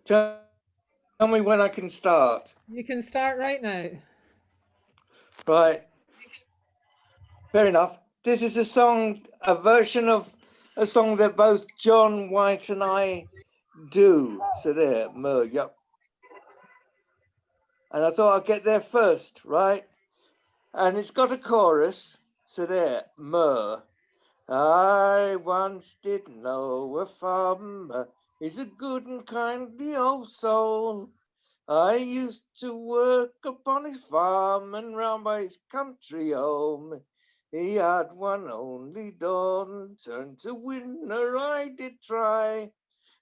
Tell me when I can start. You can start right now. Right. Fair enough. This is a song, a version of a song that both John White and I do. So there, yep. And I thought I'd get there first, right? And it's got a chorus. So there, I once did know a farmer is a good and kindly old soul. I used to work upon his farm and round by his country home. He had one only daughter, and turned to win her I did try.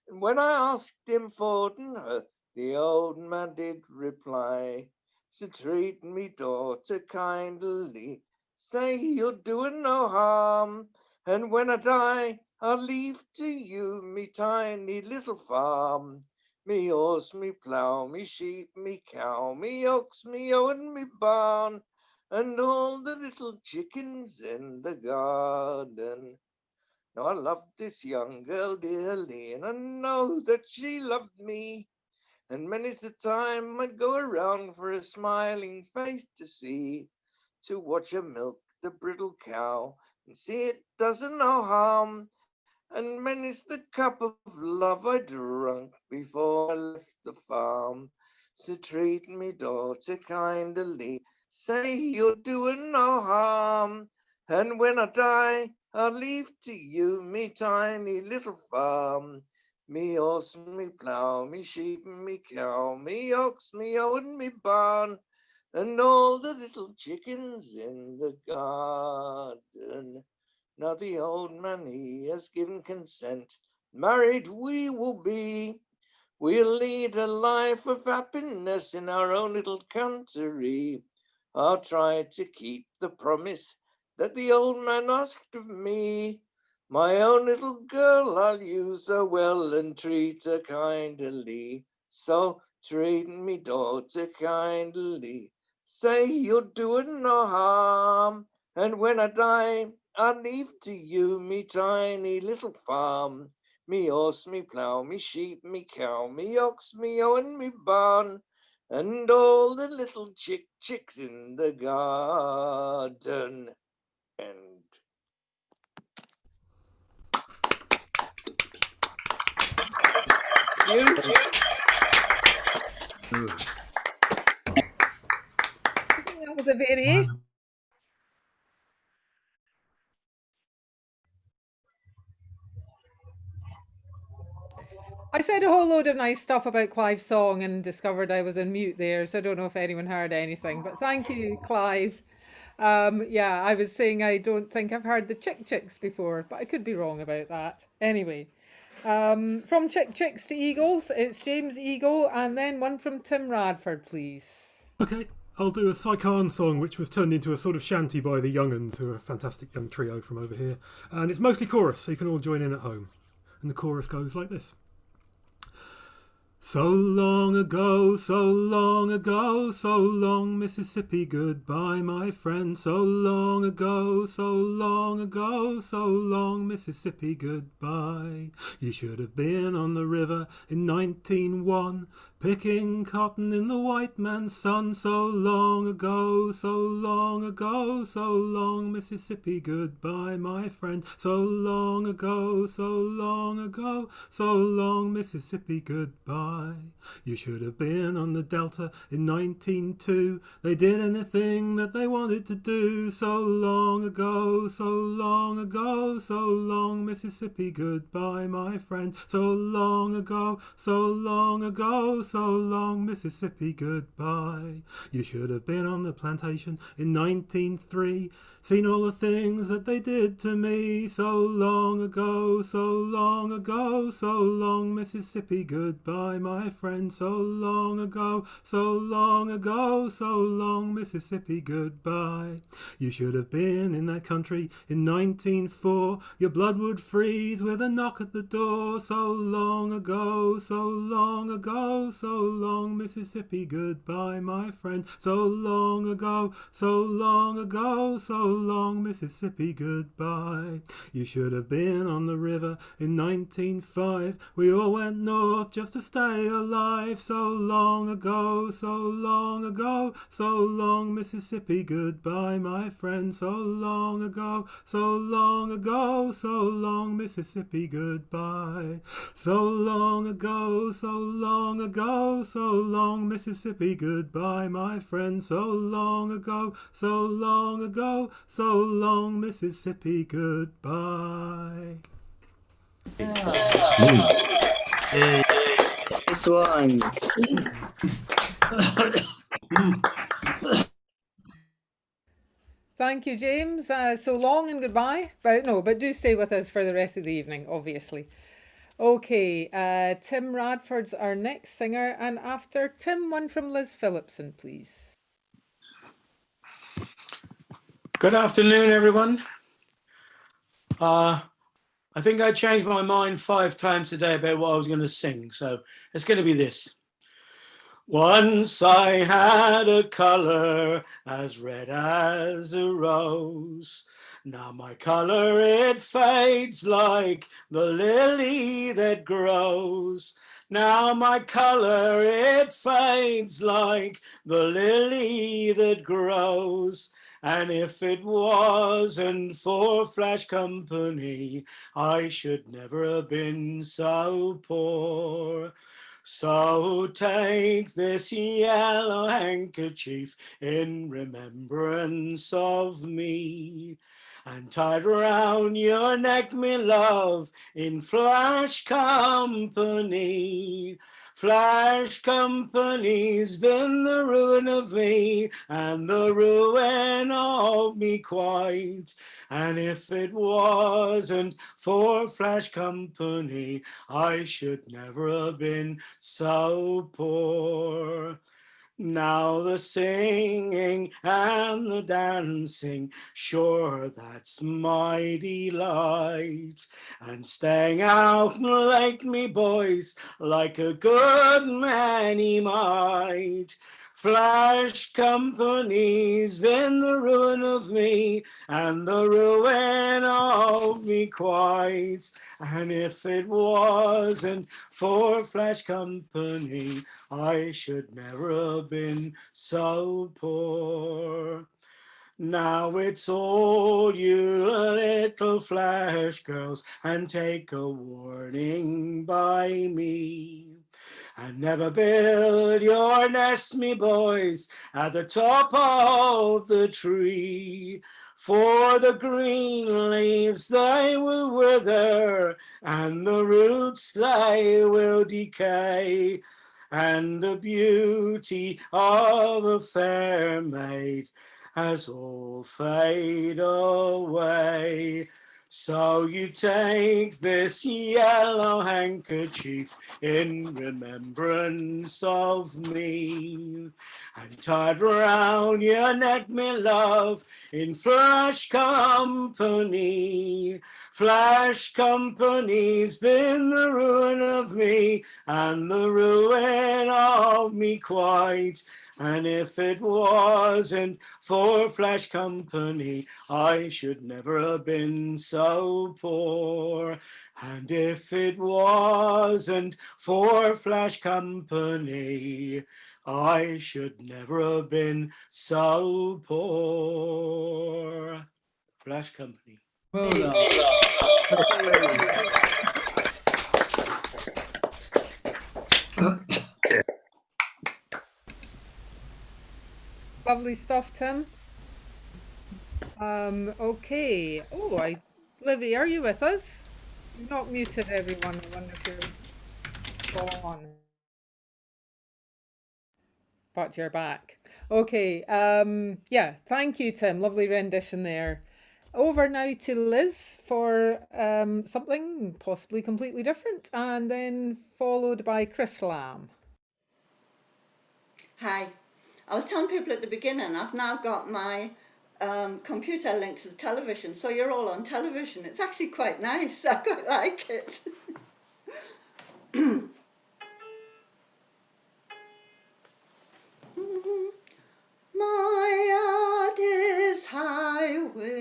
And when I asked him for her, the old man did reply, so treat me daughter kindly, say you're doing no harm, and when I die, I'll leave to you me tiny little farm. Me horse, me plough, me sheep, me cow, me ox, me ow and me barn, and all the little chickens in the garden. Now I loved this young girl dearly, and I know that she loved me. And many's the time I'd go around for a smiling face to see, to watch her milk the brittle cow, and see it doesn't no harm. And many's the cup of love I drunk before I left the farm. So treat me daughter kindly, say you're doing no harm. And when I die, I'll leave to you me tiny little farm. Me horse, me plough, me sheep, me cow, me ox, me ow and me barn, and all the little chickens in the garden. Now the old man, he has given consent, married we will be. We'll lead a life of happiness in our own little country. I'll try to keep the promise that the old man asked of me. My own little girl, I'll use her well and treat her kindly. So treat me daughter kindly, say you're doing no harm. And when I die, I'll leave to you me tiny little farm. Me horse, me plough, me sheep, me cow, me ox, me ow and me barn, and all the little chicks in the garden. End. You? That was a variation. I said a whole load of nice stuff about Clive's song and discovered I was on mute there, so I don't know if anyone heard anything. But thank you, Clive. Yeah, I was saying I don't think I've heard the Chick Chicks before, but I could be wrong about that. Anyway, from Chick Chicks to Eagles, it's James Eagle, and then one from Tim Radford, please. Okay, I'll do a Kahn song, which was turned into a sort of shanty by the Young'uns, who are a fantastic young trio from over here. And it's mostly chorus, so you can all join in at home. And the chorus goes like this. So long ago, so long ago, so long Mississippi, goodbye my friend. So long ago, so long ago, so long Mississippi, goodbye. You should have been on the river in 1901, picking cotton in the white man's sun. So long ago, so long ago, so long Mississippi, goodbye my friend. So long ago, so long ago, so long Mississippi, goodbye. You should have been on the Delta in 1902. They did anything that they wanted to do. So long ago, so long ago, so long Mississippi, goodbye my friend. So long ago, so long ago, so long Mississippi, goodbye. You should have been on the plantation in 1903. Seen all the things that they did to me. So long ago, so long ago, so long Mississippi, goodbye my friend. So long ago, so long ago, so long Mississippi, goodbye. You should have been in that country in 1904. Your blood would freeze with a knock at the door. So long ago, so long ago, so long Mississippi, goodbye my friend. So long ago, so long ago, so long, Mississippi, goodbye. You should have been on the river in 1905. We all went north just to stay alive. So long ago, so long ago, so long, Mississippi, goodbye, my friend. So long ago, so long ago, so long, Mississippi, goodbye. So long ago, so long ago, so long, Mississippi, goodbye, my friend. So long ago, so long ago, so long, Mississippi, goodbye. This one. Thank you, James. So long and goodbye. But do stay with us for the rest of the evening, obviously. Okay, Tim Radford's our next singer, and after Tim, one from Liz Philipson, please. Good afternoon, everyone. I think I changed my mind 5 times today about what I was going to sing, so it's going to be this. Once I had a colour as red as a rose. Now my colour it fades like the lily that grows. Now my colour it fades like the lily that grows. And if it wasn't for Flash Company, I should never have been so poor. So take this yellow handkerchief in remembrance of me, and tie it round your neck, me love, in Flash Company. Flash Company's been the ruin of me, and the ruin of me quite. And if it wasn't for Flash Company, I should never have been so poor. Now the singing and the dancing, sure that's my delight. And staying out late, me boys, like a good many might. Flash Company's been the ruin of me, and the ruin of me quite. And if it wasn't for Flash Company, I should never have been so poor. Now it's all you little Flash girls, and take a warning by me. And never build your nest, me boys, at the top of the tree. For the green leaves, they will wither, and the roots, they will decay. And the beauty of a fair maid has all fade away. So you take this yellow handkerchief in remembrance of me, and tie it round your neck, me love, in Flash Company. Flash Company's been the ruin of me, and the ruin of me quite. And if it wasn't for Flash Company, I should never have been so poor. And if it wasn't for Flash Company, I should never have been so poor. Flash Company. Well done. Lovely stuff, Tim. Okay. Oh, Livy, are you with us? You've not muted everyone. I wonder if you're gone. But you're back. Okay. Yeah. Thank you, Tim. Lovely rendition there. Over now to Liz for something possibly completely different, and then followed by Chris Lamb. Hi. I was telling people at the beginning, I've now got my computer linked to the television, so you're all on television. It's actually quite nice. I quite like it. My yard is highway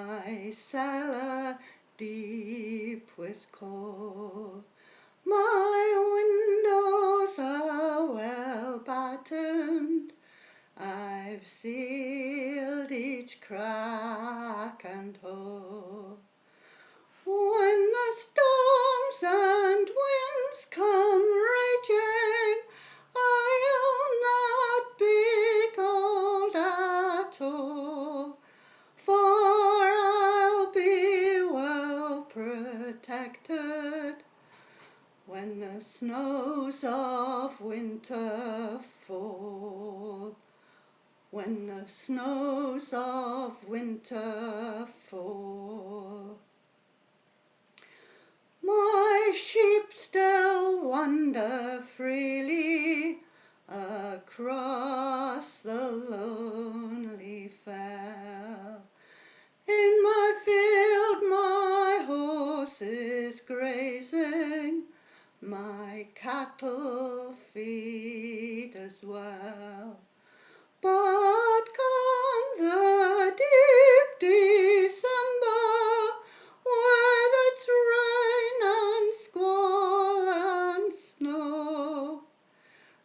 my cellar deep with coal. My windows are well battened, I've sealed each crack and hole. When the storms and winds come raging, I'll not be cold at all, for I'll be well protected when the snows of winter fall. When the snows of winter fall. My sheep still wander freely across the lonely fell. In my field my horse is grazing, my cattle feed as well. But come the deep December, with its rain and squall and snow,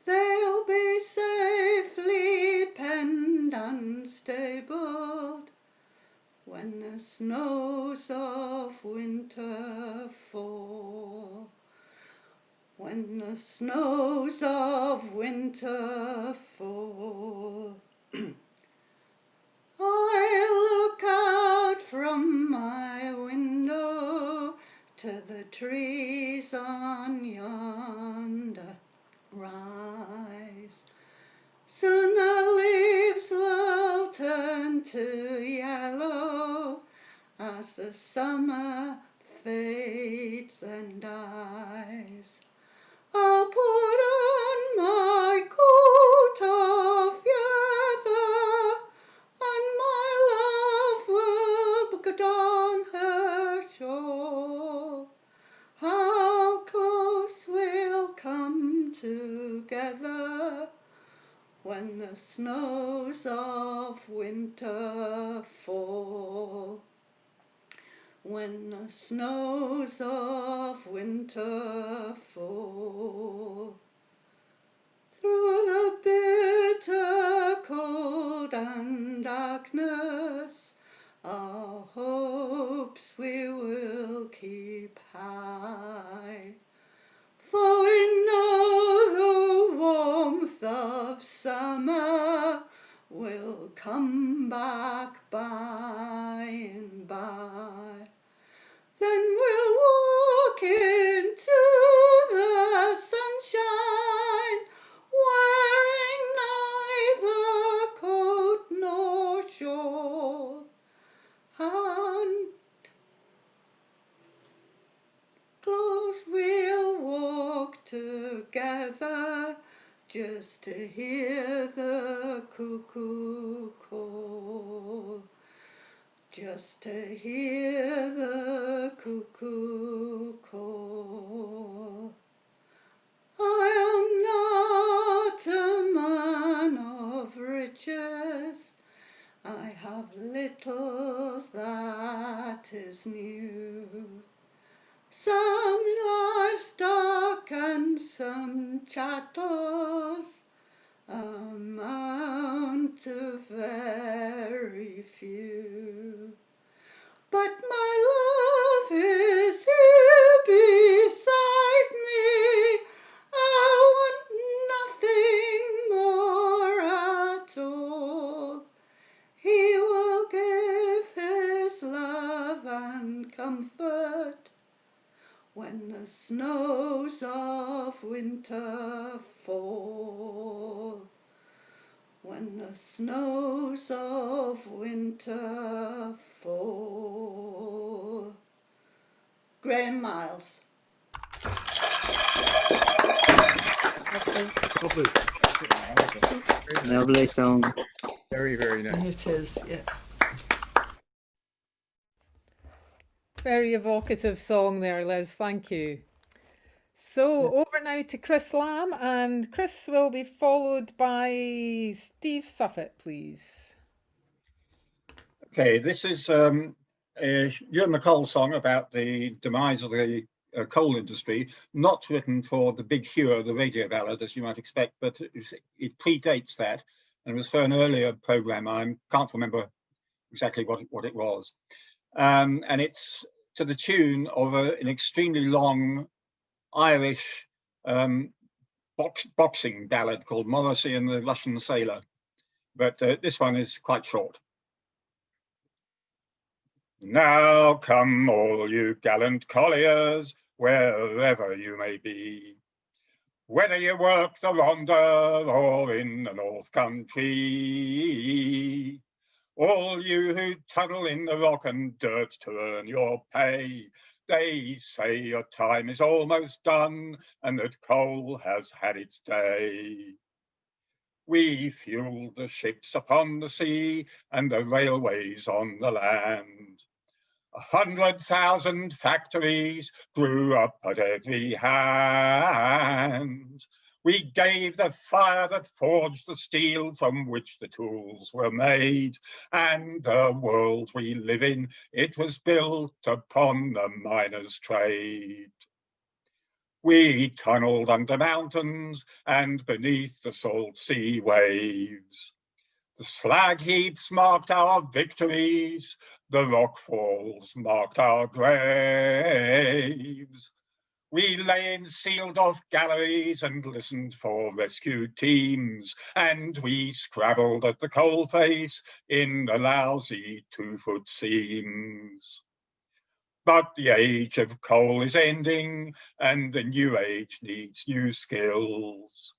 they'll be safely penned and stabled when the snows of winter fall. When the snows of winter fall. I look out from my window to the trees on yonder rise. Soon the leaves will turn to yellow as the summer fades and dies. I'll put on my coat of feather, and my love will put on her shawl. How close we'll come together when the snows of winter fall. When the snows of winter fall. Through the bitter cold and darkness, our hopes we will keep high. For we know the warmth of summer will come back by and by. Then we'll walk into the sunshine, wearing neither coat nor shawl. And close we'll walk together, just to hear the cuckoo call. Just to hear the cuckoo call. I am not a man of riches, I have little that is new. Some livestock and some chattels amount to very few. But my love is here beside me, I want nothing more at all. He will give his love and comfort when the snows of winter fall. When the snows of winter fall. Graeme Miles. Lovely song. Very, very nice. It is, yeah. Very evocative song there, Liz. Thank you. So over now to Chris Lamb, and Chris will be followed by Steve Suffet, please. Okay, this is Ewan MacColl song about the demise of the coal industry, not written for the big hero, the radio ballad, as you might expect, but it predates that, and it was for an earlier programme. I can't remember exactly what it was. And it's to the tune of an extremely long Irish boxing ballad called Morrissey and the Russian Sailor. But this one is quite short. Now come all you gallant colliers, wherever you may be, whether you work the Rhondda or in the North Country, all you who tunnel in the rock and dirt to earn your pay, they say your time is almost done and that coal has had its day. We fueled the ships upon the sea and the railways on the land. 100,000 factories grew up at every hand. We gave the fire that forged the steel from which the tools were made, and the world we live in, it was built upon the miner's trade. We tunneled under mountains and beneath the salt sea waves. The slag heaps marked our victories, the rock falls marked our graves. We lay in sealed-off galleries and listened for rescue teams, and we scrabbled at the coalface in the lousy 2-foot seams. But the age of coal is ending, and the new age needs new skills.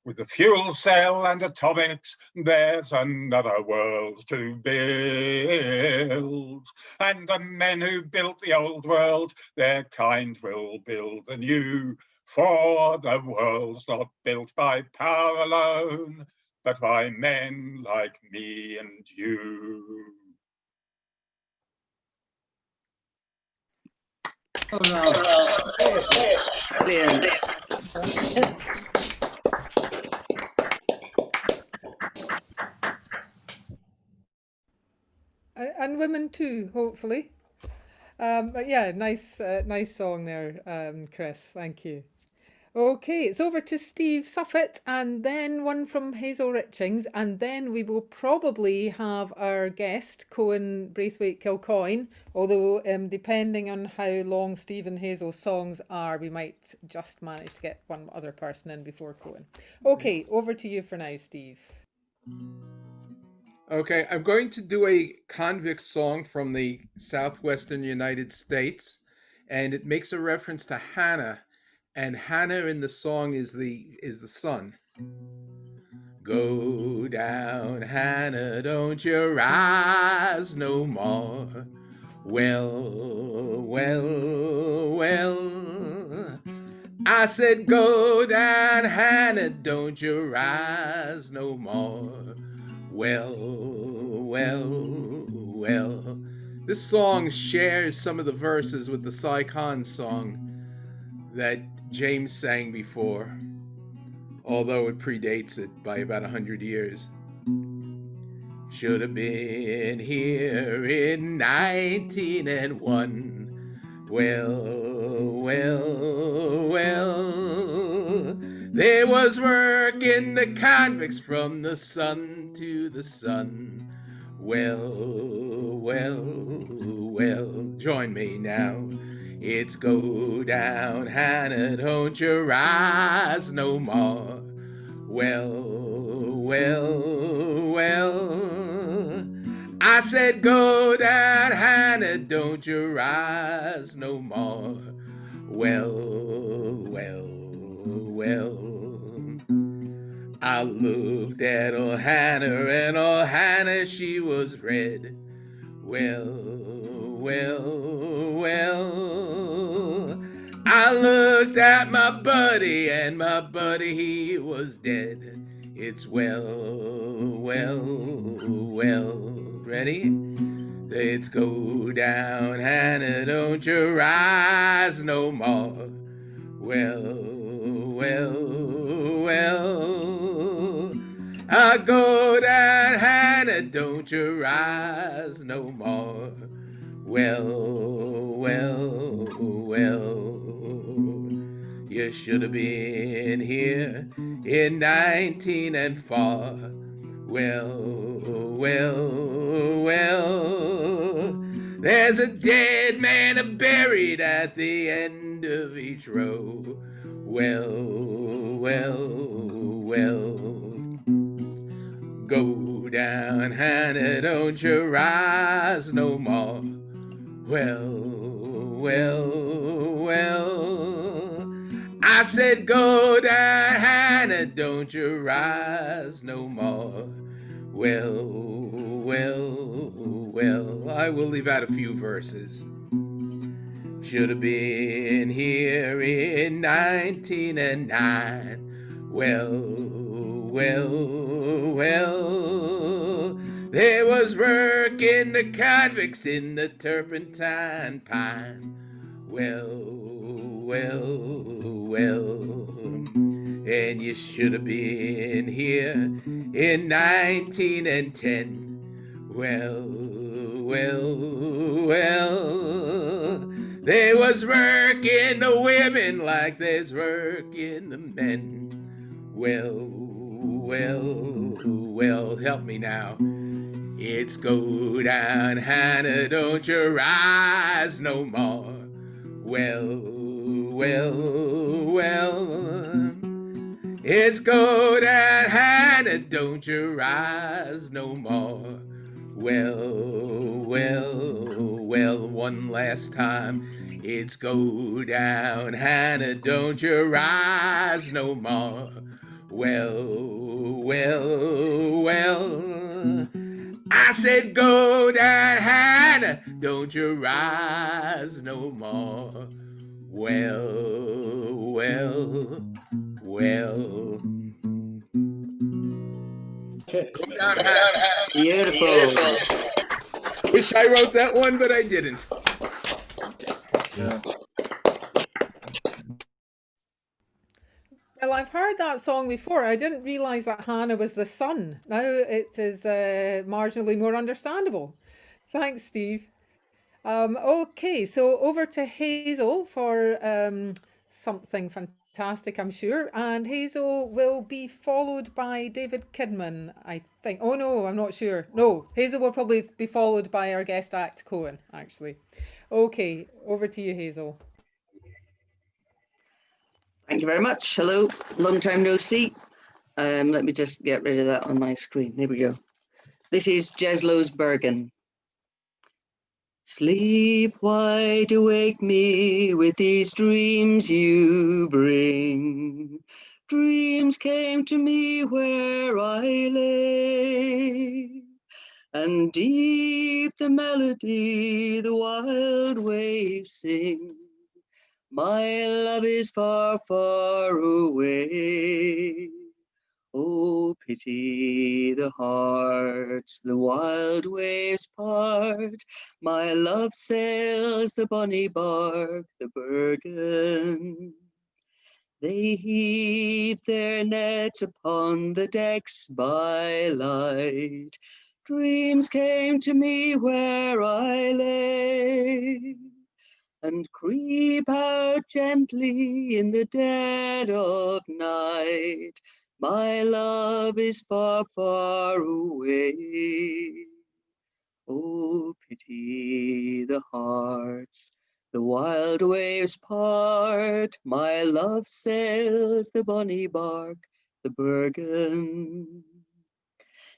With the fuel cell and atomics, there's another world to build. And the men who built the old world, their kind will build the new. For the world's not built by power alone, but by men like me and you. Brilliant. And women too, hopefully. But yeah, nice song there, Chris. Thank you. Okay, it's over to Steve Suffet, and then one from Hazel Richings, and then we will probably have our guest, Cohen Braithwaite-Kilcoyne, although depending on how long Steve and Hazel's songs are, we might just manage to get one other person in before Cohen. Okay, over to you for now, Steve. Okay, I'm going to do a convict song from the southwestern United States, and it makes a reference to Hannah, and Hannah in the song is the sun. Go down, Hannah, don't you rise no more. Well, well, well. I said, go down, Hannah, don't you rise no more. Well, well, well. This song shares some of the verses with the Kahn song that James sang before, although it predates it by about 100 years. Should have been here in 1901. Well, well, well. There was work in the convicts from the sun to the sun. Well, well, well. Join me now. It's go down, Hannah, don't you rise no more. Well, well, well. I said go down, Hannah, don't you rise no more. Well, well, well. I looked at old Hannah, and old Hannah, she was red. Well, well, well. I looked at my buddy, and my buddy, he was dead. It's well, well, well. Ready? Let's go down, Hannah, don't you rise no more. Well, well, well. I go down, Hannah, don't you rise no more. You should have been here in 19 and far. There's a dead man buried at the end of each row. Go down, Hannah, don't you rise no more. I said, go down, Hannah, don't you rise no more. I will leave out a few verses. Should have been here in 1909. There was work in the convicts in the turpentine pine. And you should have been here in 1910. There was work in the women like there's work in the men. Help me now. It's go down, Hannah, don't you rise no more. It's go down, Hannah, don't you rise no more. One last time. It's go down, Hannah, don't you rise no more. I said go down, Hannah, don't you rise no more. Go down, Hannah. Beautiful. Wish I wrote that one, but I didn't. Yeah. Well, I've heard that song before. I didn't realise that Hannah was the son. Now it is marginally more understandable. Thanks, Steve. Okay, so over to Hazel for something fantastic, I'm sure. And Hazel will be followed by David Kidman, I think. Oh, no, I'm not sure. No, Hazel will probably be followed by our guest act, Cohen, actually. Okay, over to you, Hazel. Thank you very much. Hello, long time no see. Let me just get rid of that on my screen. There we go. This is Jeslow's Bergen. Sleep wide awake me with these dreams you bring. Dreams came to me where I lay, and deep the melody the wild waves sing. My love is far, far away. Oh, pity the hearts the wild waves part. My love sails the bonny bark, the Bergen. They heave their nets upon the decks by light. Dreams came to me where I lay, and creep out gently in the dead of night. My love is far, far away. Oh, pity the hearts the wild waves part. My love sails the bonny bark, the Bergen.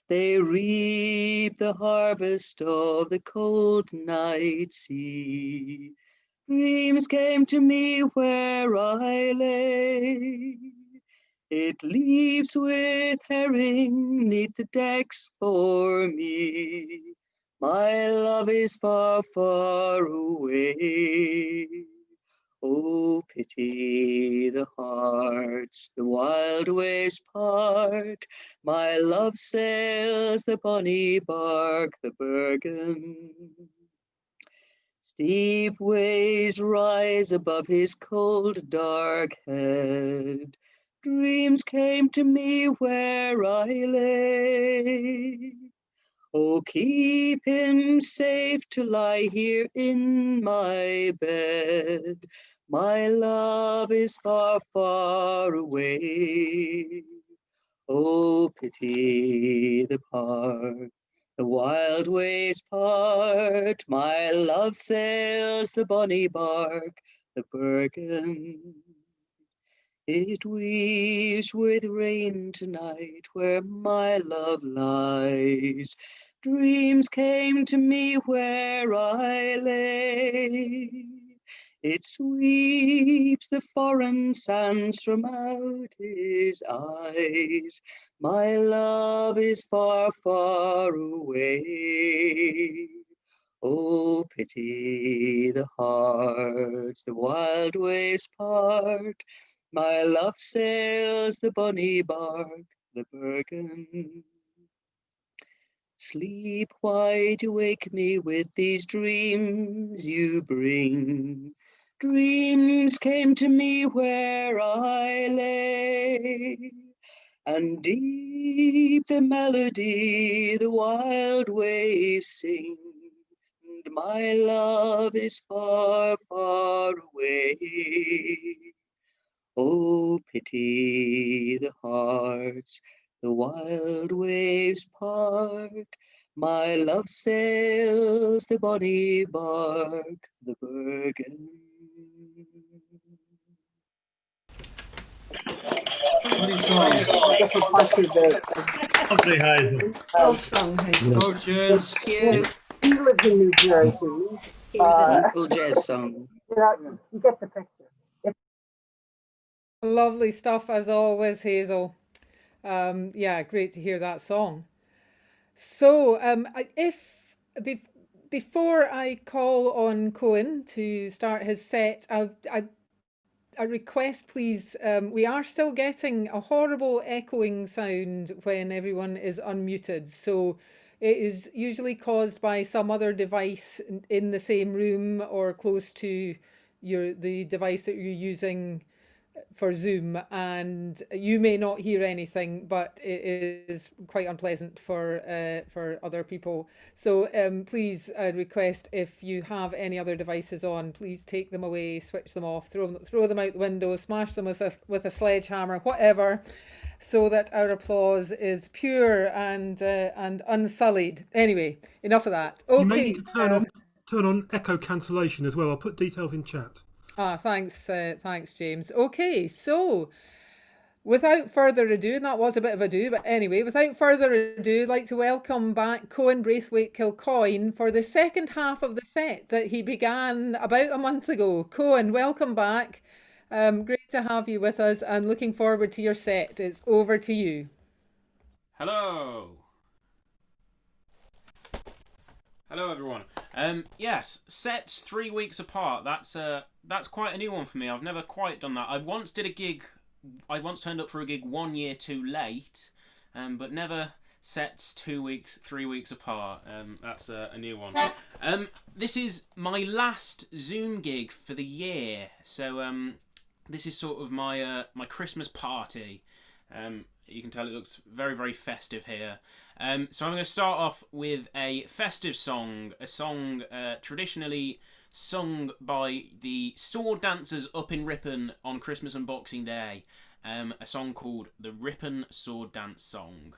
They reap the harvest of the cold night sea. Dreams came to me where I lay. It leaves with herring 'neath the decks for me. My love is far, far away. Oh, pity the hearts the wild waves part. My love sails the bonny bark, the Bergen. Steep waves rise above his cold, dark head. Dreams came to me where I lay. Oh, keep him safe to lie here in my bed. My love is far, far away. Oh, pity the part the wild waves part. My love sails the bonny bark, the Bergen. It weaves with rain tonight where my love lies. Dreams came to me where I lay. It sweeps the foreign sands from out his eyes. My love is far, far away. Oh, pity the hearts the wild waves part. My love sails the bonny bark, the Bergen. Sleep, why do you wake me with these dreams you bring? Dreams came to me where I lay, and deep the melody the wild waves sing. And my love is far, far away. Oh, pity the hearts the wild waves part. My love sails the bonny bark, the Bergen. Lovely song. Wonderful patches there. Lovely, Hazel. Well sung, Hazel. Gorgeous. Cute. He lives in New Jersey. Beautiful jazz song. You get the picture. Lovely stuff as always, Hazel. Yeah, great to hear that song. So, before I call on Cohen to start his set, I request, please. We are still getting a horrible echoing sound when everyone is unmuted. So it is usually caused by some other device in the same room or close to the device that you're using for Zoom, and you may not hear anything, but it is quite unpleasant for other people. So please, I'd request, if you have any other devices on, please take them away, switch them off, throw them out the window, smash them with a sledgehammer, whatever, so that our applause is pure and unsullied. Anyway, enough of that. Okay. You may need to turn on echo cancellation as well. I'll put details in chat. Thanks, James. Okay, so without further ado, and that was a bit of ado, but anyway, without further ado, I'd like to welcome back Cohen Braithwaite-Kilcoyne for the second half of the set that he began about a month ago. Cohen, welcome back. Great to have you with us and looking forward to your set. It's over to you. Hello. Hello, everyone. Yes, sets 3 weeks apart. That's quite a new one for me. I've never quite done that. I once turned up for a gig 1 year too late, but never sets 3 weeks apart. That's a new one. This is my last Zoom gig for the year, so this is sort of my Christmas party. You can tell it looks very, very festive here. So I'm going to start off with a festive song, a song traditionally sung by the sword dancers up in Ripon on Christmas and Boxing Day. A song called the Ripon Sword Dance Song.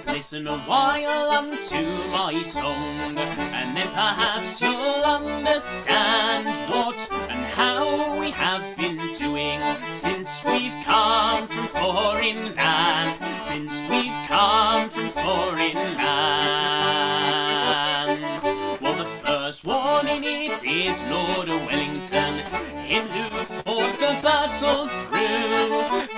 Listen a while unto my song, and then perhaps you'll understand what and how we have been doing since we've come from foreign land, since we've come from foreign land. Well, the first one in it is Lord of Wellington, him who fought the battle through.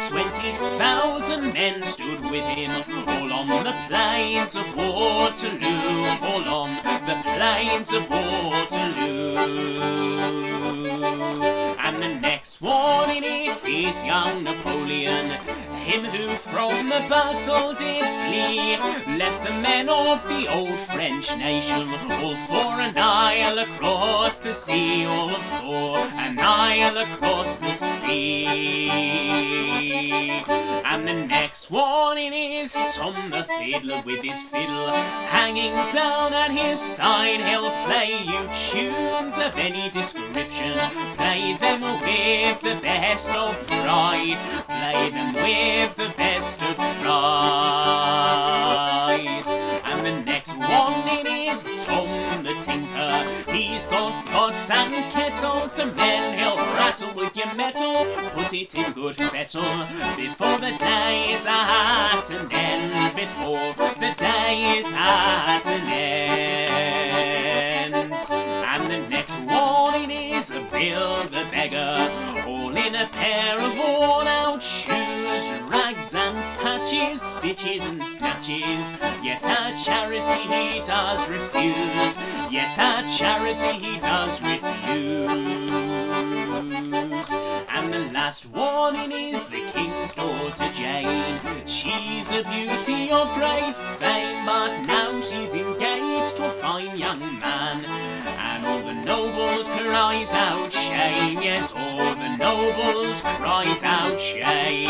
20,000 men stood with with him, all on the plains of Waterloo, all on the plains of Waterloo. And the next one in it is young Napoleon, him who from the battle did flee, left the men of the old French nation, all for an isle across the sea, all for an isle across the sea. And the next one in is Tom the fiddler, with his fiddle hanging down at his side. He'll play you tunes of any description, play them with the best of pride, play them with the best of pride. And the next one in is Tom the tinker, he's got pots and kettles to mend. He'll rattle with your metal, put it in good fettle, before the day is at an end, before the day is at an end. And the next one in is a Bill the beggar, all in a pair of worn out shoes, rags and patches, stitches and snatches, yet a charity he does refuse, yet a charity he does refuse. And the last one in is the king's daughter Jane, she's a beauty of great fame, but now she's engaged to a fine young man, and all the nobles cries out shame, yes, all the nobles cries out shame.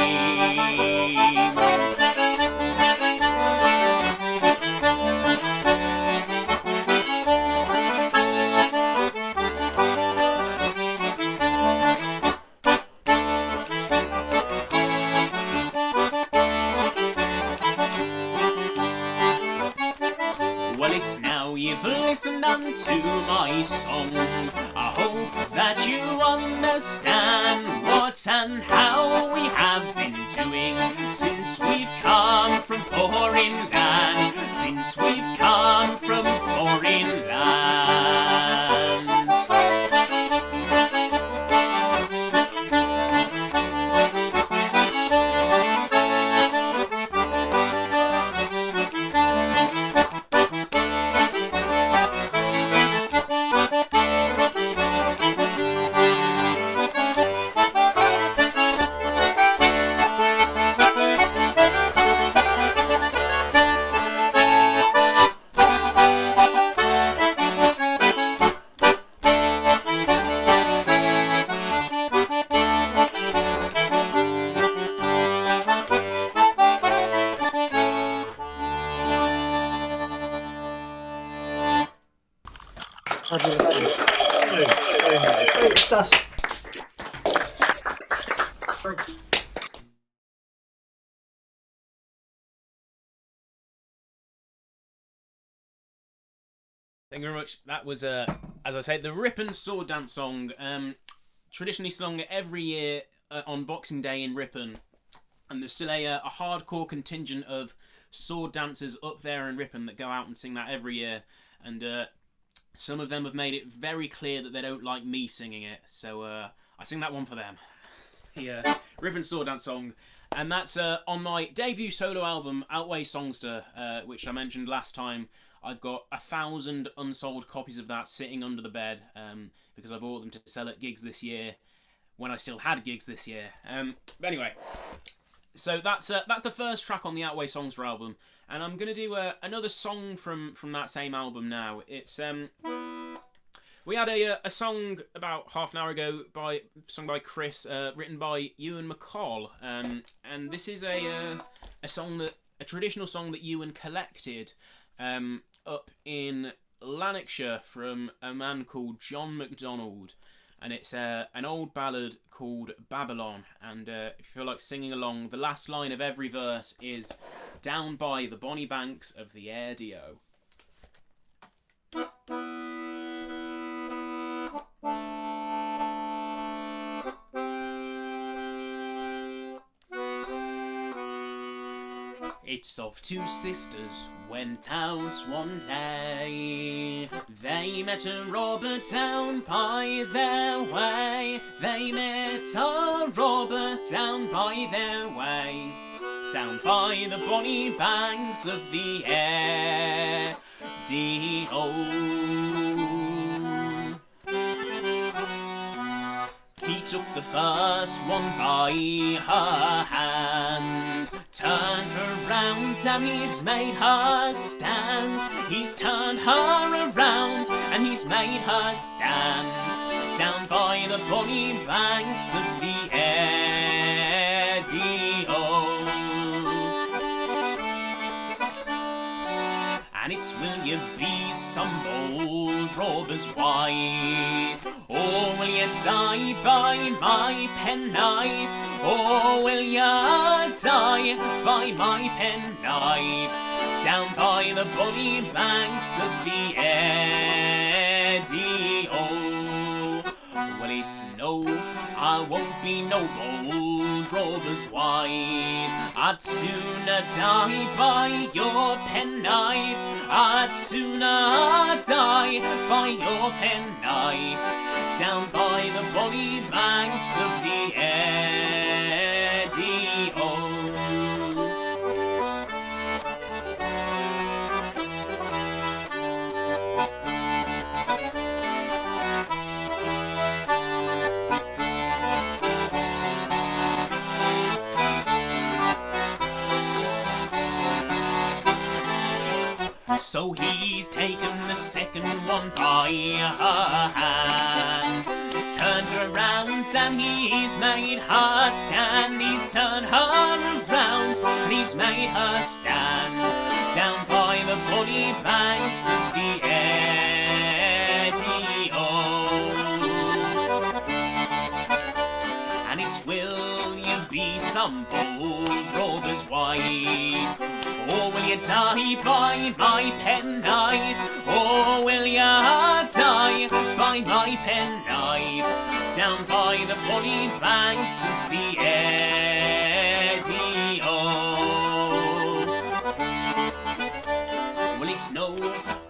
Well, it's now you've listened unto my song, I hope that you understand what and how we have been doing since we've come from foreign land, since we've come from foreign land. Great stuff. Thank you very much. That was, as I said, the Ripon sword dance song, traditionally sung every year on Boxing Day in Ripon. And there's still a hardcore contingent of sword dancers up there in Ripon that go out and sing that every year. And some of them have made it very clear that they don't like me singing it. So I sing that one for them. The Ripon sword dance song. And that's on my debut solo album, Outweigh Songster, which I mentioned last time. I've got 1,000 unsold copies of that sitting under the bed because I bought them to sell at gigs this year when I still had gigs this year. But anyway, so that's the first track on the Outweigh Songster album, and I'm gonna do another song from that same album now. It's we had a song about half an hour ago sung by Chris, written by Ewan MacColl, and this is a traditional song that Ewan collected up in Lanarkshire from a man called John MacDonald, and it's an old ballad called Babylon. And if you feel like singing along, the last line of every verse is "Down by the bonny banks of the Airdio." It's of two sisters went out one day. They met a robber down by their way. They met a robber down by their way. down by the bonny banks of the Aire. He took the first one by her hand, turned her round and he's made her stand. He's turned her around and he's made her stand, down by the bonny banks of the Aire. And it's will you be some bold robber's wife, or will you die by my penknife, or will you die by my penknife, down by the bonny banks of the Aire. Well, it's no, I won't be no bold robber's wife. I'd sooner die by your penknife. I'd sooner die by your penknife, down by the bonny banks of the Aire. So he's taken the second one by her hand, turned her around and he's made her stand. He's turned her around and he's made her stand, down by the bonny banks of the Aire. And it's will you be some bold robber's wife, or will you die by my penknife, or will you die by my penknife, down by the bonny banks of the Aire. Well, it's no,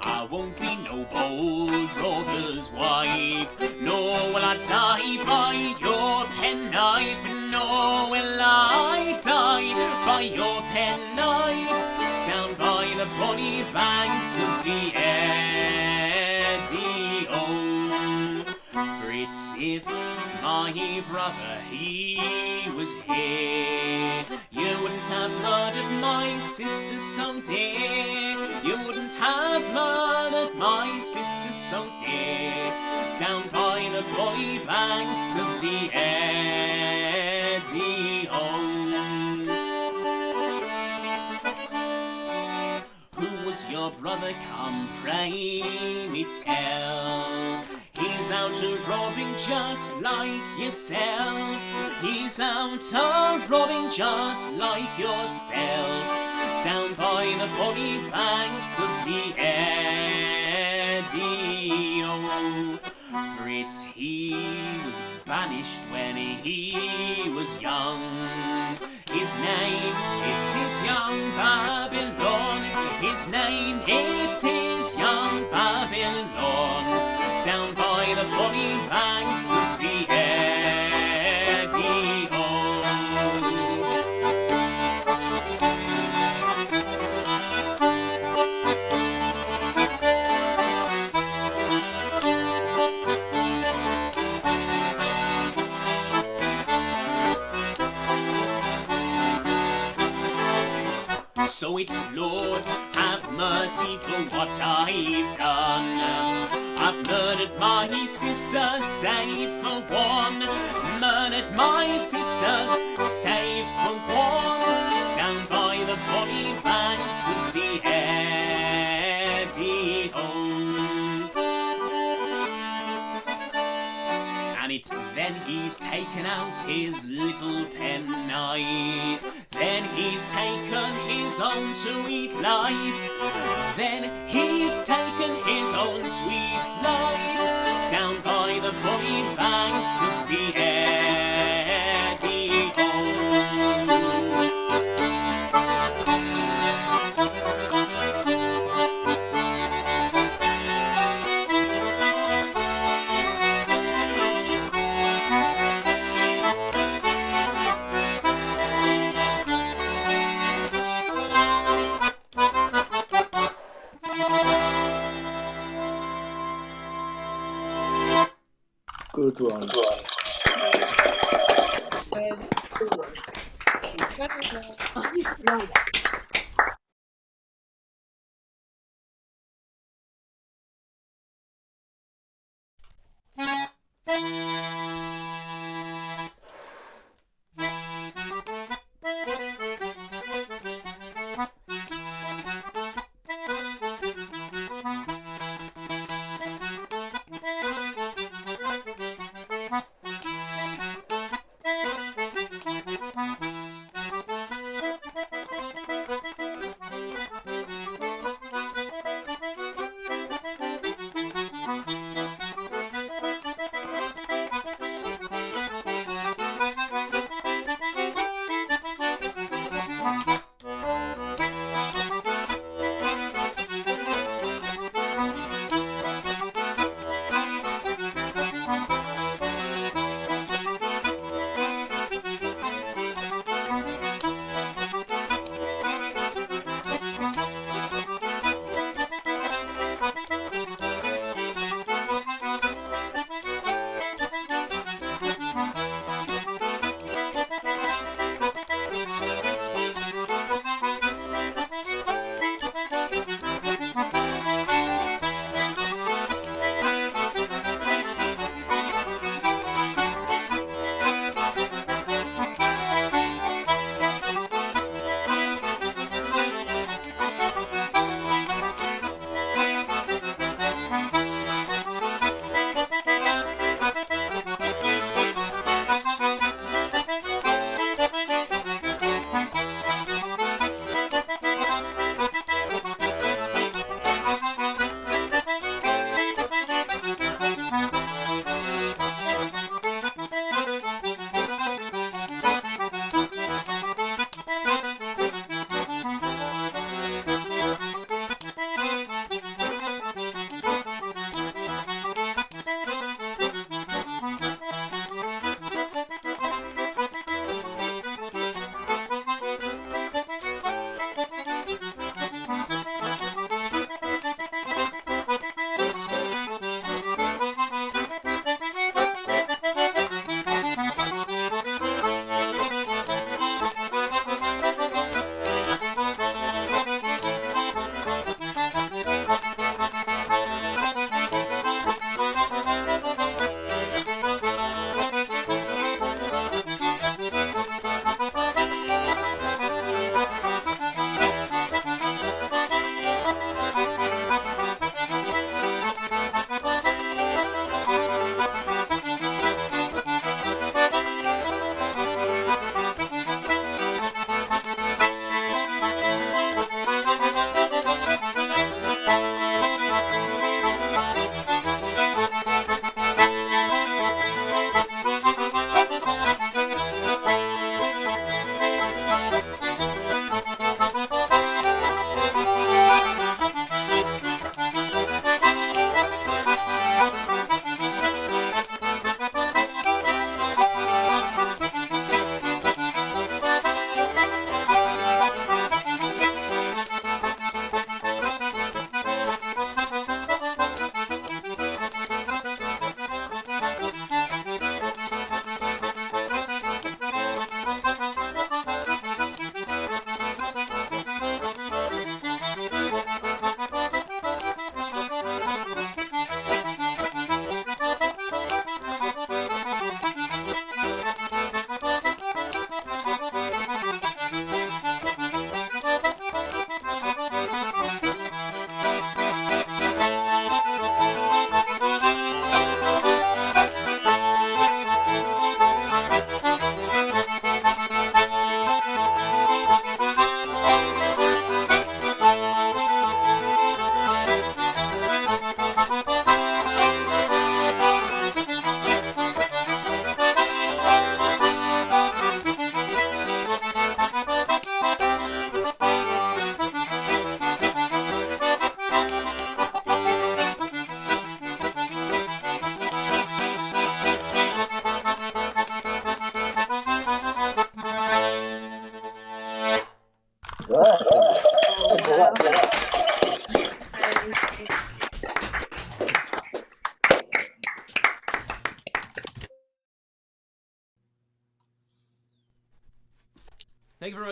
I won't be no bold robber's wife, nor will I die by your penknife, nor will I die by your penknife, down by the bonny banks of the Aire. For it's if my brother he was here, you wouldn't have murdered my sister so dear. You wouldn't have murdered my sister so dear, down by the bonny banks of the Aire. Who was your brother, come pray me tell? He's out a-robbing just like yourself. He's out a-robbing just like yourself, down by the bonny banks of the Aire. For it's he was banished when he was young. His name, it is young Babylon. His name, it is young Babylon, down by the bonny banks of the Aire. So it's Lord, have mercy for what I've done. I've murdered my sisters, save for one. Murdered my sisters, save for one, down by the bonny banks of the Aire. And it's then he's taken out his little penknife. Then he's taken his own sweet life. Then he's taken his own sweet life, down by the bonny banks of the Aire. Good one.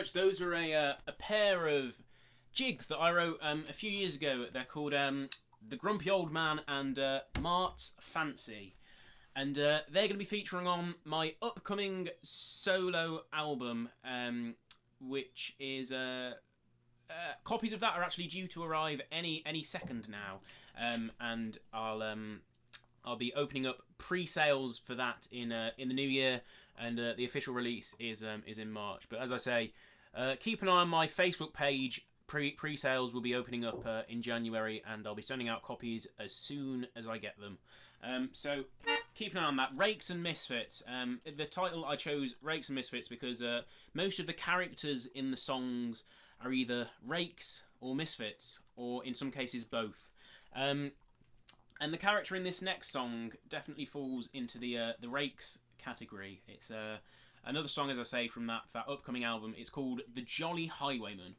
much. Those are a pair of jigs that I wrote a few years ago. They're called The Grumpy Old Man and Mart's Fancy. And they're going to be featuring on my upcoming solo album, which is... copies of that are actually due to arrive any second now. And I'll be opening up pre-sales for that in the new year, and the official release is in March. But as I say, keep an eye on my Facebook page. Pre-sales will be opening up in January, and I'll be sending out copies as soon as I get them. So keep an eye on that. Rakes and Misfits. The title I chose, Rakes and Misfits, because most of the characters in the songs are either rakes or misfits, or in some cases both. And the character in this next song definitely falls into the rakes category. It's another song, as I say, from that upcoming album. It's called The Jolly Highwayman.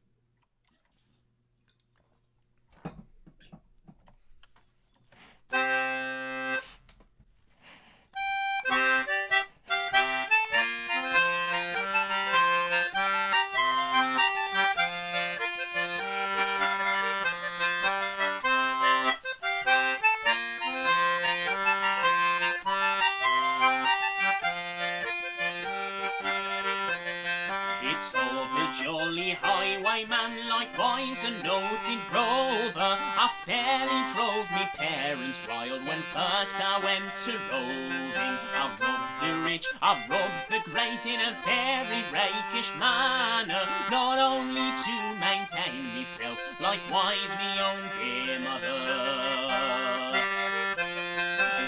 It's of the jolly highwayman, likewise a noted rover. I fairly drove me parents wild when first I went to roving. I've robbed the rich, I've robbed the great in a very rakish manner, not only to maintain myself, likewise me own dear mother.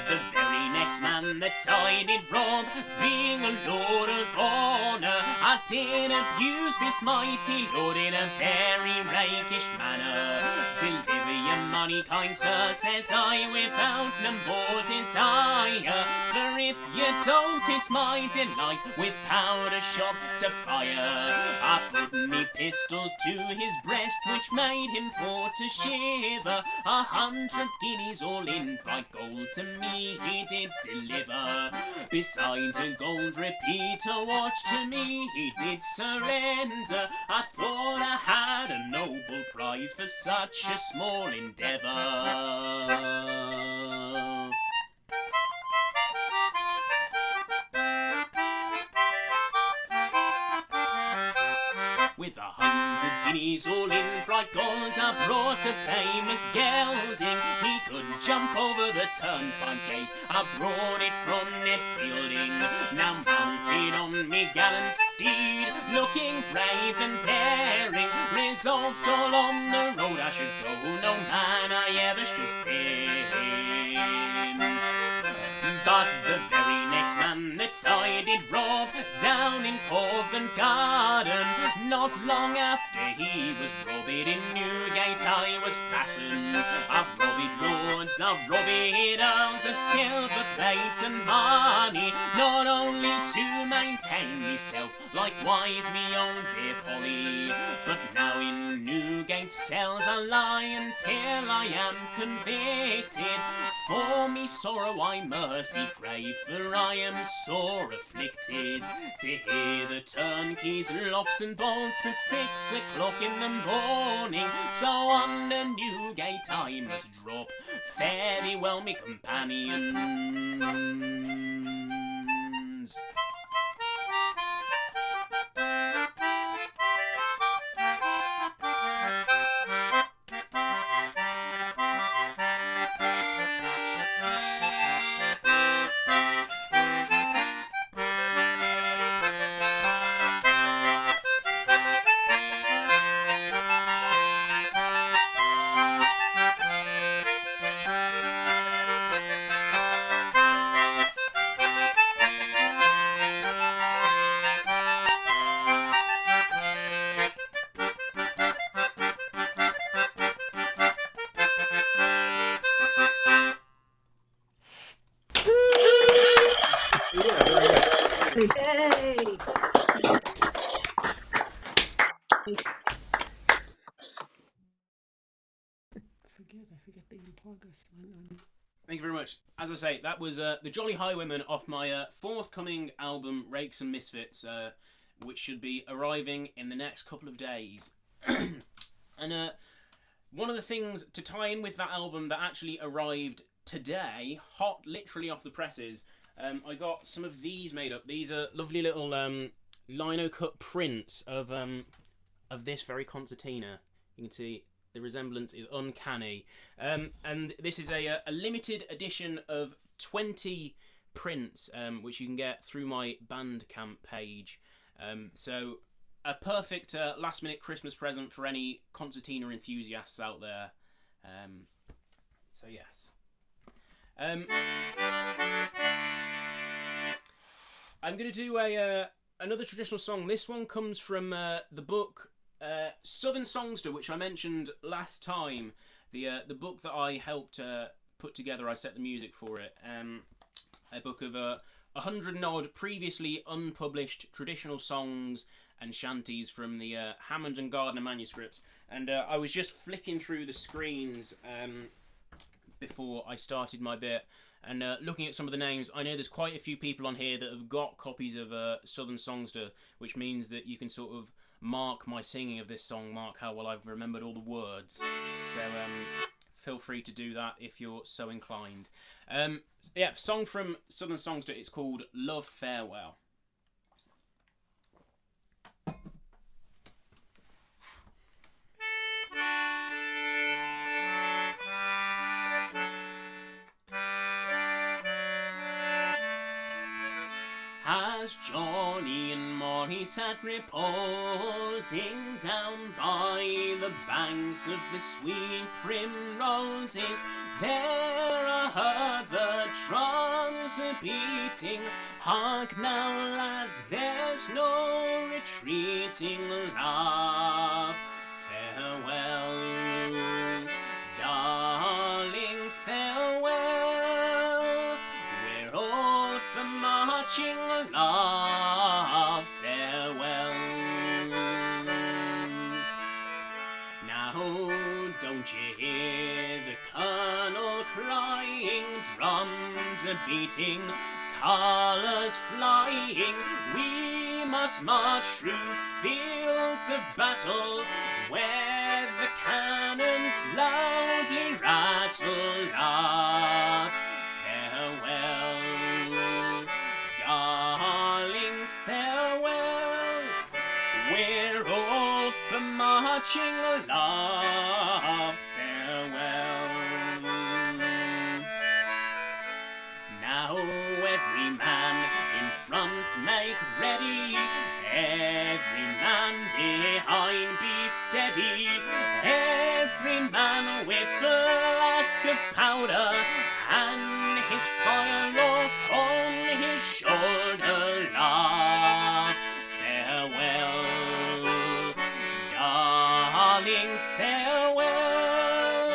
The very next man that I did rob, being a lord of honour, I did abuse this mighty lord in a very rakish manner. Deliver your money, kind sir, says I, without no more desire, for if you don't, it's my delight with powder shot to fire. I put me pistols to his breast, which made him for to shiver. 100 guineas all in bright gold to me he did deliver. Besides a gold repeater watch to me he did surrender. I thought I had a noble prize for such a small endeavour. With 100 guineas all in bright gold, I brought a famous gelding. He could jump over the turnpike gate, I brought it from Netfielding. Now mounted on me gallant steed, looking brave and daring, resolved all on the road I should go, no man I ever should fear him. But the very next man that I did rob, down in Covent Garden, not long after he was robbed in Newgate I was fastened. I've robbed lords, I've robbed earls of silver plates and money, not only to maintain myself, likewise me own dear Polly, but now in Newgate cells I lie until I am convicted. For me sorrow I mercy crave, for I am sore afflicted to hear the turnkeys, locks and bolts at 6 o'clock in the morning. So on the Newgate I must drop. Fare thee well, me companions. Yay! Thank you very much. As I say, that was The Jolly Highwayman off my forthcoming album, Rakes and Misfits. which should be arriving in the next couple of days. And one of the things to tie in with that album that actually arrived today, hot, literally off the presses, I got some of these made up. These are lovely little lino cut prints of this very concertina. You can see the resemblance is uncanny. And this is a limited edition of 20 prints, which you can get through my Bandcamp page. So a perfect last minute Christmas present for any concertina enthusiasts out there. So yes. I'm going to do another traditional song. This one comes from the book Southern Songster, which I mentioned last time. The book that I helped put together. I set the music for it. A book of 100 and odd previously unpublished traditional songs and shanties from the Hammond and Gardner manuscripts. And I was just flicking through the screens before I started my bit, and looking at some of the names. I know there's quite a few people on here that have got copies of Southern Songster, which means that you can sort of mark my singing of this song, mark how well I've remembered all the words. So feel free to do that if you're so inclined. Yeah, song from Southern Songster. It's called Love Farewell. As Johnny and Molly sat reposing down by the banks of the sweet primroses, there I heard the drums a-beating. Hark now, lads, there's no retreating. Love, farewell, darling, farewell. We're all for marching, love, farewell. Now don't you hear the colonel crying, drums a-beating, colours flying? We must march through fields of battle where the cannons loudly rattle. Love, farewell, darling, farewell. We're all for marching, love, farewell. Now every man in front make ready, every man behind be steady, every man with a flask of powder and his firelock on his shoulder. Love, farewell, darling, farewell.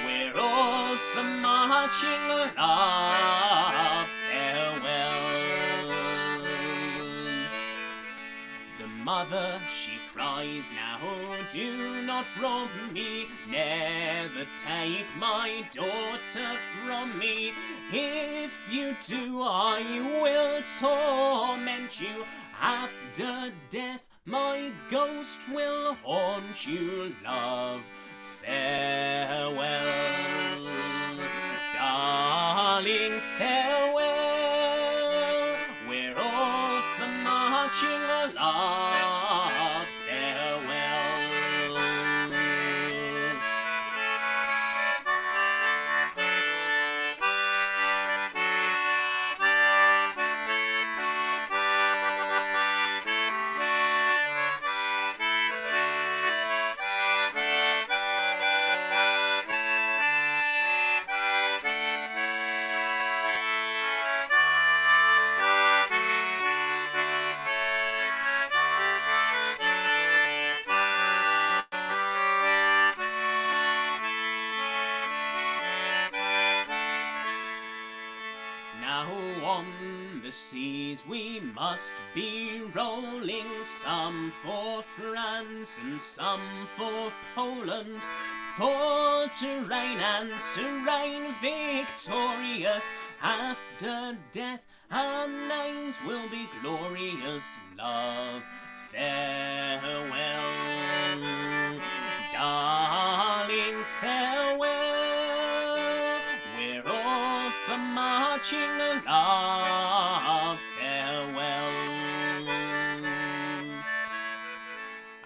We're all for marching, love, farewell. The mother, she cries, now do not rob me, never take my daughter from me. If you do, I will torment you. After death, my ghost will haunt you. Love, farewell, darling, farewell. We're all for marching, love, farewell. The seas we must be rolling, some for France and some for Poland, for to reign and to reign victorious after death our names will be glorious, love. Farewell, darling, farewell. We're off a marching, love. Farewell.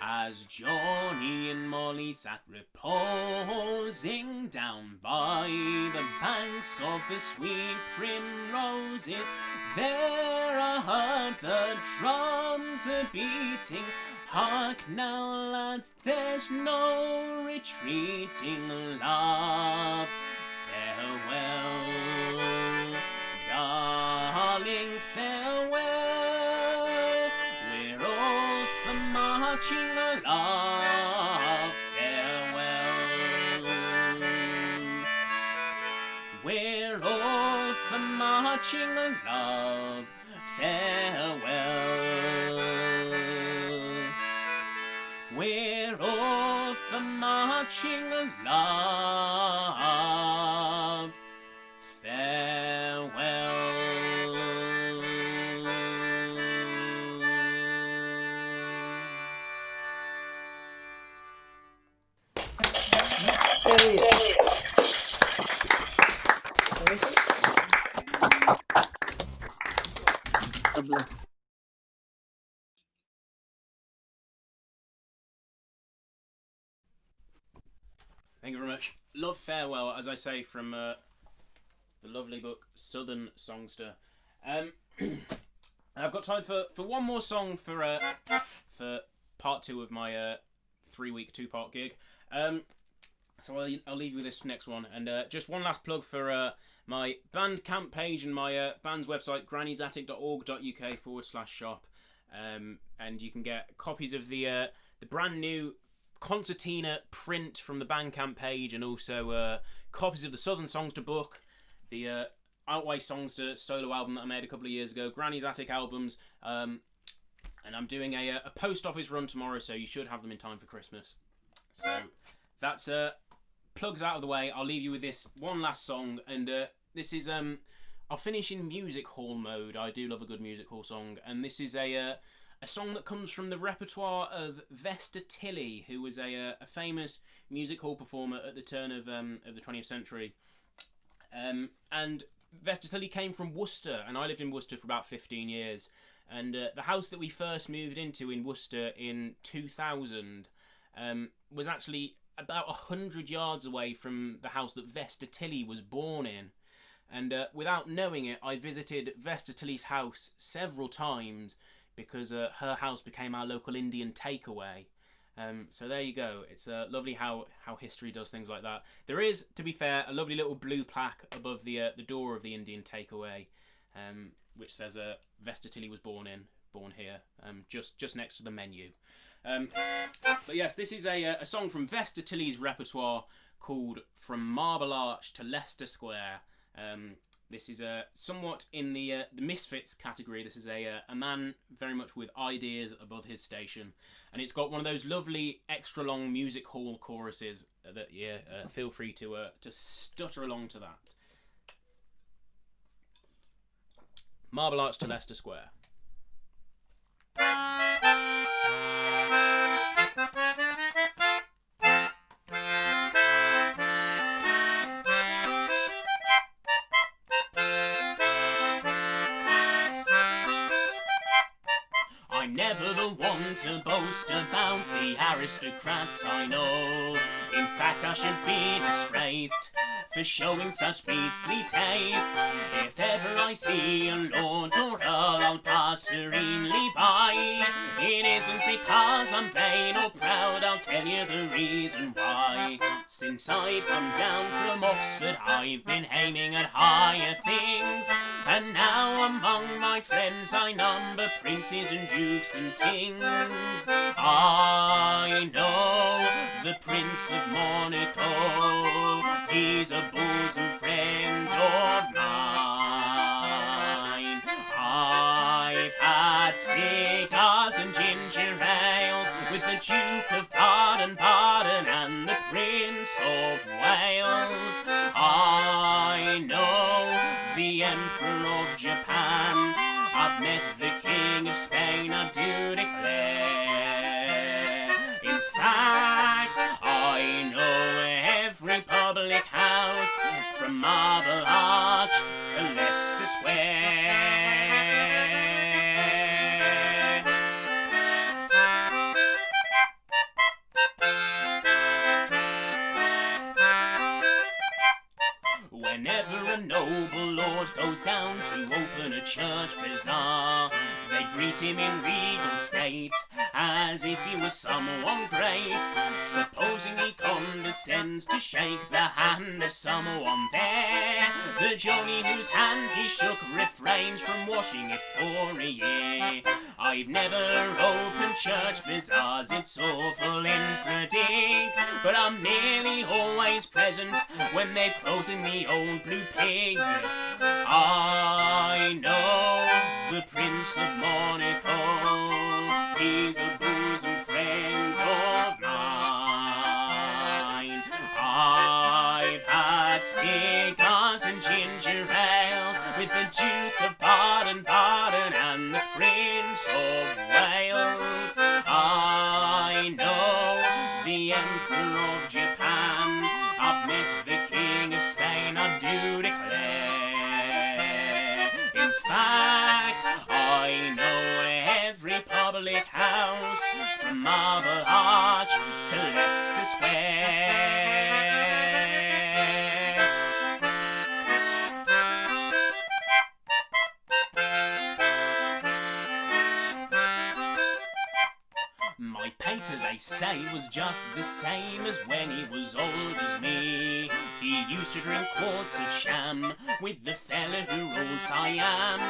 As Johnny and Molly sat reposing down by the banks of the sweet primroses, there I heard the drums a beating. Hark now, lads, there's no retreating, love. Farewell, darling, farewell. We're off a marching, love. Farewell. We're off a marching, love. Farewell. We're off a marching, love. Farewell. Lovely. Thank you very much. Love Farewell, as I say, from the lovely book Southern Songster. I've got time for one more song for part 2 of my 3-week 2-part gig. So I'll leave you with this next one, and just one last plug for my Bandcamp page and my band's website, grannysatic.org.uk/shop, and you can get copies of the brand new concertina print from the Bandcamp page, and also copies of the Southern Songster book, the Outway Songster solo album that I made a couple of years ago, Granny's Attic albums, and I'm doing a post office run tomorrow, so you should have them in time for Christmas. So that's plugs out of the way. I'll leave you with this one last song, and this is I'll finish in music hall mode. I do love a good music hall song, and this is a song that comes from the repertoire of Vesta Tilley, who was a famous music hall performer at the turn of the 20th century. And Vesta Tilley came from Worcester, and I lived in Worcester for about 15 years. And the house that we first moved into in Worcester in 2000 was actually about 100 yards away from the house that Vesta Tilley was born in. And without knowing it, I visited Vesta Tilley's house several times, because her house became our local Indian takeaway. So there you go. It's lovely how history does things like that. There is, to be fair, a lovely little blue plaque above the door of the Indian takeaway, which says Vesta Tilley was born here, just next to the menu. But yes, this is a song from Vesta Tilley's repertoire called From Marble Arch to Leicester Square. This is somewhat in the Misfits category. This is a man very much with ideas above his station, and it's got one of those lovely extra long music hall choruses that feel free to stutter along to that. Marble Arch to Leicester Square. I'm never the one to boast about the aristocrats I know. In fact, I should be disgraced for showing such beastly taste. If ever I see a lord or earl, I'll pass serenely by. It isn't because I'm vain or proud, I'll tell you the reason why. Since I've come down from Oxford, I've been aiming at higher things, and now among my friends I number princes and dukes and kings. I know the Prince of Monaco, he's a bosom friend of mine. I've had cigars and ginger ales with the Duke of Baden and the Prince of Wales. I know the Emperor of Japan. I've met the King of Spain, I do declare. In fact, I know every public house from Marble Arch to Leicester Square. Whenever a noble lord goes down to open a church bazaar, they greet him in regal state, as if he was someone great. Supposing he condescends to shake the hand of someone there, the Johnny whose hand he shook refrains from washing it for a year. I've never opened church bazaars, it's awful infra-dig, but I'm nearly always present when they've closed in the old blue pig. I know the Prince of Monaco, he's a bosom friend of mine. I've had cigars and ginger ales with the Duke of Baden and the Prince of Wales. I know the Emperor of Japan, I've met the King of Spain, I do declare. In fact, I know every public house from Marble Arch to Leicester Square. My pater, they say, was just the same as when he was old as me. He used to drink quarts of sham with the fella who ruled Siam.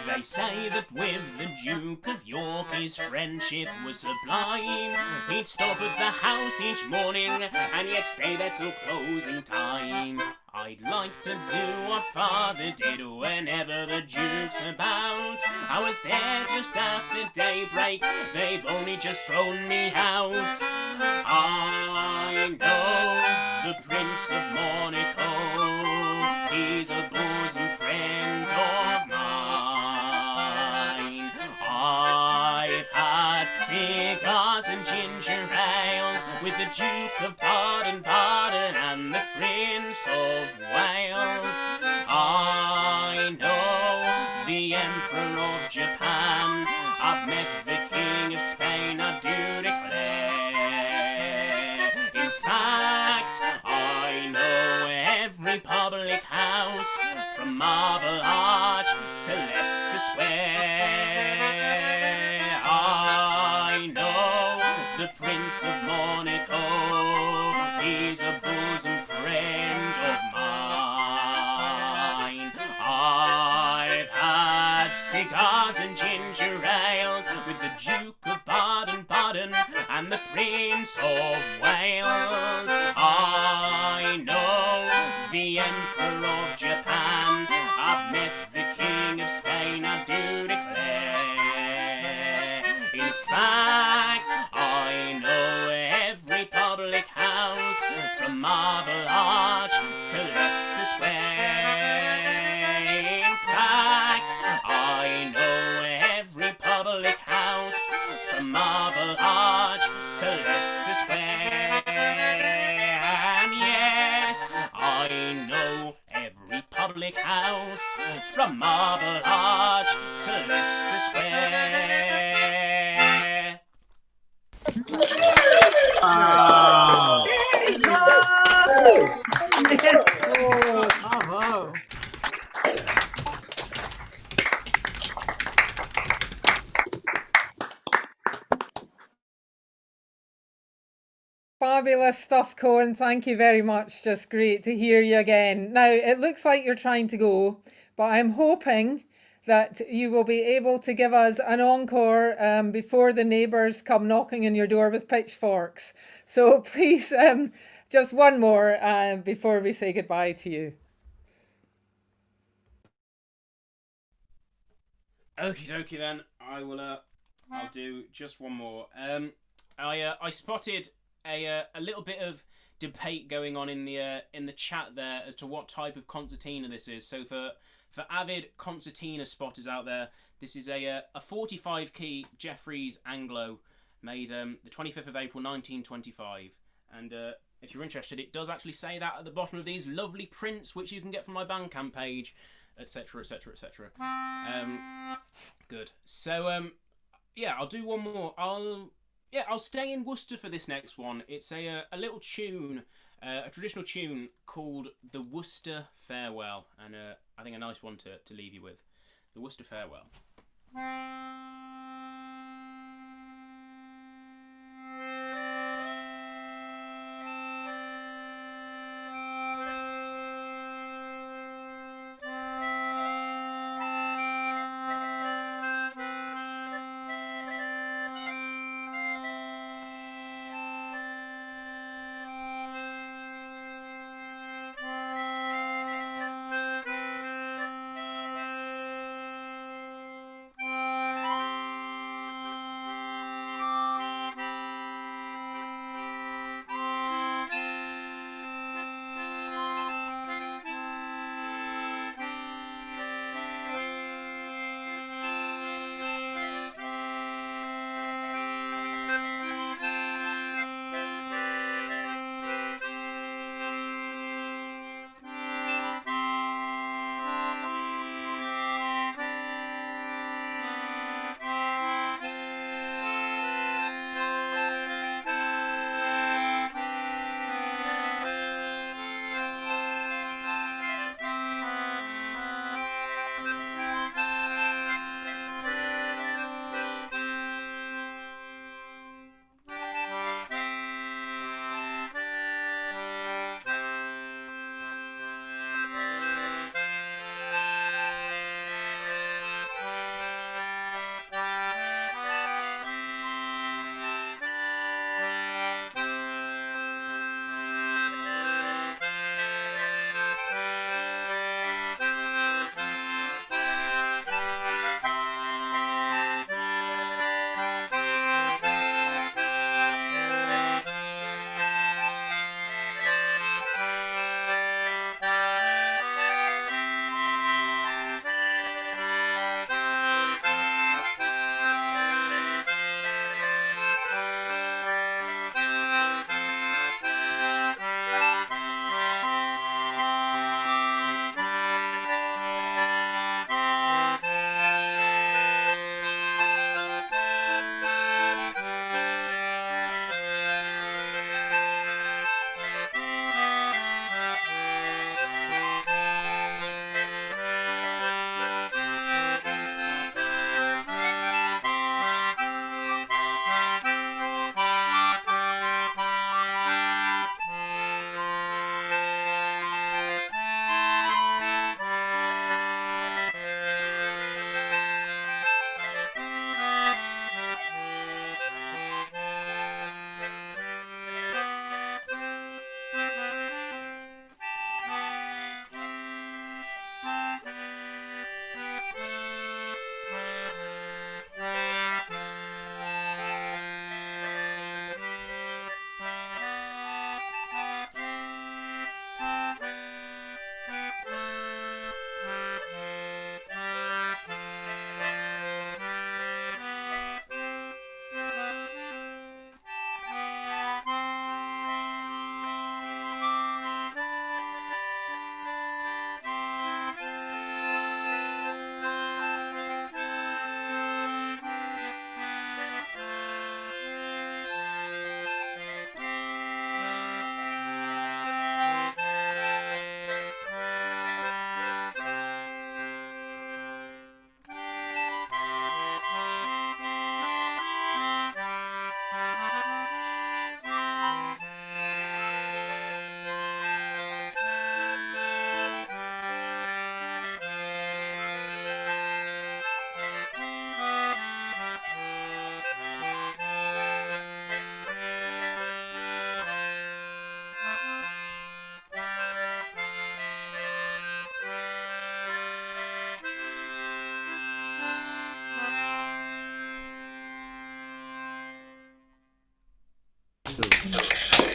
They say that with the Duke of York his friendship was sublime. He'd stop at the house each morning and yet stay there till closing time. I'd like to do what father did whenever the Duke's about. I was there just after daybreak, they've only just thrown me out. I know the Prince of Monaco, he's a bosom friend of mine. I've had cigars and ginger ales with the Duke of Baden and the Prince of Wales. I know the Emperor of Japan, I've met the King of Spain, I do declare. In fact, I know every public house from Marble Arch to Leicester Square. I know the Prince of Monaco, he's a bosom friend of mine. I've had cigars and ginger ales with the Duke of Baden and the Prince of Wales. I know the Emperor of Japan, I've met the King of Spain, I do declare. In fact, I know every public house from Marble Arch to Leicester Square. In fact, I know every public house from Marble Arch to Leicester Square. And yes, I know every public house from Marble Arch to Leicester Square. Wow. Bravo. Fabulous stuff, Cohen. Thank you very much. Just great to hear you again. Now, it looks like you're trying to go, but I'm hoping that you will be able to give us an encore before the neighbours come knocking on your door with pitchforks. So please, just one more before we say goodbye to you. Okie dokie then. I'll do just one more. I spotted a little bit of debate going on in the chat there as to what type of concertina this is. So for For avid concertina spotters out there, this is a 45 key Jeffries Anglo made the 25th of April 1925. And if you're interested, it does actually say that at the bottom of these lovely prints, which you can get from my Bandcamp page, etc, etc, etc. Good. So yeah, I'll do one more. I'll stay in Worcester for this next one. It's a little tune, a traditional tune called the Worcester Farewell, and I think a nice one to leave you with. The Worcester Farewell.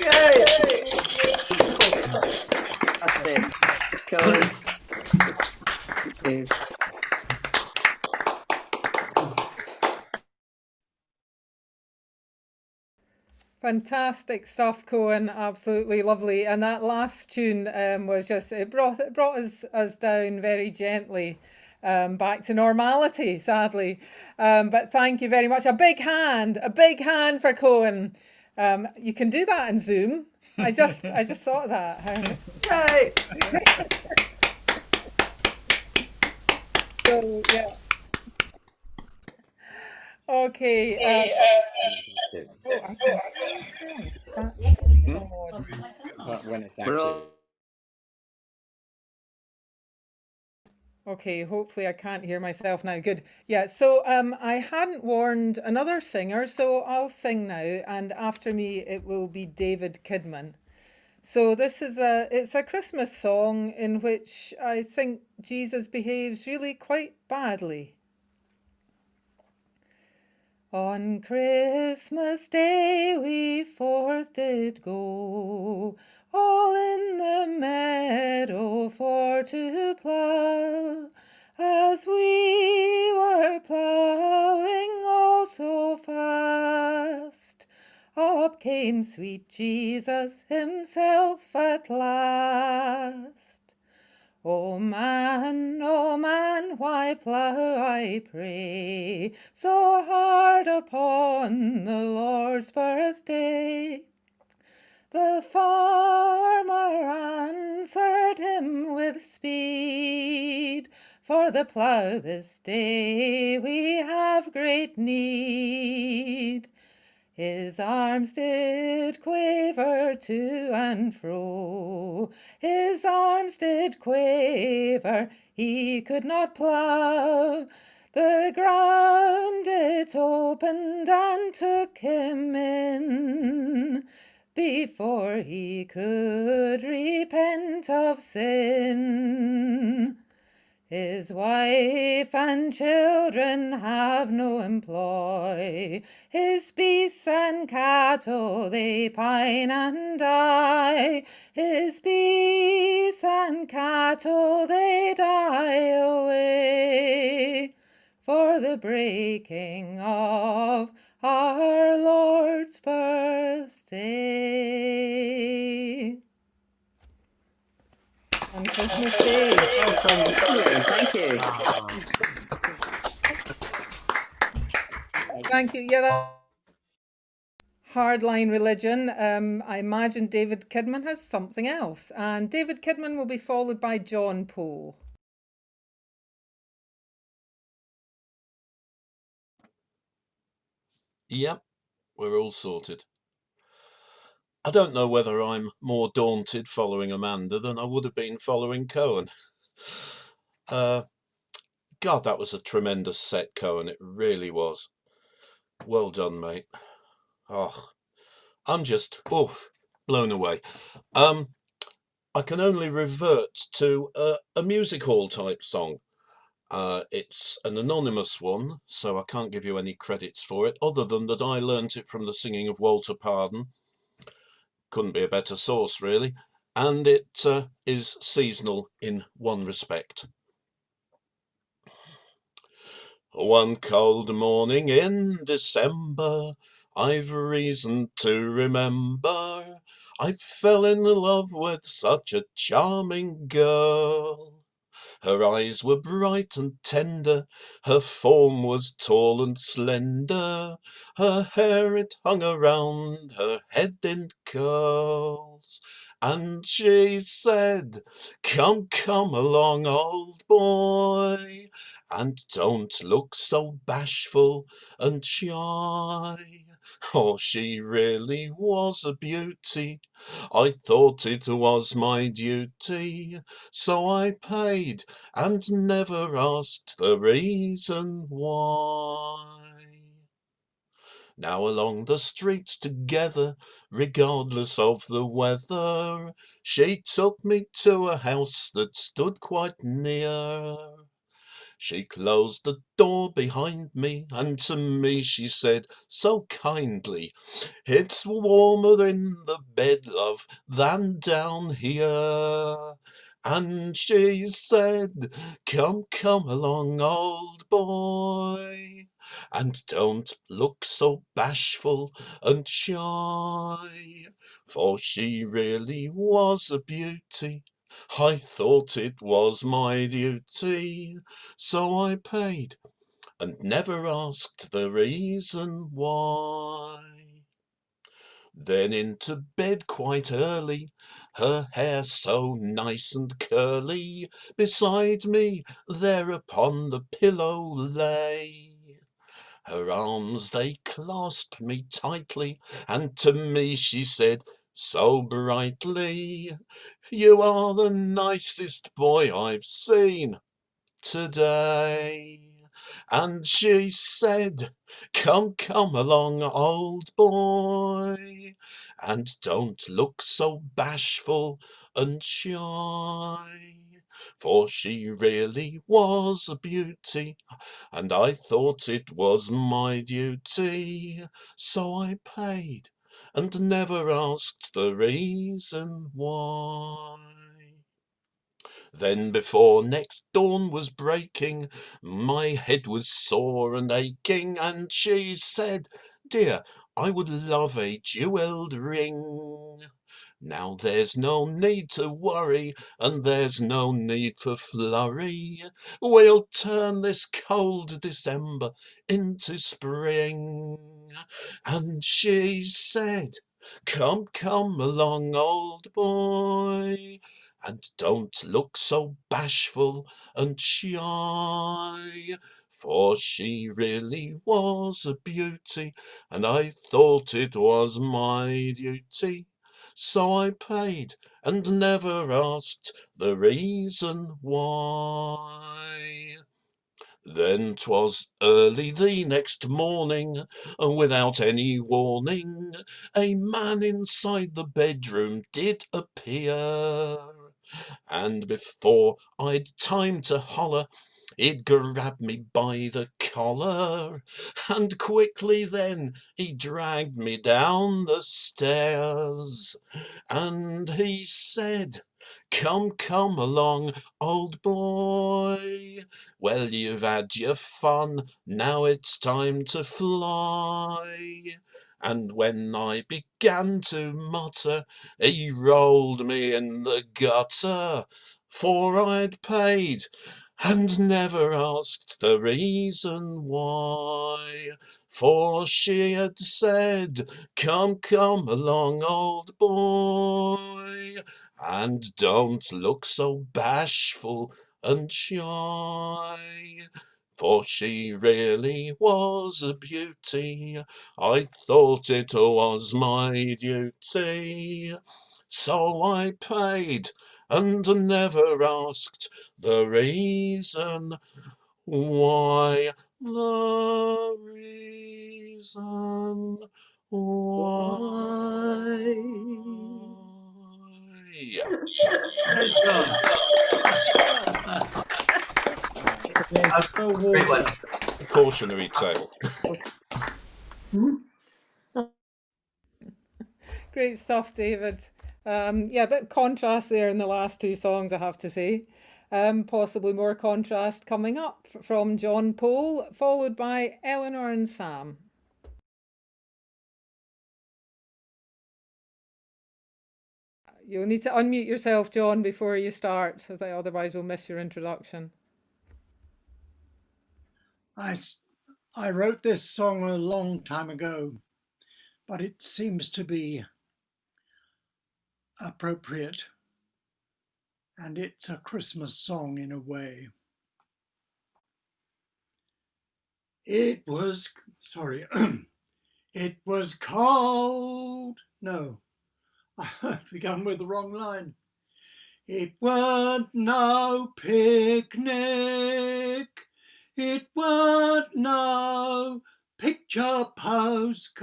Yay! That's it. Cohen. you. Fantastic stuff, Cohen. Absolutely lovely. And that last tune was just, it brought us down very gently back to normality, sadly. But thank you very much. A big hand for Cohen. You can do that in Zoom. I just thought of that. Yay! So yeah. Okay. Oh, I can That's odd. When it's We're all- active. Okay, hopefully I can't hear myself now. Good. Yeah, so I hadn't warned another singer, so I'll sing now, and after me it will be David Kidman. So this is it's a Christmas song in which I think Jesus behaves really quite badly. On Christmas Day we forth did go, all in the meadow for to plough. As we were ploughing all so fast, up came sweet Jesus himself at last. O man, why plough, I pray, so hard upon the Lord's birthday? The farmer answered him with speed, for the plough this day we have great need. His arms did quaver to and fro, his arms did quaver, he could not plough. The ground it opened and took him in, before he could repent of sin. His wife and children have no employ, his beasts and cattle they pine and die, his beasts and cattle they die away, for the breaking of our Lord's birthday. On Christmas Day. Thank you. Thank you. Yeah, that hardline religion. I imagine David Kidman has something else. And David Kidman will be followed by John Poole. Yep, we're all sorted. I don't know whether I'm more daunted following Amanda than I would have been following Cohen. God, that was a tremendous set, Cohen. It really was. Well done, mate. Oh, I'm just blown away. I can only revert to a music hall type song. It's an anonymous one, so I can't give you any credits for it, other than that I learnt it from the singing of Walter Pardon. Couldn't be a better source, really. And it is seasonal in one respect. One cold morning in December, I've reason to remember, I fell in love with such a charming girl. Her eyes were bright and tender, her form was tall and slender, her hair it hung around her head in curls. And she said, "Come, come along, old boy, and don't look so bashful and shy." Oh, she really was a beauty. I thought it was my duty, so I paid and never asked the reason why. Now along the streets together, regardless of the weather, she took me to a house that stood quite near. She closed the door behind me, and to me she said so kindly, "It's warmer in the bed, love, than down here." And she said, come, come along, old boy, and don't look so bashful and shy, for she really was a beauty. I thought it was my duty, so I paid and never asked the reason why. Then into bed quite early, her hair so nice and curly, beside me there upon the pillow lay. Her arms they clasped me tightly, and to me she said so brightly, you are the nicest boy I've seen today. And she said, come, come along, old boy, and don't look so bashful and shy, for she really was a beauty, and I thought it was my duty, so I paid and never asked the reason why. Then before next dawn was breaking, my head was sore and aching, and she said, dear, I would love a jewelled ring. Now there's no need to worry, and there's no need for flurry. We'll turn this cold December into spring. And she said, come, come along, old boy, and don't look so bashful and shy, for she really was a beauty, and I thought it was my duty, so I paid and never asked the reason why. Then 'twas early the next morning, without any warning, a man inside the bedroom did appear. And before I'd time to holler, he'd grabbed me by the collar, and quickly then he dragged me down the stairs, and he said, come, come along, old boy, well, you've had your fun, now it's time to fly. And when I began to mutter, he rolled me in the gutter, for I'd paid and never asked the reason why, for she had said, come, come along, old boy, and don't look so bashful and shy, for she really was a beauty. I thought it was my duty, so I paid and never asked the reason why. The reason why. Great song. Yes, So great water. stuff. Cautionary tale. Great stuff, David. Yeah, a bit of contrast there in the last two songs, I have to say. Possibly more contrast coming up from John Pole, followed by Eleanor and Sam. You'll need to unmute yourself, John, before you start, so that otherwise we'll miss your introduction. I wrote this song a long time ago, but it seems to be appropriate, and it's a Christmas song in a way. It was cold. No, I began with the wrong line. It weren't no picnic. It weren't no picture postcard.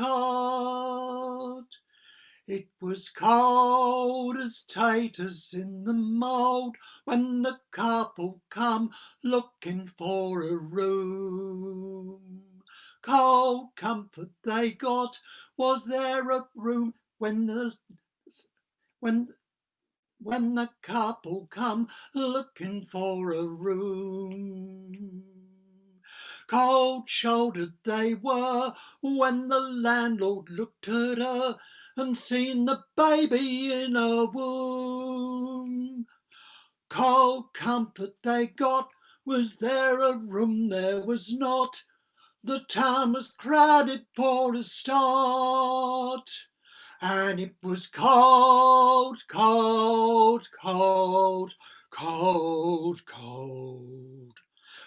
It was cold as taters in the mould when the couple come looking for a room. Cold comfort they got. Was there a room when when the couple come looking for a room. Cold-shouldered they were when the landlord looked at her and seen the baby in her womb. Cold comfort they got, was there a room? There was not. The town was crowded for a start. And it was cold, cold, cold, cold, cold.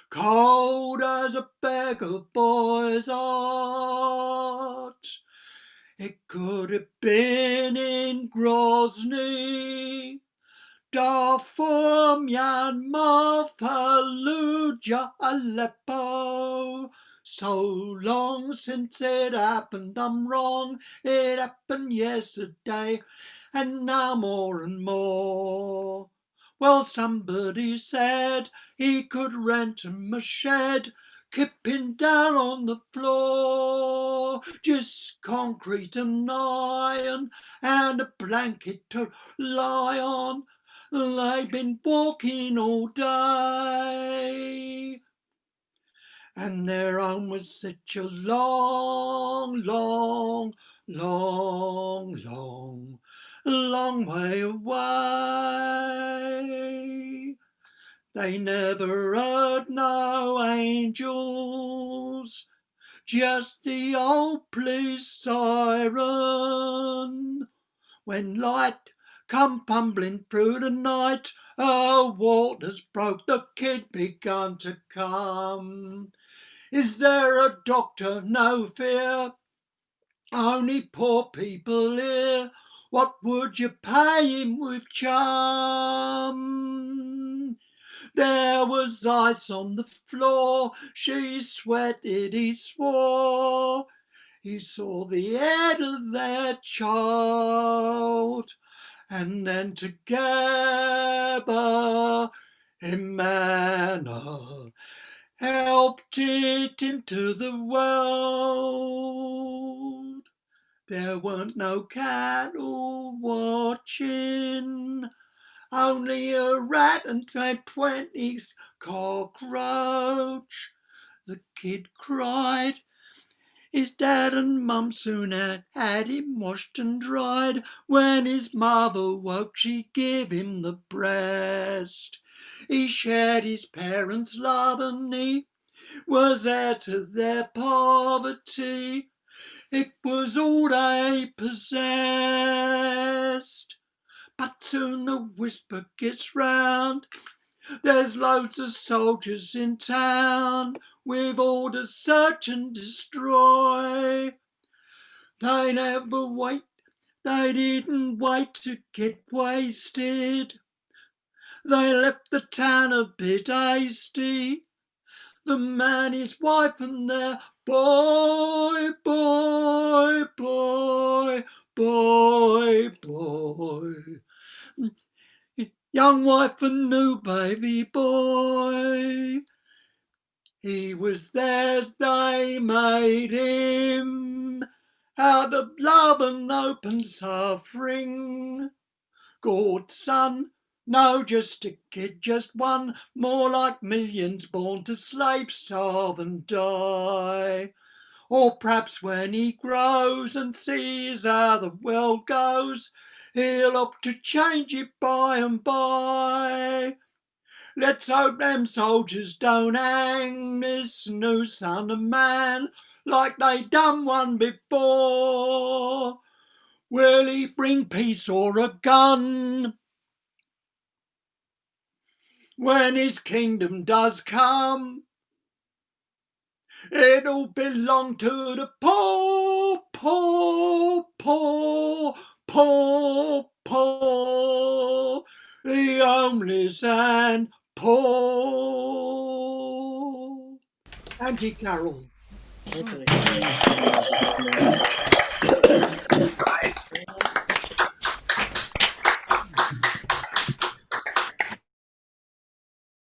Cold as a beggar boy's heart. It could have been in Grozny, Darfur, Myanmar, Fallujah, Aleppo. So long since it happened, I'm wrong. It happened yesterday, and now more and more. Well, somebody said he could rent him a shed, kipping down on the floor, just concrete and iron and a blanket to lie on. They've been walking all day, and their home was such a long, long, long, long, long way away. They never heard no angels, just the old police siren. When light come fumbling through the night, waters broke, the kid begun to come. Is there a doctor? No fear, only poor people here. What would you pay him with charm? There was ice on the floor, she sweated, he swore. He saw the head of their child, and then together Emmanuel helped it into the world. There weren't no cattle watching, only a rat and 20 cockroach. The kid cried. His dad and mum soon had him washed and dried. When his mother woke, she gave him the breast. He shared his parents' love and he was heir to their poverty. It was all they possessed. But soon the whisper gets round, there's loads of soldiers in town with orders search and destroy. They never wait, they didn't wait to get wasted. They left the town a bit hasty. The man, his wife and their boy, boy, boy, boy, boy. Young wife and new baby boy. He was theirs, they made him, out of love and open suffering. God's son, no, just a kid, just one, more like millions born to slave, starve and die. Or perhaps when he grows and sees how the world goes, he'll opt to change it by and by. Let's hope them soldiers don't hang this new son of man like they done one before. Will he bring peace or a gun when his kingdom does come? It'll belong to the poor, poor, poor, poor, poor, the homeless and poor. Anti-Carol.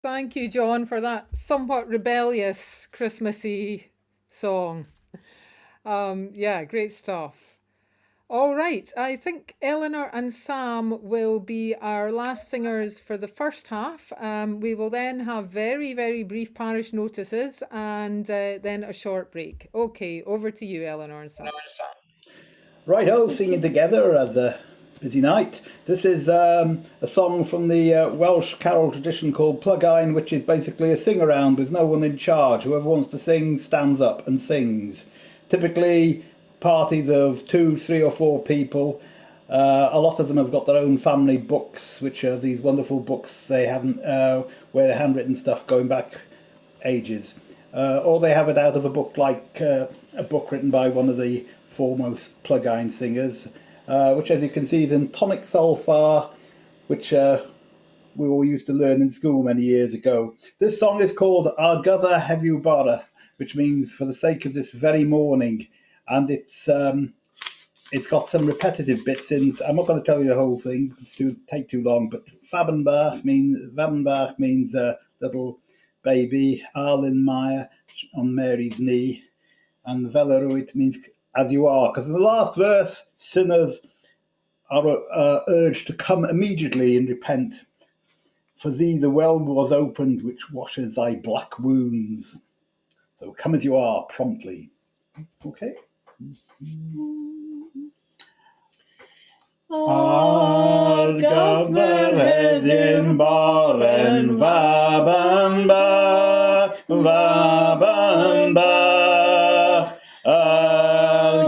Thank you, John, for that somewhat rebellious Christmassy song. Yeah, great stuff. All right, I think Eleanor and Sam will be our last singers for the first half. We will then have very, very brief parish notices and then a short break. Okay, over to you, Eleanor and Sam. Right-o, singing together as a busy night. This is a song from the Welsh carol tradition called Plug-Ein, which is basically a sing-around with no one in charge. Whoever wants to sing stands up and sings. Typically parties of 2, 3 or 4 people. A lot of them have got their own family books, which are these wonderful books they haven't, where they're handwritten stuff going back ages. Or they have it out of a book like a book written by one of the foremost Plug-Ein singers, which as you can see is in tonic solfa, which we all used to learn in school many years ago. This song is called Argutha Hevu Bara, which means for the sake of this very morning, and it's got some repetitive bits in. I'm not going to tell you the whole thing, it's take too long, but Vabenbach means little baby, Arlen Meyer on Mary's knee, and Veleruit means as you are, because in the last verse, sinners are urged to come immediately and repent. For thee the well was opened which washes thy black wounds. So come as you are, promptly. Okay? Argutha heddi'n boren Vabenbach,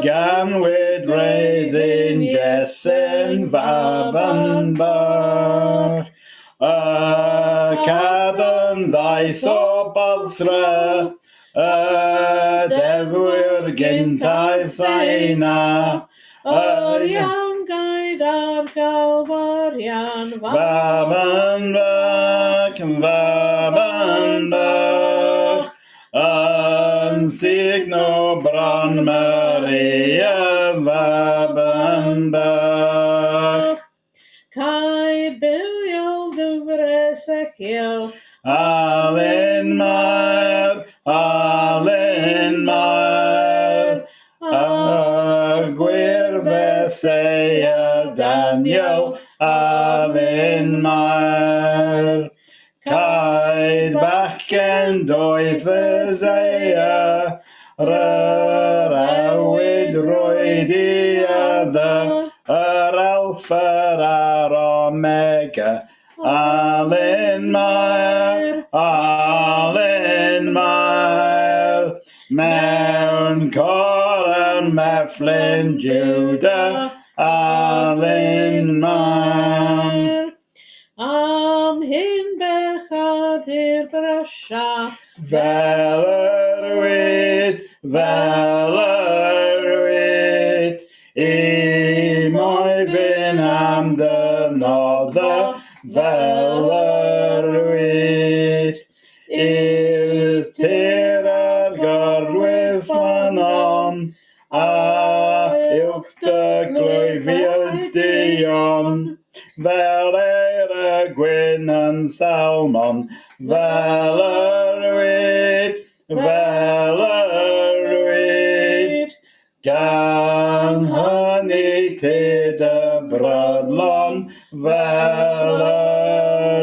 Ganwyd raising Jessen Vabenbach, Caden ddaeth o Bosra, Defwyr gyntai Saina, iawn gaid ar galfarian Vabenbach, yn signo bron Maria Vabenbach. Caid bywiol dwfr Ezekiel, Alun Mair, Gwirfeseia Daniel, Alun Mair. Caid bachgen doeth Eseia, Rywyd roed I adda, Alpha a'r Omega, Alun Mair, mewn cor yn Meflin Juda, Alun Mair. Am hyn bechad i'r brysio, fel yrwyd, I moi fyn am dynodda, fel yrwyd. I'r tir ar gorwydd ffanon, a uwch dy glwyfiau dion, fel y gwyn yn salmon, fel yrwyd, gan hynny tyd y brydlon, fel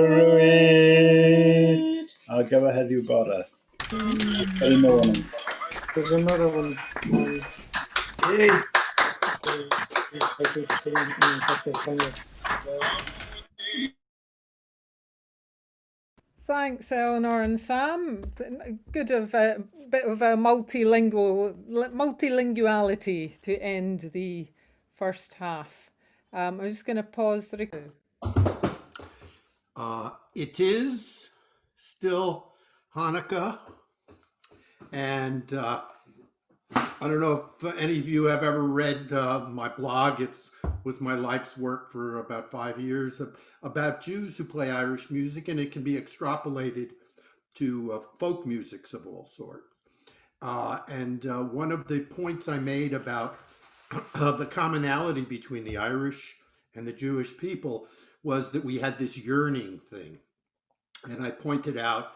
yrwyd. I'll go ahead you bore. Very morning. There's another one. Thanks, Eleanor and Sam. Good of a bit of a multilinguality to end the first half. I'm just going to pause the record. It is still Hannukah, and I don't know if any of you have ever read my blog. It was my life's work for about 5 years about Jews who play Irish music, and it can be extrapolated to folk musics of all sorts. And one of the points I made about the commonality between the Irish and the Jewish people was that we had this yearning thing. And I pointed out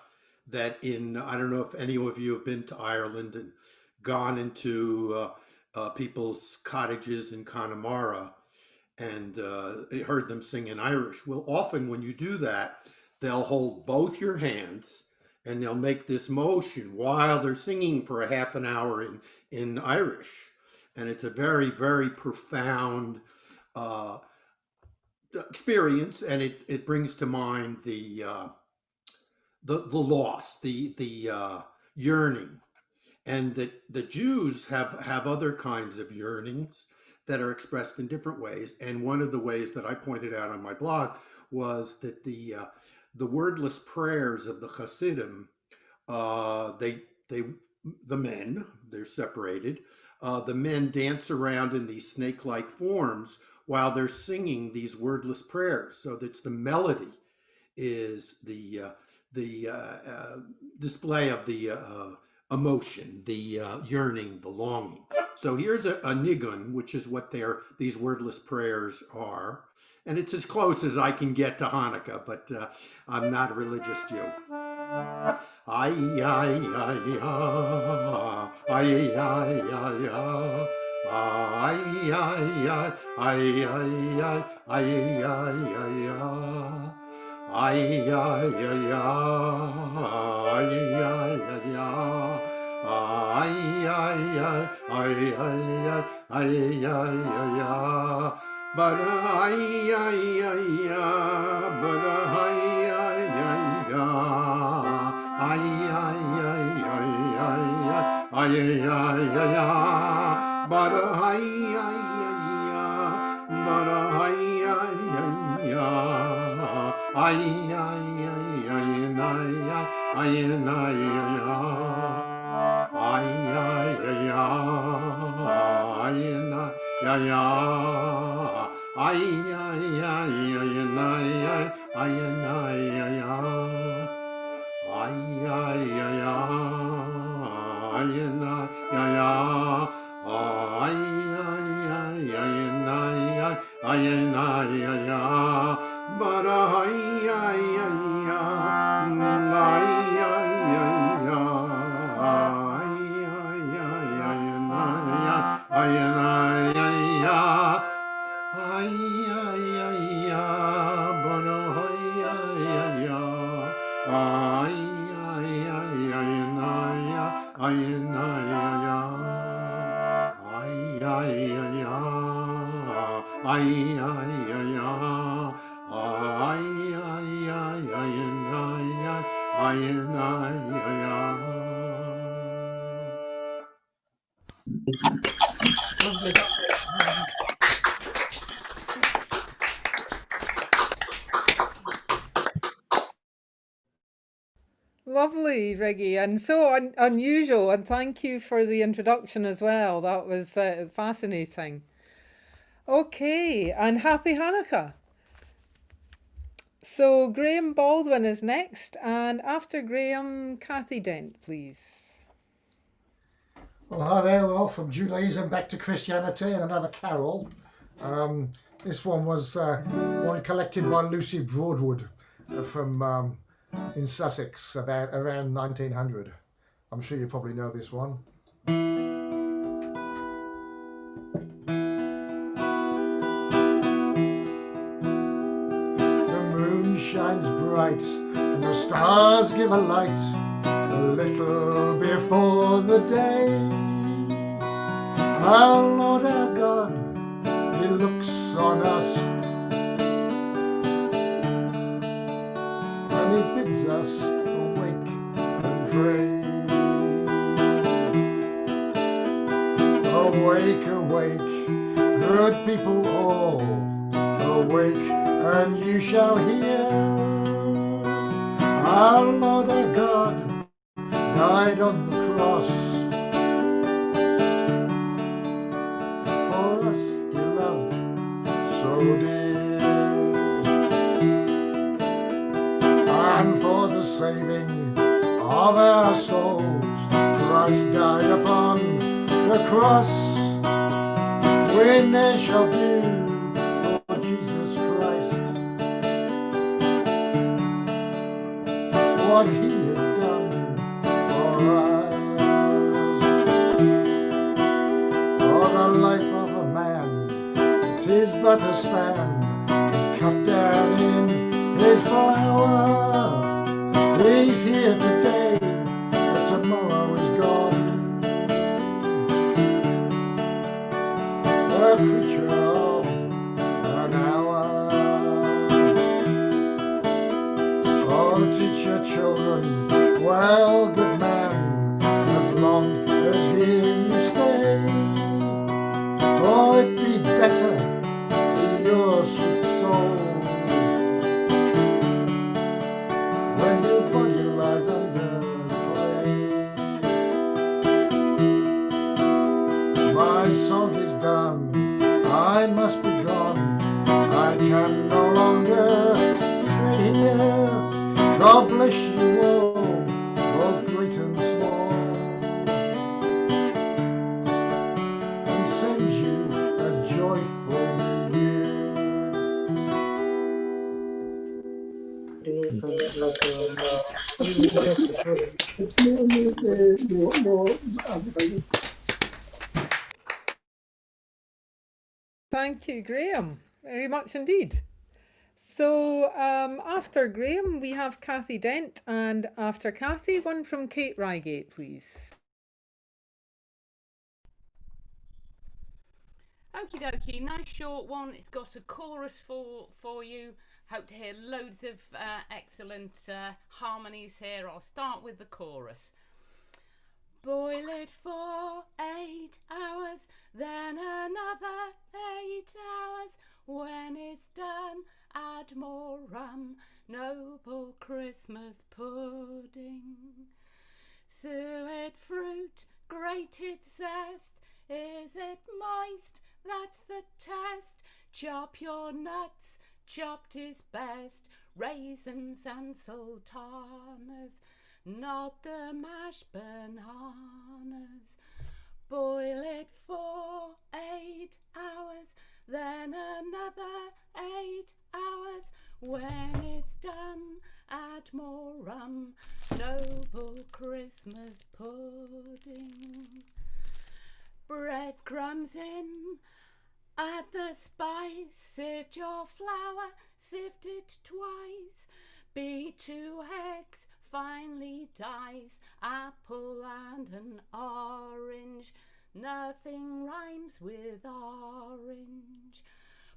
that I don't know if any of you have been to Ireland and gone into people's cottages in Connemara and heard them sing in Irish. Well, often when you do that, they'll hold both your hands and they'll make this motion while they're singing for a half an hour in Irish. And it's a very, very profound experience, and it brings to mind the loss, the yearning, and that the Jews have other kinds of yearnings that are expressed in different ways. And one of the ways that I pointed out on my blog was that the wordless prayers of the Hasidim, the men, they're separated. The men dance around in these snake-like forms while they're singing these wordless prayers. So that's the melody is the display of the emotion, the yearning, the longing. So here's a nigun, which is what these wordless prayers are. And it's as close as I can get to Hannukah, but I'm not a religious Jew. Ay, ay, ay, ay, ay, ay, ay, ay. Ay, ay, ay, ay, ay, ay, ay, ay, ay. Ay, ay, ay, ay, ay, ay, ay. Ay, ay, ay, ay, ay, ay, ay, ay, ay. But ay, ay, ay, ay, but ay, ay, ay, ay. Ay, ay, ay, ay, ay, ay, ay, ay, ay, ay. But ay, ay, ay, ay, but ay, ay, ay, ay. Ay, ay, ay, ay, ay, ay, ay, ay. Ay, ay, ay, ay, ay, ay. Ay, ay, ay, ay, ay, ay, ay, ay, ay. Ay, ay, ay, ay, ay, ay, ay. Ay, ay, ay, ay, ay, ay, ay, ay. But ay, ay, ay, ay, ay, ay, ay. Lovely, Riggy, and so unusual. And thank you for the introduction as well. That was fascinating. Okay, and happy Hannukah. So Graeme Baldwin is next, and after Graeme, Kathy Dent, please. Well, hi there. Well, from Judaism back to Christianity and another carol. This one was one collected by Lucy Broadwood from in Sussex around 1900. I'm sure you probably know this one. The moon shines bright and the stars give a light a little before the day. Our Lord our God, He looks on us and He bids us awake and pray. Awake, awake, good people all, awake and you shall hear. Our Lord our God died on the cross for us He loved so dear, and for the saving of our souls Christ died upon the cross. We ne'er shall do for Jesus Christ what He has done for us. For but a span. It's cut down in his flower. He's here today, but tomorrow is gone. A creature of an hour. Oh, teach your children well, good man, as long as here you stay. For it'd be better for your sweet soul when your body lies under the clay. My song is done, I must be gone. I can no longer stay here. God bless you all, both great and small, and send you a joyful new year. Thank you, Graeme, very much indeed. So after Graeme, we have Kathy Dent, and after Kathy, one from Kate Reigate, please. Okie dokie, nice short one. It's got a chorus for you. Hope to hear loads of excellent harmonies here. I'll start with the chorus. Boil it for 8 hours, then another 8 hours. When it's done, add more rum, noble Christmas pudding. Suet fruit, grated zest, is it moist? That's the test. Chop your nuts, chopped is best, raisins and sultanas, not the mashed bananas. Boil it for 8 hours, then another 8 hours. When it's done, add more rum, noble Christmas pudding. Breadcrumbs in, add the spice, sift your flour, sift it twice. Beat 2 eggs, finely dice, apple and an orange. Nothing rhymes with orange.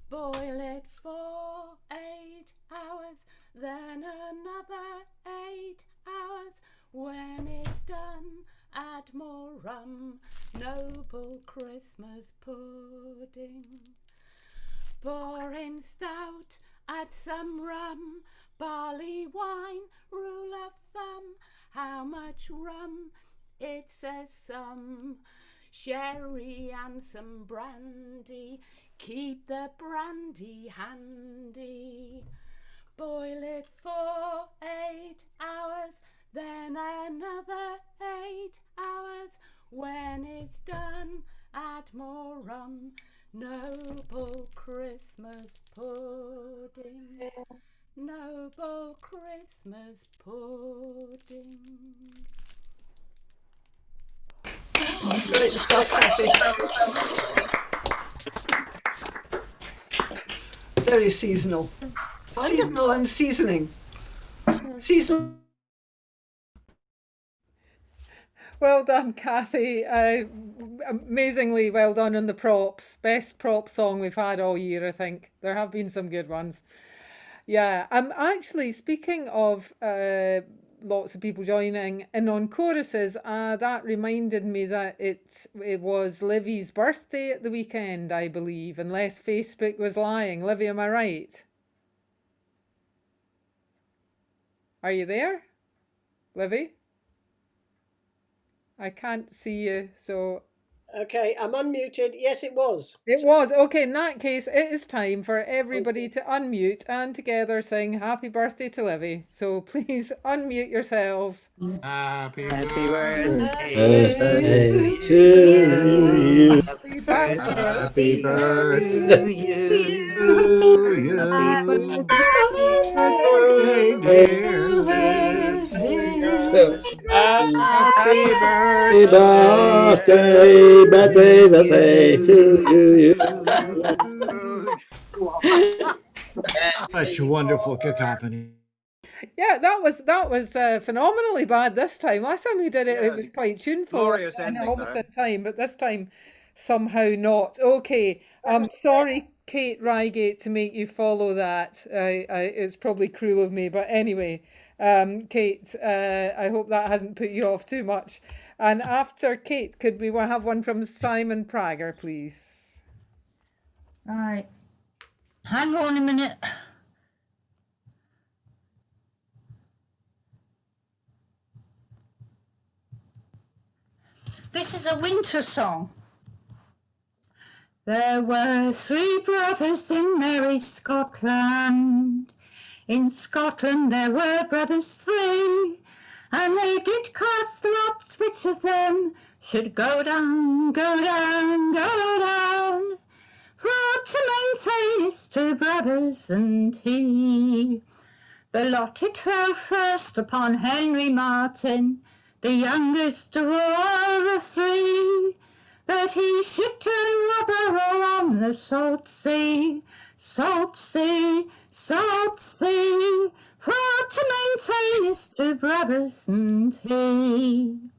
Boil it for 8 hours, then another 8 hours. When it's done, add more rum, noble Christmas pudding. Pour in stout, add some rum, barley wine, rule of thumb. How much rum? It says some. Sherry and some brandy, keep the brandy handy. Boil it for 8 hours, then another 8 hours. When it's done, add more rum, noble Christmas pudding, noble Christmas pudding. Great stuff, Kathy. Very seasonal. Seasonal and seasoning. Seasonal. Well done, Kathy. Amazingly well done on the props. Best prop song we've had all year, I think. There have been some good ones. Yeah, actually, speaking of lots of people joining in on choruses, that reminded me that it was Livy's birthday at the weekend, I believe, unless Facebook was lying. Livy, am I right? Are you there, Livy? I can't see you, so... Okay, I'm unmuted. Yes, it was. It was. Okay, in that case, it is time for everybody to unmute and together sing Happy Birthday to Livy. So please unmute yourselves. Happy birthday to you. Happy birthday Happy birthday to you. Happy birthday, dear Livy. Happy Happy birthday, birthday to you. That's a wonderful cacophony. Yeah, that was phenomenally bad this time. Last time we did it, Yeah, it was quite tuneful glorious and ending almost there. in time, but this time somehow not. Okay, sorry, Kate Reigate, to make you follow that. It's probably cruel of me, but anyway, Kate, I hope that hasn't put you off too much. And after Kate, could we have one from Simon Prager, please? Right. Hang on a minute. This is a winter song. There were 3 brothers in merry Scotland. In Scotland there were brothers 3, and they did cast lots which of them should go down, go down, go down. For to maintain his 2 brothers and he. The lot it fell first upon Henry Martin, the youngest of all the 3, that he should turn robber all on the salt sea, salt sea, salt sea, for to maintain his 2 brothers and he.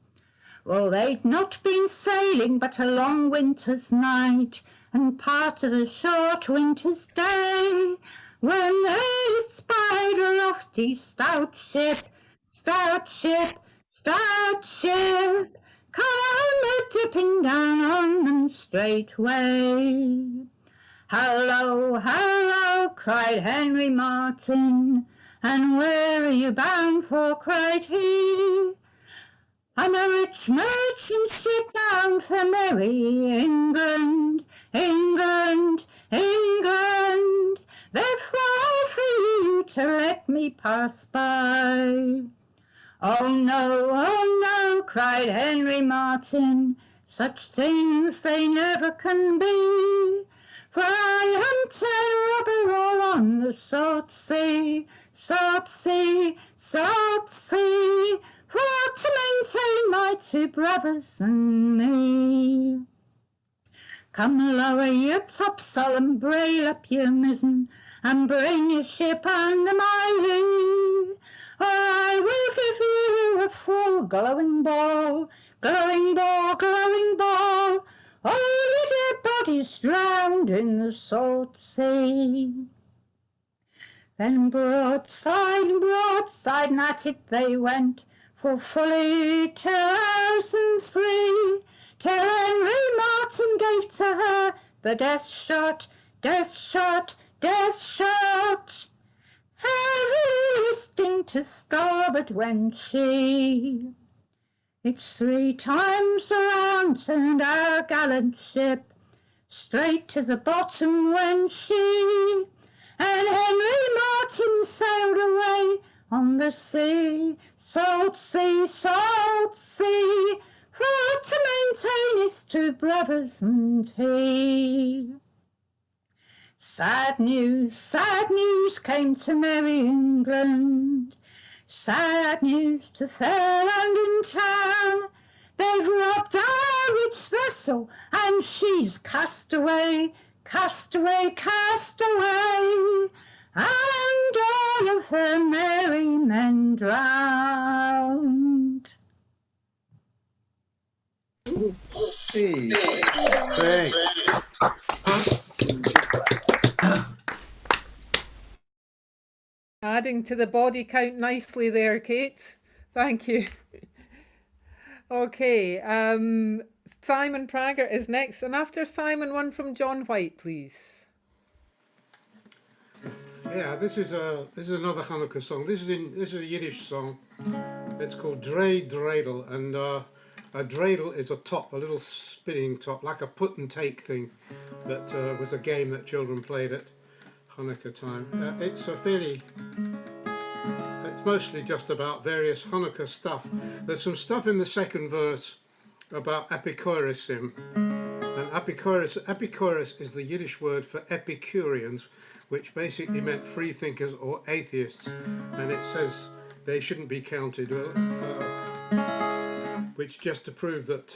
Well, they'd not been sailing but a long winter's night, and part of a short winter's day, when they spied a lofty stout ship, stout ship, stout ship, come a-dipping down on them straightway. Hallo, hallo, cried Henry Martin, and where are you bound for, cried he. I'm a rich merchant ship bound for merry England, England, England. Therefore for you to let me pass by. Oh no, cried Henry Martin, such things they never can be. For I am turned robber all on the salt sea, salt sea, salt sea, for to maintain my 2 brothers and me. Come lower your topsail and brail up your mizzen, and bring your ship under my lee, or I will give you a full glowing ball, glowing ball, glowing ball, all your dead bodies drowned in the salt sea. Then broadside, broadside, and at it they went, for fully 2003, till Henry Martin gave to her the death shot, death shot, death shot. Heavily listing to starboard went she. It's 3 times around turned our gallant ship, straight to the bottom went she, and Henry Martin sailed away on the sea, salt sea, salt sea, for to maintain his 2 brothers and he. Sad news came to merry England, sad news to fair London town. They've robbed our rich vessel, and she's cast away, cast away, cast away, and all of her merry men drowned. Hey. Great. Adding to the body count nicely there, Kate. Thank you. Okay, Simon Prager is next, and after Simon, one from John White, please. Yeah, this is another Hannukah song. This is a Yiddish song. It's called Dre Dreidel, and a dreidel is a top, a little spinning top, like a put and take thing. That was a game that children played at Hannukah time. It's mostly just about various Hannukah stuff. There's some stuff in the second verse about Epikurism. And Epikuris is the Yiddish word for Epicureans, which basically meant free thinkers or atheists. And it says they shouldn't be counted, which just to prove that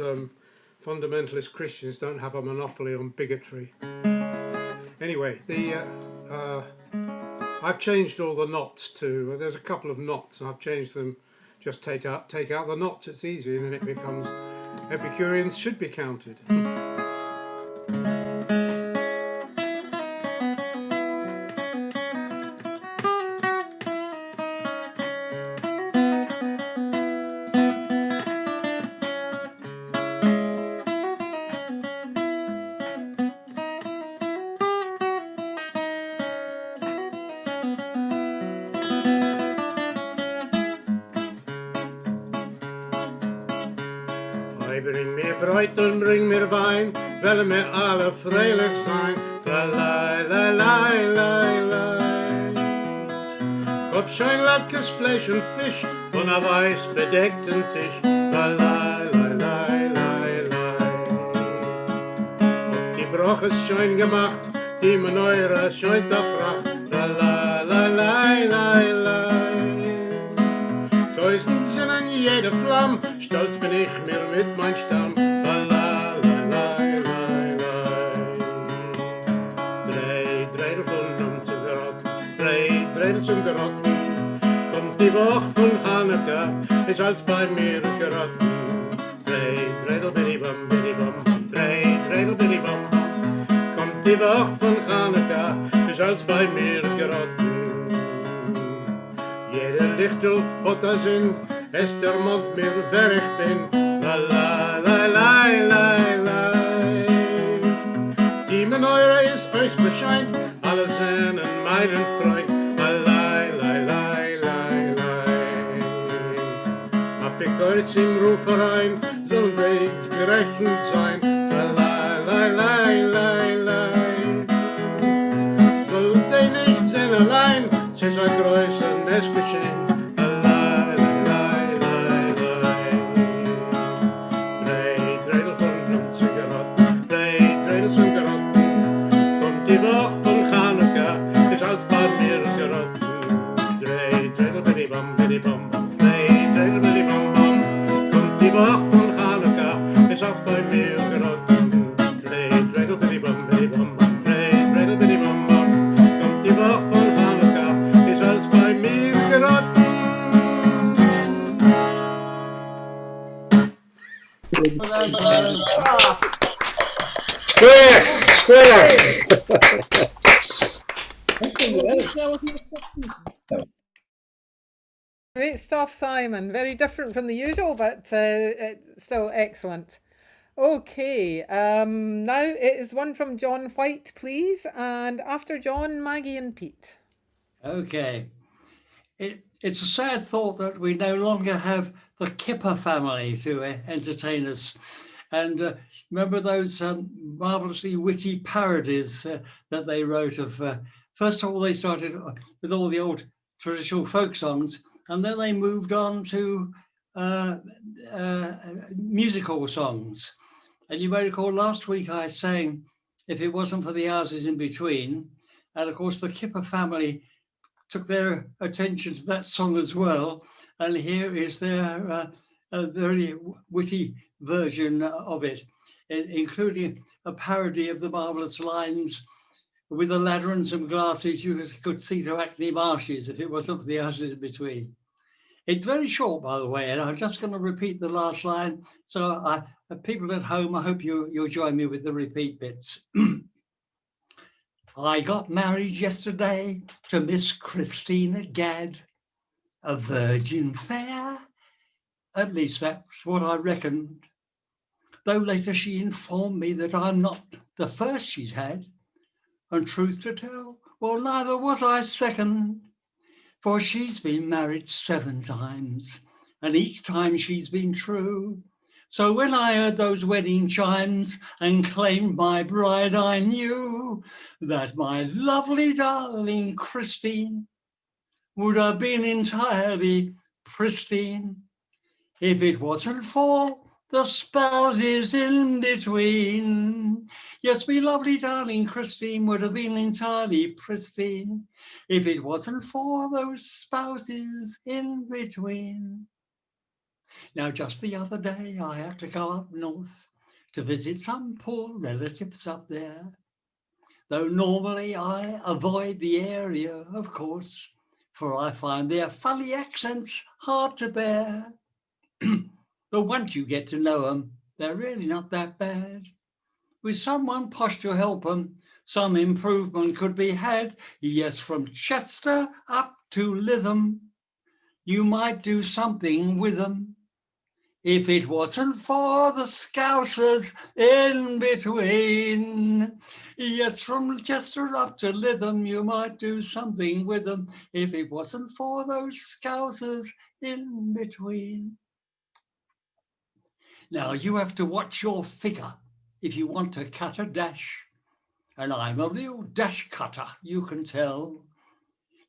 fundamentalist Christians don't have a monopoly on bigotry. Anyway, I've changed all the knots to. There's a couple of knots, and I've changed them. Just take out the knots. It's easy, and then it becomes Epicureans should be counted. Bring mir Bräut und bring mir Wein, weil mir alle freilich sein. Lalai, lalai, lalai, lalai. Hab schön leckes Fleisch und Fisch und ein weiß bedeckten Tisch. Lalai, lalai, lalai, lalai. Hab die Broches schön gemacht, die Meneure schön erbracht. Lalai, lalai, lalai, lalai. Tausend sind an jeder Flamme, stolz bin ich mir mit mein Stamm. Lalai, lalai, lalai, lalai. Drei Dreidel von zum Gerotten, drei Dreidel zum Gerotten. Kommt die Woche von Hannukah, ist als bei mir geraten. Drei Dreidel bidibam, bidibam, drei Dreidel bidibam. Kommt die Woche von Hannukah, ist als bei mir geraten. Jeder Lichtel hat a Sinn, es der Mond mir wer ich bin. Lalai, lalai, lalai, lalai. Die Meneure ist euch bescheint, alle sind meinen Freund. Lalai, lalai, lalai, lalai. Hab ich euch im Rufverein, soll sie gerechnet sein. Lalai, lalai, lalai, lalai. Soll sie nicht sein allein, sie ist ein größer Nestgeschehen. Lalai, lalai, lalai, lalai. Drei Dreidel von Zigaretten, drei Dreidel zum Gerotten. Kommt die Woche von Hannukah, ist als bei mir geraten. Drei Dreidel bidibam, bidibam, drei Dreidel bidibam, bam. Kommt die Woche von Hannukah, ist auch bei mir geraten. Drei Dreidel bidibam, bidibam, drei Dreidel bidibam, bam. Kommt die Woche von Hannukah, ist als bei mir geraten. Great stuff, Simon. Very different from the usual, but it's still excellent. Okay, now it is one from John White, please, and after John, Maggie and Pete. Okay. It's a sad thought that we no longer have the Kipper family to entertain us. And remember those marvellously witty parodies that they wrote of, first of all, they started with all the old traditional folk songs, and then they moved on to musical songs. And you may recall last week I sang If It Wasn't for the Houses in Between. And of course, the Kipper family took their attention to that song as well. And here is their very witty version of it, including a parody of the marvellous lines, with a ladder and some glasses you could see to Hackney Marshes if it wasn't for the houses in between. It's very short, by the way, and I'm just going to repeat the last line. So people at home, I hope you'll join me with the repeat bits. I got married yesterday to Miss Christina Gadd, a virgin fair. At least that's what I reckoned. Though later she informed me that I'm not the first she's had. And truth to tell, well, neither was I second. For she's been married 7 times, and each time she's been true. So when I heard those wedding chimes and claimed my bride, I knew that my lovely darling Christine would have been entirely pristine if it wasn't for the spouses in between. Yes, me lovely darling Christine would have been entirely pristine if it wasn't for those spouses in between. Now, just the other day, I had to go up north to visit some poor relatives up there. though normally I avoid the area, of course, for I find their funny accents hard to bear. But once you get to know 'em, they're really not that bad. With someone posh to help 'em, some improvement could be had. Yes, from Chester up to Lytham, you might do something with 'em. If it wasn't for the Scousers in between. Yes, from Chester up to Lytham, you might do something with them. If it wasn't for those Scousers in between. Now you have to watch your figure if you want to cut a dash. And I'm a real dash cutter, you can tell.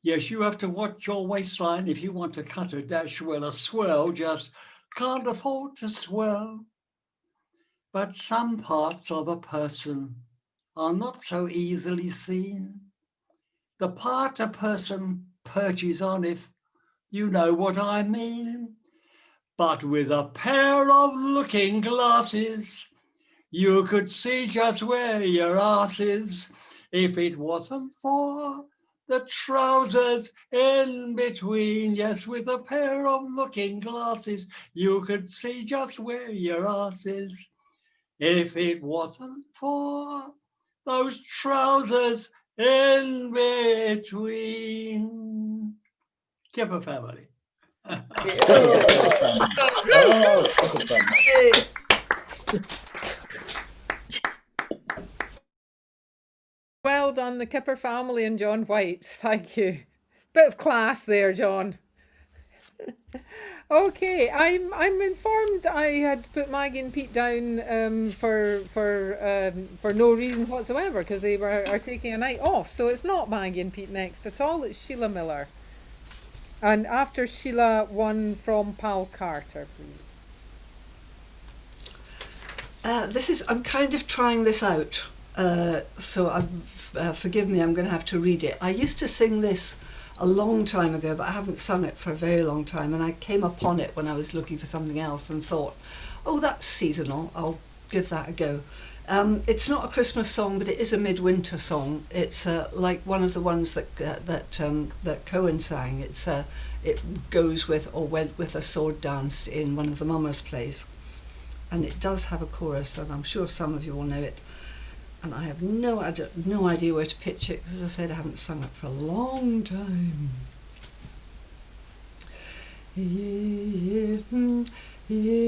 Yes, you have to watch your waistline if you want to cut a dash. Well, a swell just can't afford to swell. But some parts of a person are not so easily seen. The part a person perches on, if you know what I mean. But with a pair of looking glasses, you could see just where your arse is. If it wasn't for the trousers in between. Yes, with a pair of looking glasses, you could see just where your arse is. If it wasn't for those trousers in between. Kipper family. Well done, the Kipper family and John White. Thank you. Bit of class there, John. Okay, I'm informed I had put Maggie and Pete down for no reason whatsoever because they are taking a night off. So it's not Maggie and Pete next at all. It's Sheila Miller. And after Sheila, one from Pal Carter, please. I'm kind of trying this out, so forgive me, I'm going to have to read it. I used to sing this a long time ago, but I haven't sung it for a very long time, and I came upon it when I was looking for something else and thought, oh, that's seasonal, I'll give that a go. It's not a Christmas song, but it is a midwinter song. It's like one of the ones that Cohen sang. It goes with or went with a sword dance in one of the Mummers plays. And it does have a chorus, and I'm sure some of you will know it. And I have no idea where to pitch it, because as I said, I haven't sung it for a long time. Ye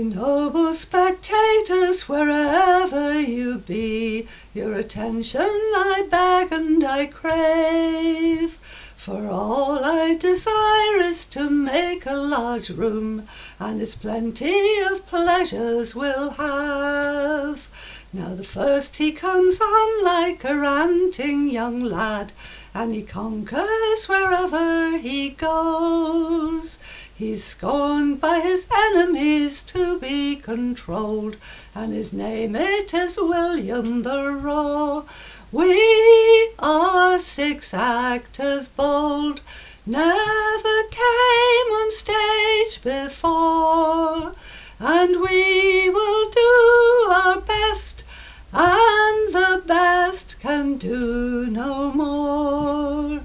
noble spectators, wherever you be, your attention I beg and I crave. For all I desire is to make a large room, and its plenty of pleasures will have. Now the first he comes on like a ranting young lad, and he conquers wherever he goes. He's scorned by his enemies to be controlled, and his name it is William the Raw. We are 6 actors bold, never came on stage before, and we will do our best, and the best can do no more.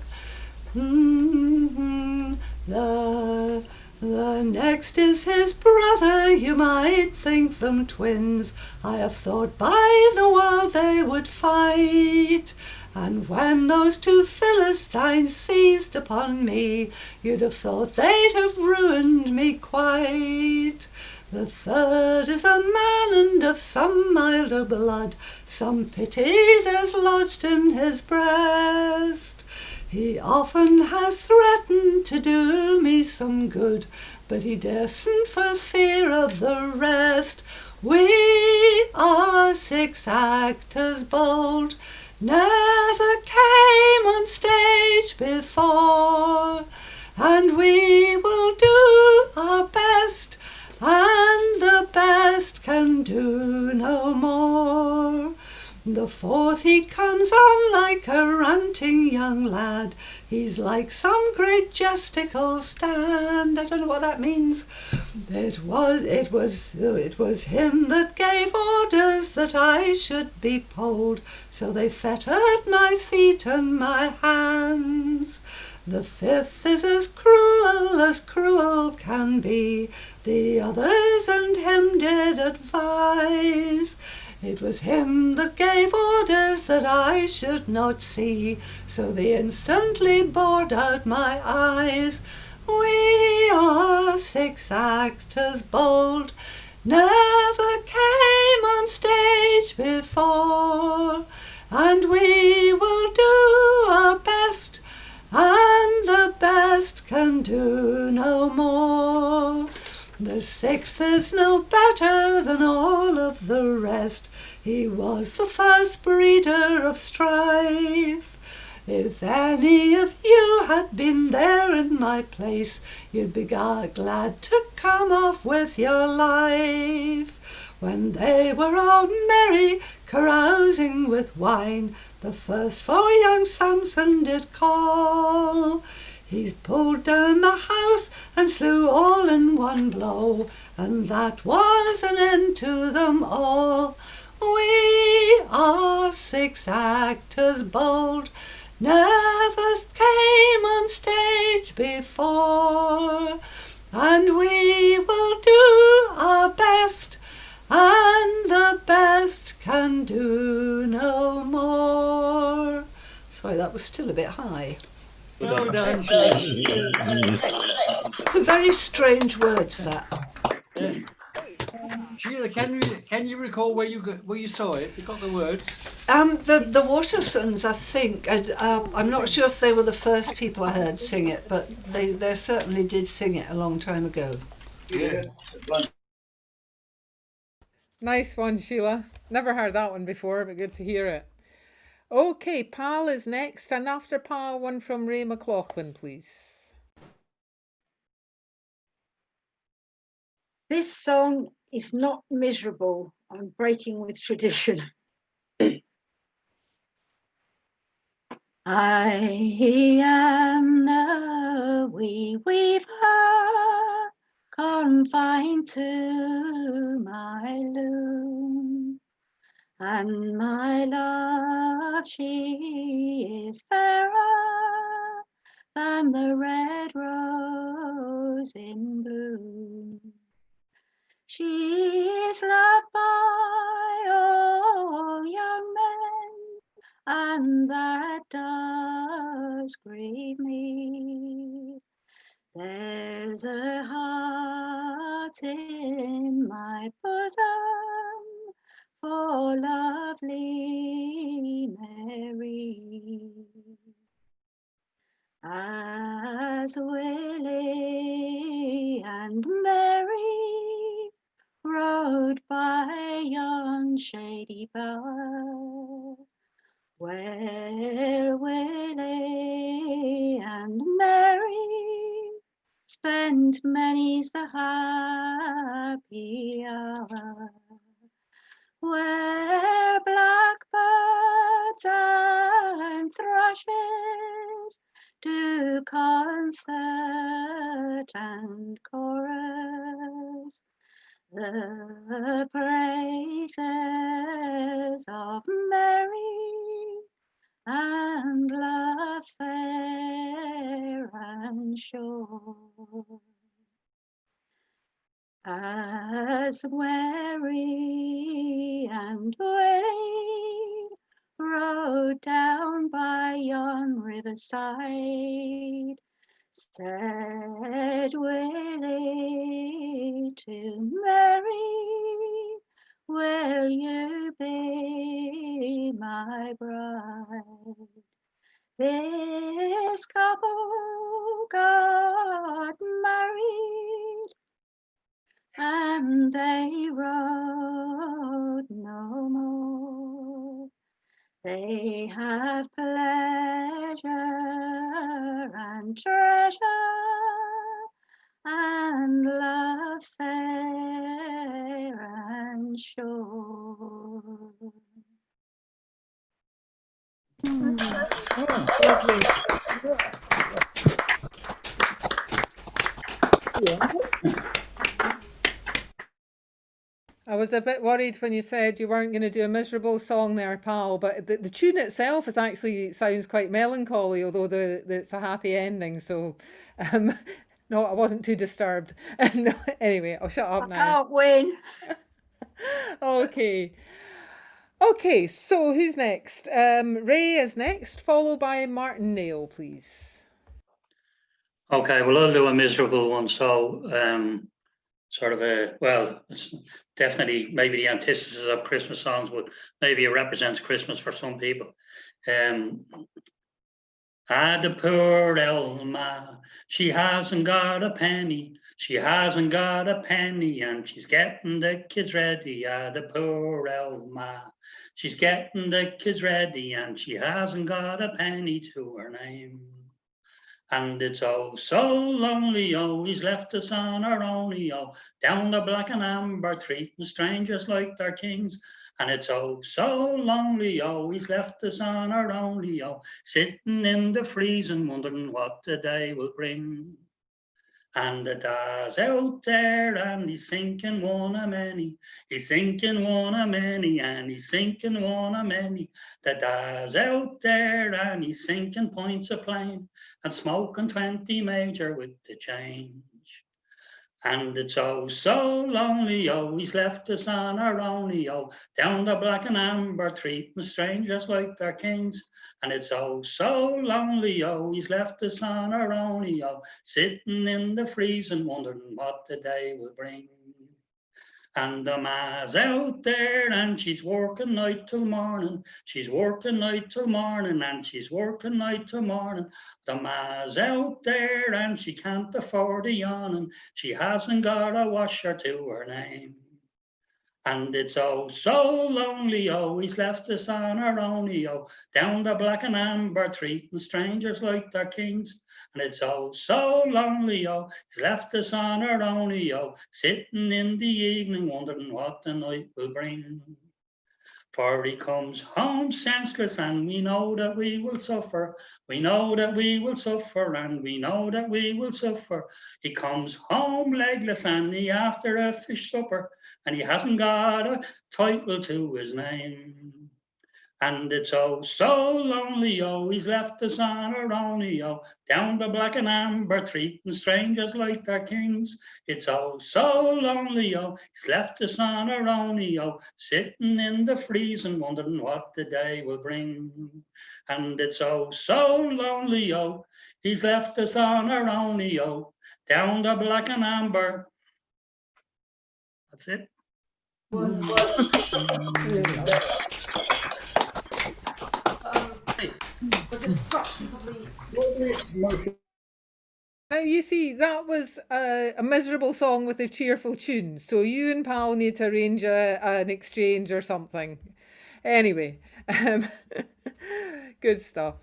The next is his brother, you might think them twins. I have thought by the world they would fight, and when those 2 Philistines seized upon me, you'd have thought they'd have ruined me quite. The third is a man and of some milder blood, some pity there's lodged in his breast. He often has threatened to do me some good, but he daresn't for fear of the rest. We are 6 actors bold, never came on stage before, and we will do our best, and the best can do no more. The fourth he comes on like a ranting young lad, He's like some great justical stand. I don't know what that means. It was him that gave orders that I should be polled, so they fettered my feet and my hands. The fifth is as cruel can be. The others and him did advise. It was him that gave orders that I should not see, so they instantly bored out my eyes. We are 6 actors bold, never came on stage before, and we will do our best, and the best can do no more. The sixth is no better than all of the rest. He was the first breeder of strife. If any of you had been there in my place, you'd be glad to come off with your life. When they were all merry, carousing with wine, the first for young Samson did call. He pulled down the house and slew all in one blow, and that was an end to them all. We are 6 actors bold, never came on stage before, and we will do our best, and the best can do no more. Sorry, that was still a bit high. Well done. Some very strange words, that. Sheila, can you recall where you saw it? You got the words? The Watersons, I think. I'm not sure if they were the first people I heard sing it, but they certainly did sing it a long time ago. Yeah. Nice one, Sheila. Never heard that one before, but good to hear it. Okay, Pal is next, and after Pal, one from Ray McLaughlin, please. This song is not miserable. I'm breaking with tradition. I am the wee weaver, confined to my loom, and my love, she is fairer than the red rose in bloom. She is loved by all young men, and that does grieve me. There's a heart in my bosom for lovely Mary. As Willie and Mary rode by yon shady bower, where Willie and Mary spent many's the happy hour, where blackbirds and thrushes do concert and chorus the praises of Mary and love fair and sure. As Mary and Willie rode down by yon riverside, said Willie to Mary, will you be my bride? This couple got married, and they rode no more. They have pleasure and treasure and love fair and sure. Lovely. I was a bit worried when you said you weren't going to do a miserable song there, pal, but the tune itself is actually sounds quite melancholy, although it's a happy ending. So, no, I wasn't too disturbed. No, anyway, I'll shut up now. Can't win. Okay. Okay, so who's next? Ray is next, followed by Martin Nail, please. Okay, well, I'll do a miserable one. So, sort of it's definitely maybe the antithesis of Christmas songs, but maybe it represents Christmas for some people. The poor Elma, she hasn't got a penny. She hasn't got a penny, and she's getting the kids ready. The poor Elma, she's getting the kids ready, and she hasn't got a penny to her name. And it's oh so lonely, oh, he's left us on our own, oh, down the black and amber, treating strangers like they're kings. And it's oh so lonely, oh, he's left us on our own, oh, sitting in the freezing, wondering what the day will bring. And the dad's out there and he's sinking one a many. He's sinking one a many and he's sinking one a many. The dad's out there and he's sinking points of plain and smoking 20 major with the change. And it's oh so lonely, oh, he's left us on our own, oh, down the black and amber, treating strangers like they're kings. And it's oh so lonely, oh, he's left us on our own, oh, sitting in the freezing, wondering what the day will bring. And the ma's out there and she's working night till morning. She's working night till morning and she's working night till morning. The ma's out there and she can't afford a yawning. She hasn't got a washer to her name. And it's oh so lonely, oh, he's left us on our own, oh, down the black and amber, treating strangers like they're kings. And it's oh so lonely, oh, he's left us on our own, oh, sitting in the evening, wondering what the night will bring. For he comes home senseless, and we know that we will suffer. We know that we will suffer, and we know that we will suffer. He comes home legless, and he after a fish supper, and he hasn't got a title to his name. And it's oh so lonely, oh, he's left us on our own, oh, down the black and amber, treating strangers like they're kings. It's oh so lonely, oh, he's left us on our own, oh, sitting in the freezing, wondering what the day will bring. And it's oh so lonely, oh, he's left us on our own, oh, down the black and amber. That's it. Now you see that was a miserable song with a cheerful tune, so you and Pal need to arrange an exchange or something. Anyway, good stuff.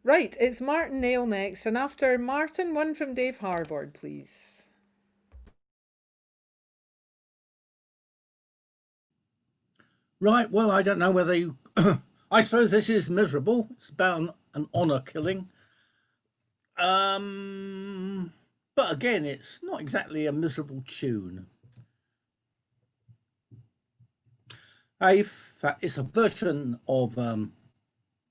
Right, it's Martin Nail next, and after Martin, one from Dave Harbord, please. Right, well, I don't know whether you... I suppose this is miserable. It's about an honour killing. But again, it's not exactly a miserable tune. It's a version of,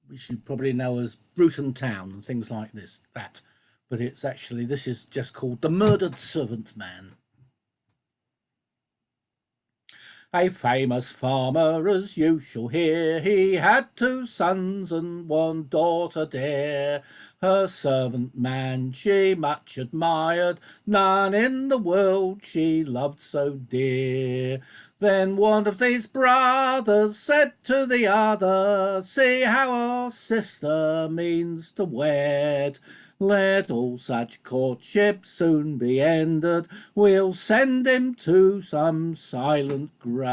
which you probably know as Bruton Town and things like that. But it's actually, this is just called The Murdered Servant Man. A famous farmer, as you shall hear, he had 2 sons and 1 daughter dear. Her servant man she much admired, none in the world she loved so dear. Then one of these brothers said to the other, see how our sister means to wed. Let all such courtship soon be ended, we'll send him to some silent grave.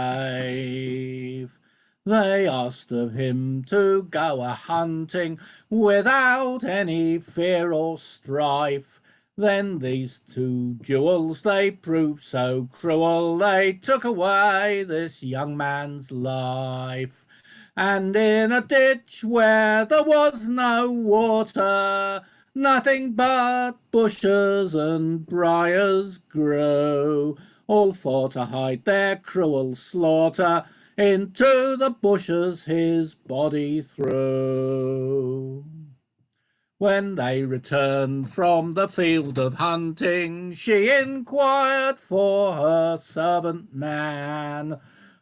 They asked of him to go a-hunting without any fear or strife. Then these 2 jewels they proved so cruel, they took away this young man's life. And in a ditch where there was no water, nothing but bushes and briars grow, all for to hide their cruel slaughter, into the bushes his body threw. When they returned from the field of hunting, she inquired for her servant man.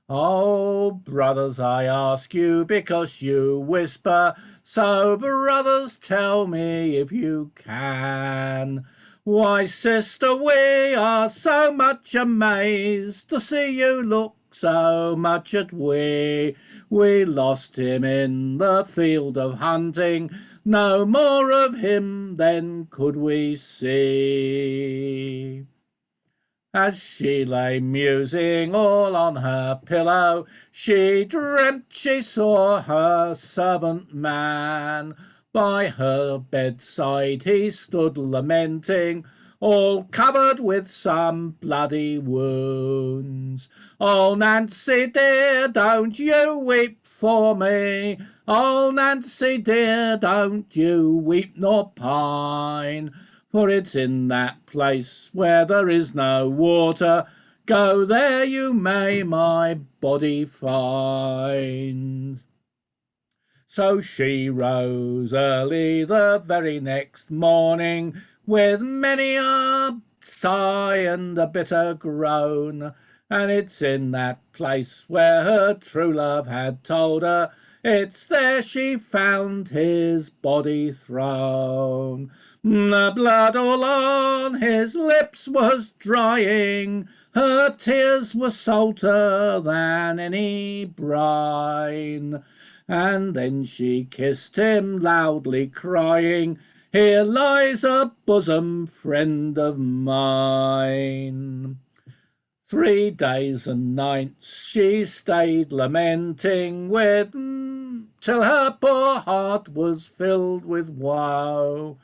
Oh, brothers, I ask you because you whisper, so brothers, tell me if you can. Why, sister, we are so much amazed to see you look so much at we. We lost him in the field of hunting, no more of him then could we see. As she lay musing all on her pillow, she dreamt she saw her servant man. By her bedside he stood lamenting, all covered with some bloody wounds. Oh, Nancy dear, don't you weep for me. Oh, Nancy dear, don't you weep nor pine. For it's in that place where there is no water, go there you may my body find. So she rose early the very next morning, with many a sigh and a bitter groan, and it's in that place where her true love had told her, it's there she found his body thrown. The blood all on his lips was drying, her tears were salter than any brine. And then she kissed him loudly, crying, here lies a bosom friend of mine. 3 days and nights she stayed lamenting till her poor heart was filled with woe.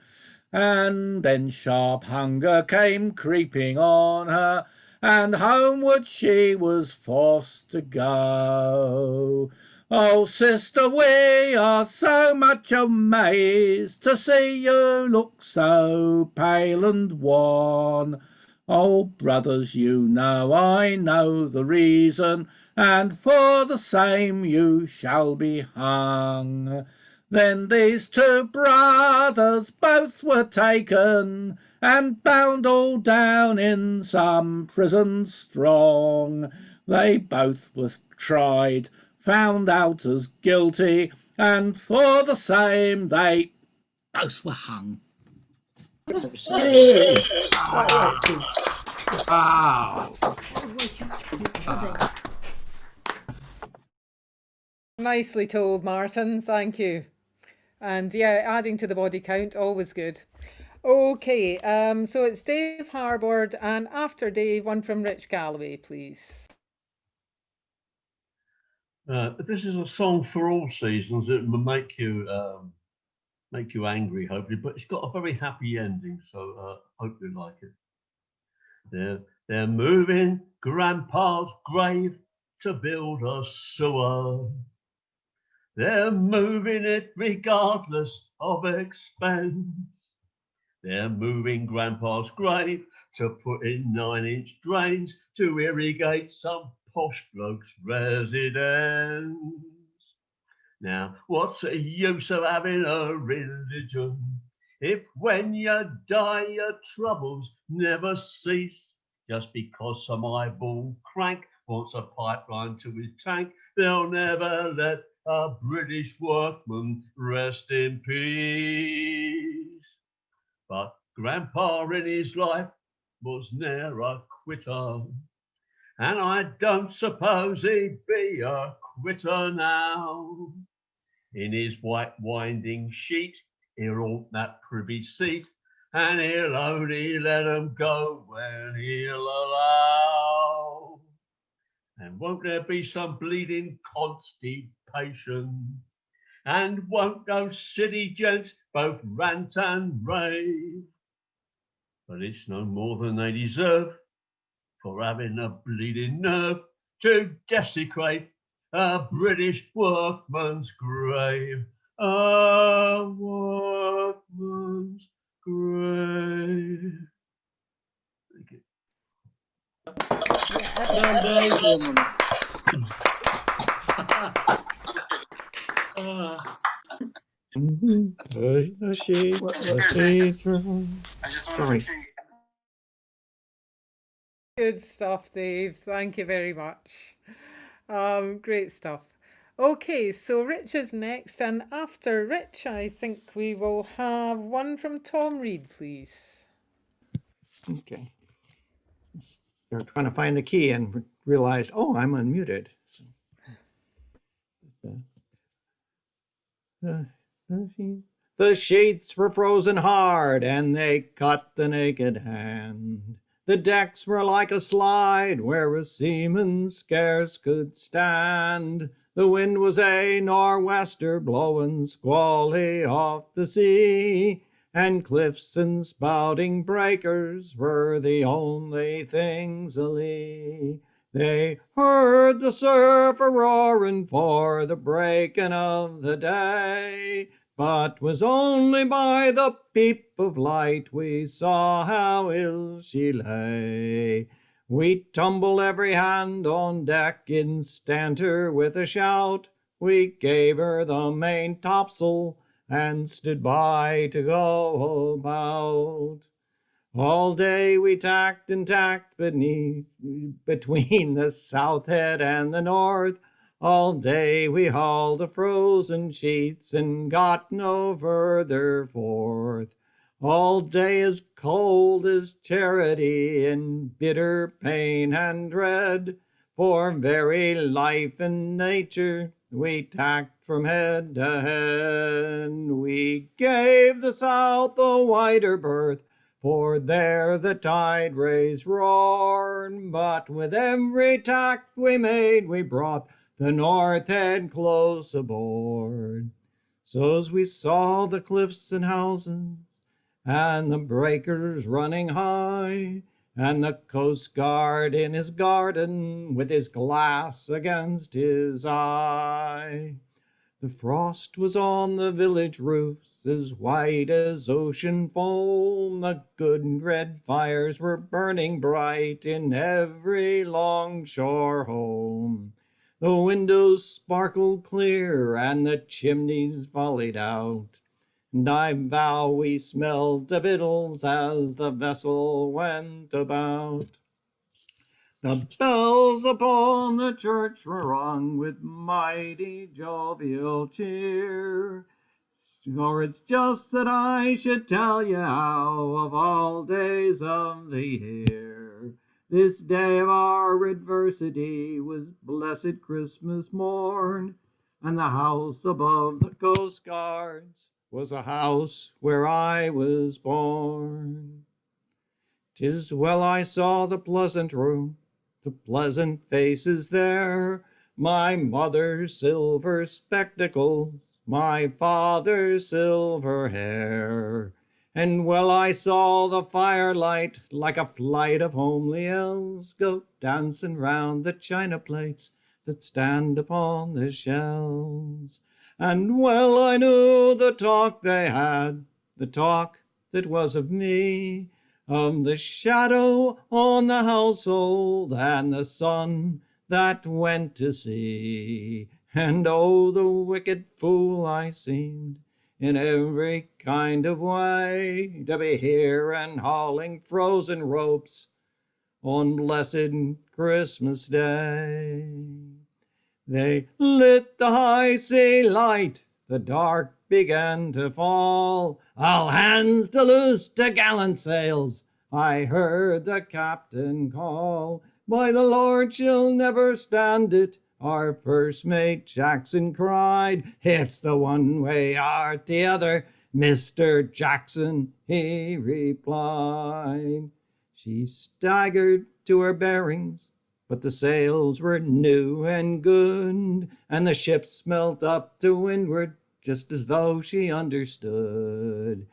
And then sharp hunger came creeping on her, and homeward she was forced to go. Oh, sister, we are so much amazed to see you look so pale and wan. Oh, brothers, you know I know the reason, and for the same you shall be hung. Then these 2 brothers both were taken, and bound all down in some prison strong. They both was tried, found out as guilty, and for the same they both were hung. Hey! Wow. Nicely told, Martin. Thank you. And yeah, adding to the body count, always good. Okay, so it's Dave Harbord, and after Dave, one from Rich Galloway, please. This is a song for all seasons. It will make you angry, hopefully, but it's got a very happy ending, so hope you like it. They're moving Grandpa's grave to build a sewer. They're moving it regardless of expense. They're moving Grandpa's grave to put in 9-inch drains to irrigate some posh bloke's residence. Now, what's the use of having a religion if when you die your troubles never cease? Just because some eyeball crank wants a pipeline to his tank, they'll never let a British workman rest in peace. But Grandpa in his life was ne'er a quitter, and I don't suppose he'd be a quitter now. In his white winding sheet, he'll haunt that privy seat, and he'll only let 'em go when he'll allow. And won't there be some bleeding constipation? And won't those city gents both rant and rave? But it's no more than they deserve for having a bleeding nerve to desecrate a British workman's grave. A workman's Graeme. Thank you. Well done, Dave. The shades from. Sorry. Good stuff, Dave. Thank you very much. Great stuff. Okay, so Rich is next, and after Rich, I think we will have one from Tom Reed, please. Okay. They're trying to find the key and realized, oh, I'm unmuted. So, the sheets were frozen hard and they cut the naked hand. The decks were like a slide where a seaman scarce could stand. The wind was a nor'wester blowing squally off the sea, and cliffs and spouting breakers were the only things alee. They heard the surf a-roaring for the breaking of the day, but 'twas only by the peep of light we saw how ill she lay. We tumbled every hand on deck instanter with a shout. We gave her the main topsail and stood by to go about. All day we tacked and tacked between the south head and the north. All day we hauled the frozen sheets and got no further forth. All day as cold as charity in bitter pain and dread. For very life and nature we tacked from head to head. We gave the south a wider berth, for there the tide rays roared, but with every tack we made we brought the north head close aboard. So's we saw the cliffs and houses, and the breakers running high, and the coast guard in his garden with his glass against his eye. The frost was on the village roofs, as white as ocean foam. The good red fires were burning bright in every longshore home. The windows sparkled clear and the chimneys volleyed out, and I vow we smelled the victuals as the vessel went about. The bells upon the church were rung with mighty jovial cheer. Or it's just that I should tell you how of all days of the year, this day of our adversity was blessed Christmas morn, and the house above the coast guards was a house where I was born. 'Tis well I saw the pleasant room, the pleasant faces there, my mother's silver spectacles, my father's silver hair. And well I saw the firelight like a flight of homely elves go dancing round the china plates that stand upon the shelves. And well I knew the talk they had, the talk that was of me, of the shadow on the household and the son that went to sea. And oh, the wicked fool I seemed in every kind of way to be here and hauling frozen ropes on blessed Christmas Day. They lit the high sea light, the dark began to fall. All hands to loose to gallant sails, I heard the captain call. By the Lord, she'll never stand it, our first mate Jackson cried. It's the one way or the other, Mr. Jackson, he replied. She staggered to her bearings, but the sails were new and good, and the ship smelt up to windward just as though she understood.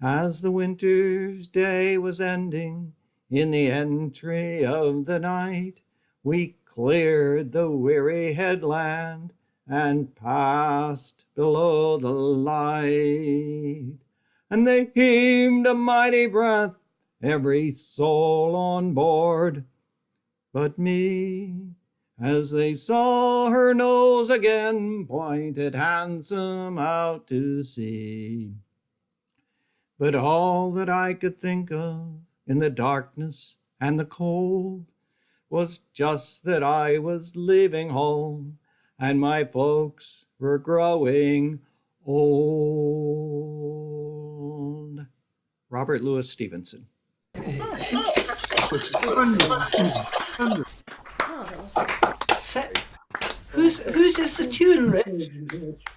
As the winter's day was ending, in the entry of the night, we cleared the weary headland and passed below the light. and they heaved a mighty breath, every soul on board but me, as they saw her nose again pointed handsome out to sea. But all that I could think of in the darkness and the cold was just that I was leaving home and my folks were growing old. Robert Louis Stevenson. Whose is the tune, Rich?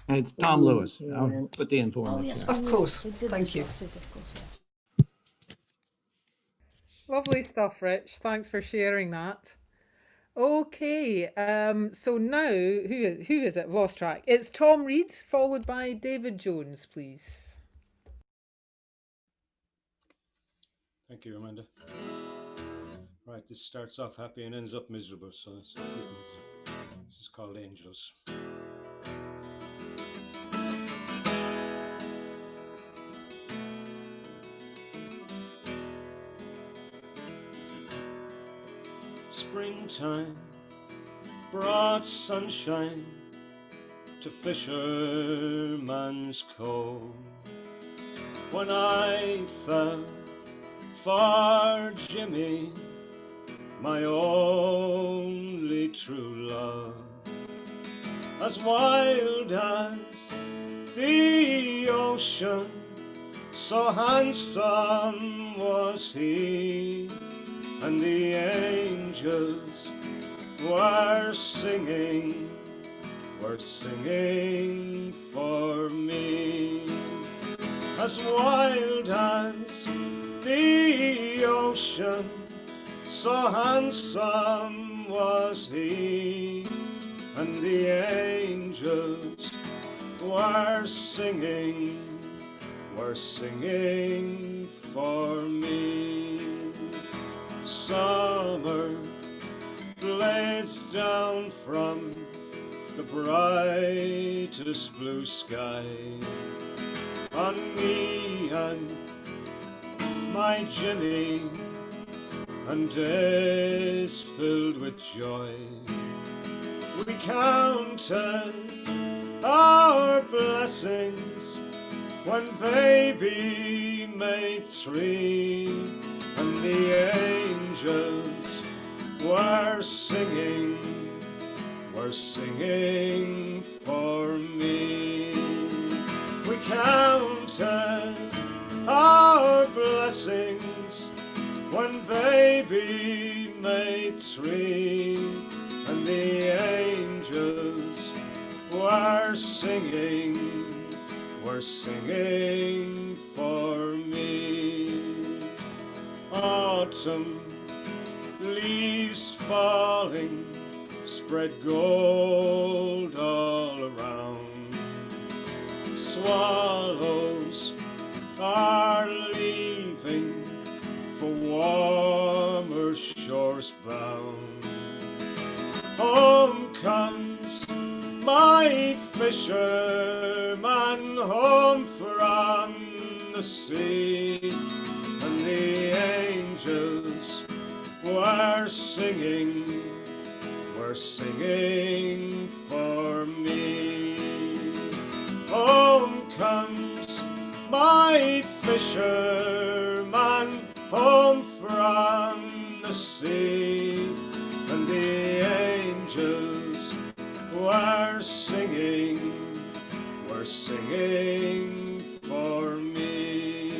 It's Tom Lewis. I'll put the info on Oh, the yes, chat. of course. Thank you. Lovely stuff, Rich. Thanks for sharing that. Okay, so now who is it? Lost track. It's Tom Reed, followed by David Jones, please. Thank you, Amanda. Right, this starts off happy and ends up miserable, so this is called Angels. Springtime brought sunshine to Fisherman's Cove. When I fell for Jimmy, my only true love, as wild as the ocean, so handsome was he, and the angels were singing for me. As wild as the ocean, so handsome was he, and the angels were singing for me. Summer blazed down from the brightest blue sky on me and my Jimmy, and days filled with joy. We counted our blessings when baby made 3, and the angels were singing for me. We counted our blessings when baby made 3, and the angels were singing for me. Autumn leaves falling spread gold all around. Swallows are leaving for warmer shores bound. Home comes my fisherman, home from the sea, and the angels were singing for me. Home comes my fisherman, home from the sea, and the angels were singing for me.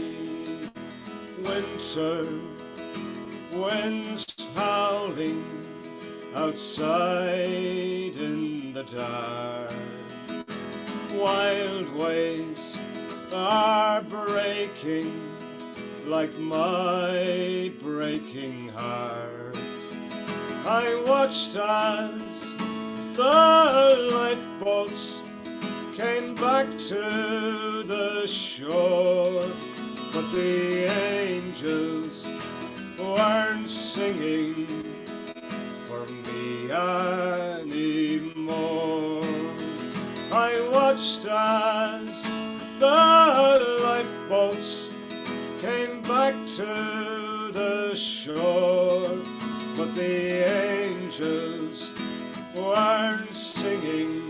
Winter winds howling outside in the dark. Wild waves are breaking like my breaking heart. I watched as the lifeboats came back to the shore, but the angels weren't singing for me anymore. I watched as the lifeboats to the shore, but the angels weren't singing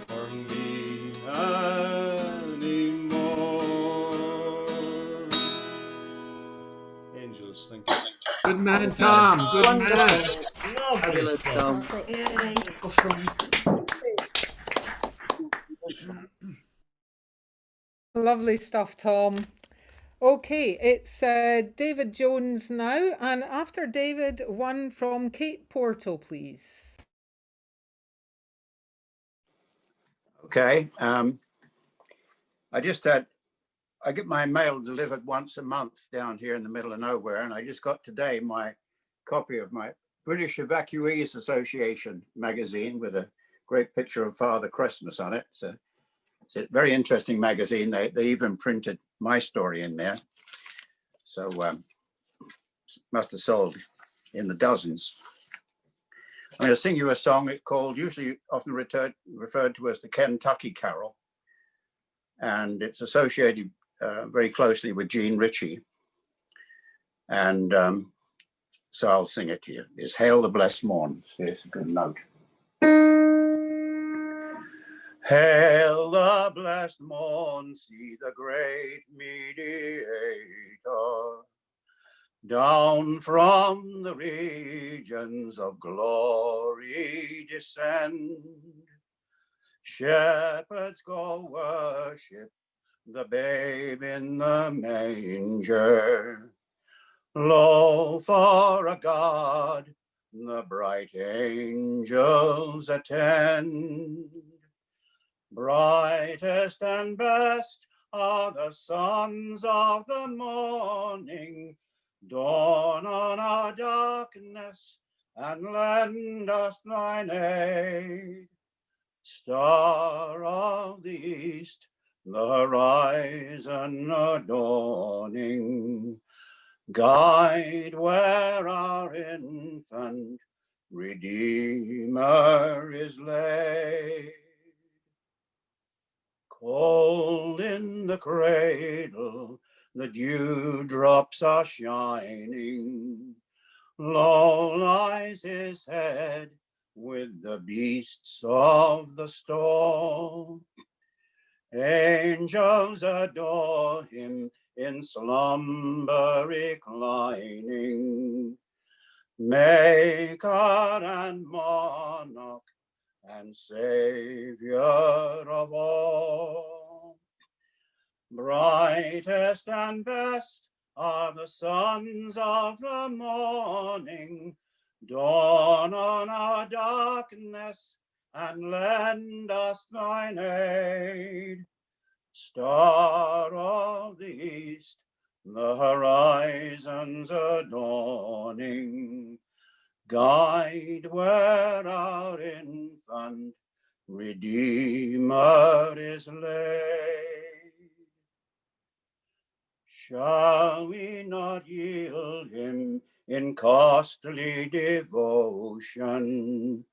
for me anymore. Angels, thank you. Good man, Tom. Good man. Fabulous, Tom. Lovely stuff, Tom. Okay, it's David Jones now, and after David, one from Kate Portal, please. Okay. I get my mail delivered once a month down here in the middle of nowhere, and I just got today my copy of my British Evacuees Association magazine with a great picture of Father Christmas on it. It's a very interesting magazine. They even printed my story in there. So must have sold in the dozens. I'm going to sing you a song called, usually often referred to as the Kentucky Carol. And it's associated very closely with Jean Ritchie. And so I'll sing it to you. It's Hail the Blessed Morn. See, it's a good note. Hail the blessed morn, see the great mediator down from the regions of glory descend. Shepherds go worship the babe in the manger. Lo, for a God the bright angels attend. Brightest and best are the sons of the morning. Dawn on our darkness and lend us thine aid. Star of the east, the horizon adorning, guide where our infant Redeemer is laid. Cold in the cradle, the dewdrops are shining. Low lies his head with the beasts of the storm. Angels adore him in slumber reclining. Maker and monarch and Savior of all. Brightest and best are the sons of the morning. Dawn on our darkness and lend us thine aid. Star of the east, the horizons adorning, guide where our infant Redeemer is laid. Shall we not yield him in costly devotion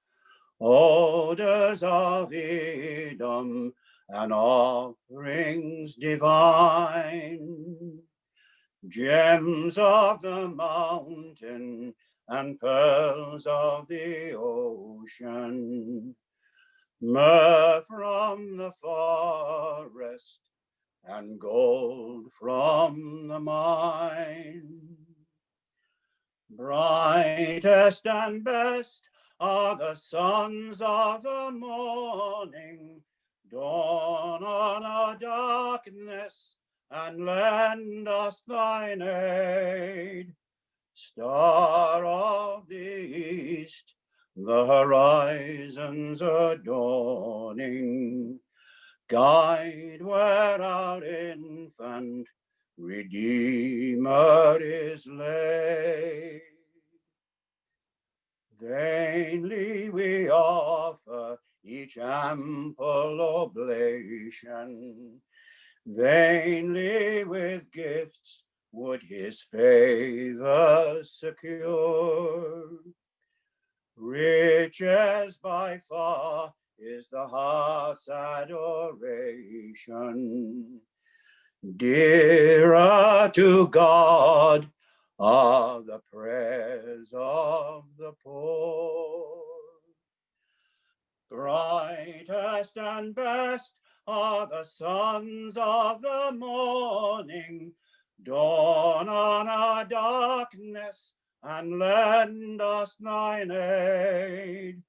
odors of Edom and offerings divine, gems of the mountain and pearls of the ocean, myrrh from the forest and gold from the mine? Brightest and best are the sons of the morning. Dawn on our darkness and lend us thine aid. Star of the east, the horizons adorning, guide where our infant Redeemer is laid. Vainly we offer each ample oblation, vainly with gifts would his favor secure. Riches by far is the heart's adoration, Dearer to God are the prayers of the poor. Brightest and best are the sons of the morning. Dawn on our darkness and lend us thine aid.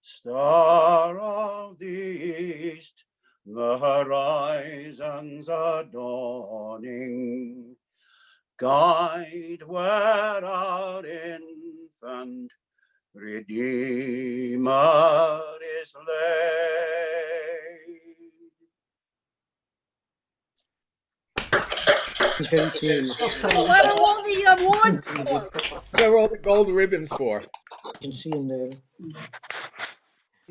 Star of the east, the horizons are dawning. Guide where our infant Redeemer is laid. What are all the awards for? What are all the gold ribbons for? You can see him there.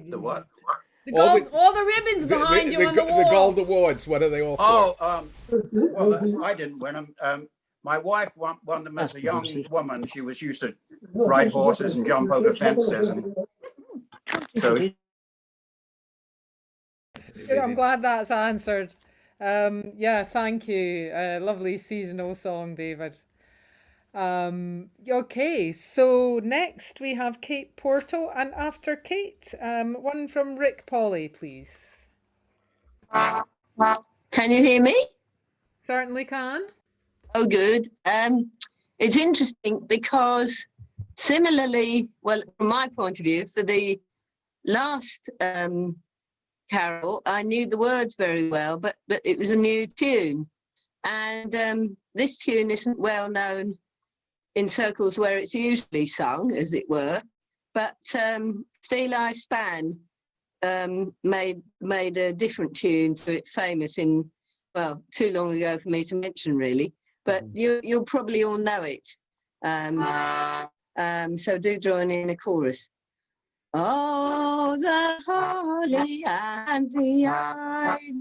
The what? All the ribbons behind you on the wall. The gold awards, what are they all for? Well, I didn't win them. My wife won them as a young woman. She was used to ride horses and jump over fences. And so I'm glad that's answered. Yeah, thank you. Lovely seasonal song, David. Okay, so next we have Kate Porto, and after Kate, one from Rick Polly, please. Can you hear me? Certainly can. Oh, good. It's interesting because similarly, well, from my point of view, for the last carol, I knew the words very well, but it was a new tune. And this tune isn't well known in circles where it's usually sung, as it were. But Steeleye Span made a different tune to it famous in, well, too long ago for me to mention, really. But you'll probably all know it. So do join in a chorus. Oh, the holly and the ivy,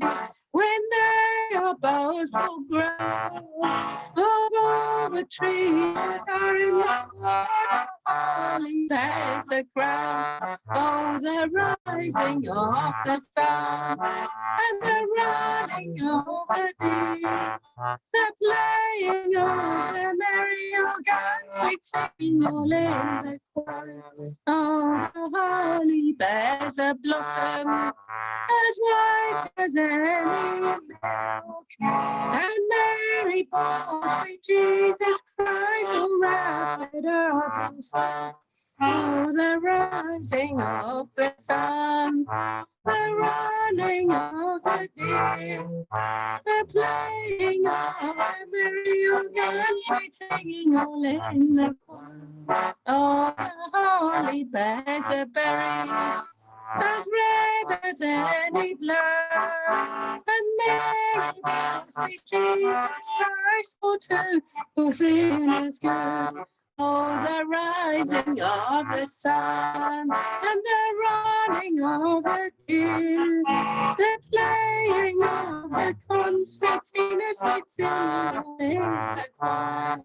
when they are both full grown, of all the trees that are in the wood, the holly bears the crown. Oh, the rising of the sun and the running of the deer, the playing of the merry organ, sweet singing all in the choir. Oh, the holly bears a blossom as white as any milk, and Mary bore sweet Jesus Christ, all wrapped up in song. Oh, the rising of the sun, the running of the deer, the playing of the merry organ, sweet singing all in the choir. Oh, the holly bears a berry as red as any blood, and Mary bore sweet Jesus Christ for two, for sinners good. Oh, the rising of the sun and the running of the deer, the playing of the concertina, sweet singing in the choir.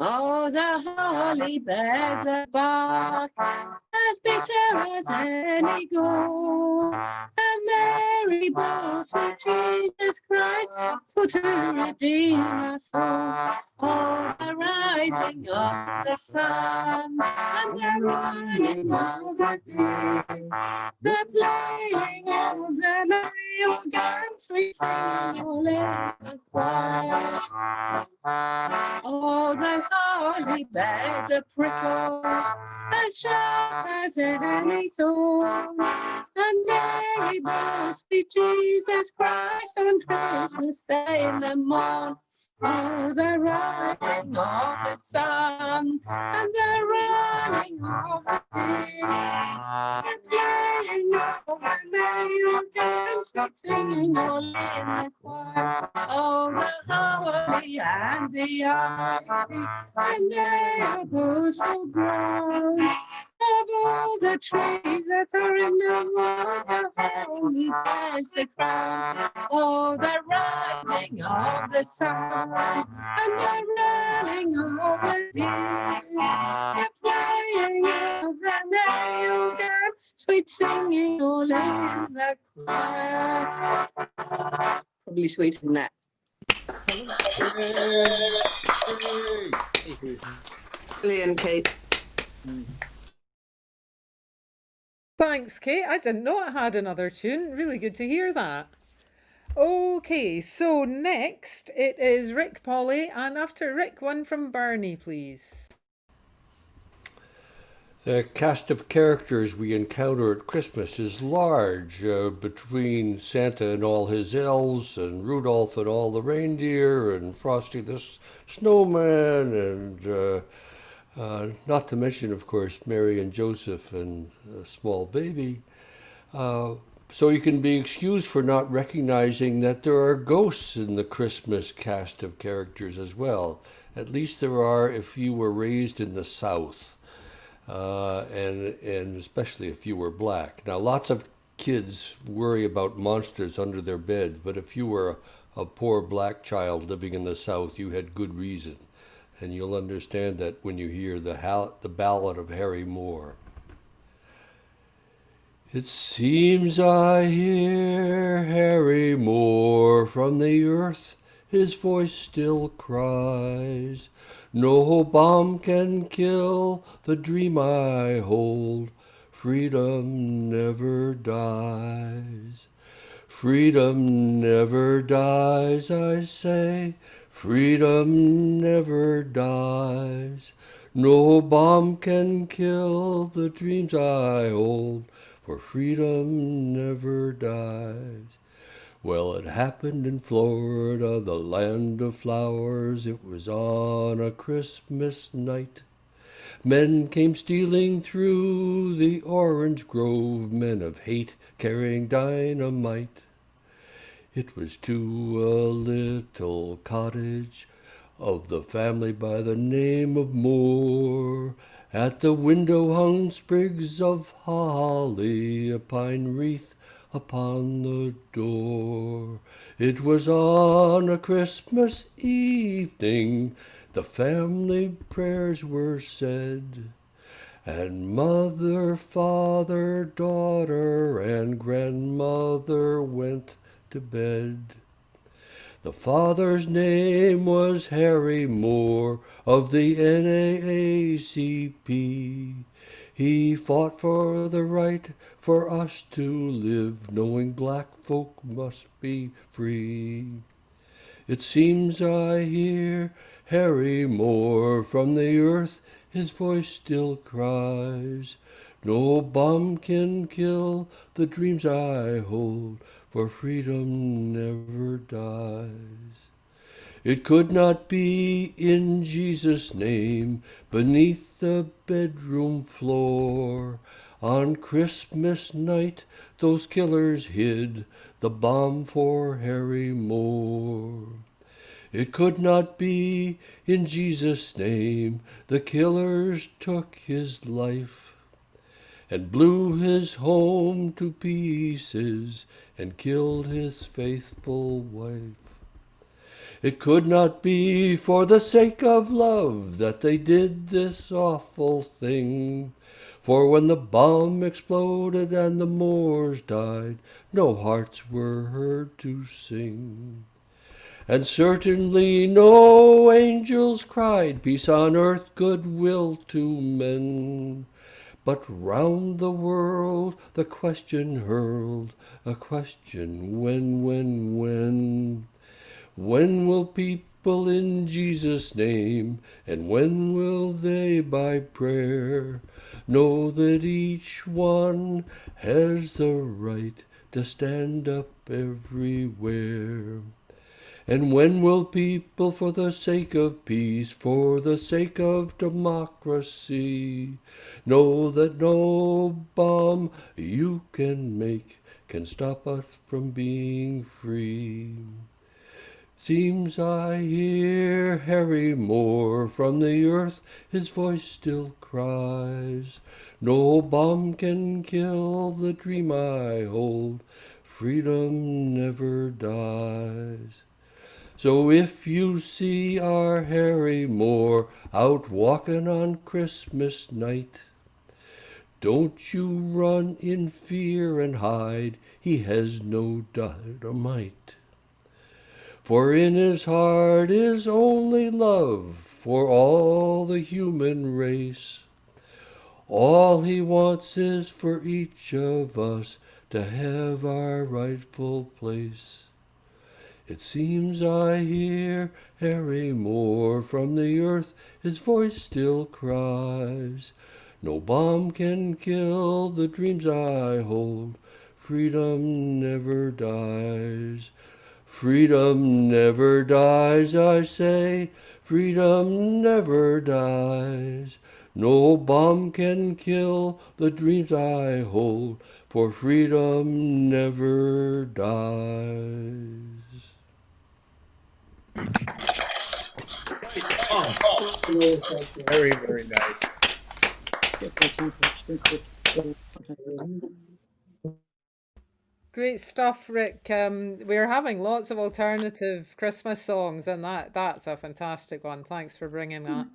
Oh, the holly bears a bark as bitter as any gall, and Mary bore sweet Jesus Christ for to redeem us all. Oh, the rising of the sun and the running of the deer, the playing of the merry organ, sweet singing all in the choir. Oh, the holly bears a prickle as sharp as any thorn, and Mary bore sweet Jesus Christ on Christmas Day in the morn. Oh, the rising of the sun and the running of the deer, the playing of the merry organ, sweet singing all in the choir. Oh, the holly and the ivy, and they are both full grown, of all the trees that are in the wood, the holly bears the crown. Oh, the rising of the sun and the running of the deer, the playing of the merry organ, sweet singing all in the choir. Probably sweeter than that. Brilliant, Kate. Thanks, Kate. I didn't know it had another tune. Really good to hear that. Okay, so next it is Rick Polly, and after Rick, one from Barney, please. The cast of characters we encounter at Christmas is large, between Santa and all his elves, and Rudolph and all the reindeer, and Frosty the Snowman, and not to mention, of course, Mary and Joseph and a small baby. So you can be excused for not recognizing that there are ghosts in the Christmas cast of characters as well. At least there are if you were raised in the South. And especially if you were black. Now, lots of kids worry about monsters under their bed, but if you were a poor black child living in the South, you had good reason. And you'll understand that when you hear the ballad of Harry Moore. It seems I hear Harry Moore from the earth, his voice still cries. No bomb can kill the dream I hold. Freedom never dies. Freedom never dies, I say. Freedom never dies. No bomb can kill the dreams I hold, for freedom never dies. Well, it happened in Florida, the land of flowers. It was on a Christmas night. Men came stealing through the orange grove, men of hate carrying dynamite. It was to a little cottage of the family by the name of Moore. At the window hung sprigs of holly, a pine wreath upon the door. It was on a Christmas evening, the family prayers were said, and mother, father, daughter, and grandmother went to bed. The father's name was Harry Moore of the NAACP. He fought for the right for us to live, knowing black folk must be free. It seems I hear Harry Moore from the earth, his voice still cries. No bomb can kill the dreams I hold, for freedom never dies. It could not be in Jesus' name, beneath the bedroom floor. On Christmas night those killers hid the bomb for Harry Moore. It could not be in Jesus' name, the killers took his life and blew his home to pieces and killed his faithful wife. It could not be for the sake of love that they did this awful thing. For when the bomb exploded and the Moors died, no hearts were heard to sing. And certainly no angels cried, peace on earth, goodwill to men. But round the world the question hurled, a question, when? When will people in Jesus' name, and when will they by prayer know that each one has the right to stand up everywhere? And when will people, for the sake of peace, for the sake of democracy, know that no bomb you can make can stop us from being free? Seems I hear Harry Moore from the earth, his voice still cries. No bomb can kill the dream I hold, freedom never dies. So if you see our Harry Moore out walking on Christmas night, don't you run in fear and hide, he has no dynamite. For in his heart is only love for all the human race. All he wants is for each of us to have our rightful place. It seems I hear Harry Moore from the earth, his voice still cries. No bomb can kill the dreams I hold, freedom never dies. Freedom never dies, I say, freedom never dies. No bomb can kill the dreams I hold, for freedom never dies. Very, very nice. Great stuff, Rick. We're having lots of alternative Christmas songs, and that's a fantastic one. Thanks for bringing that.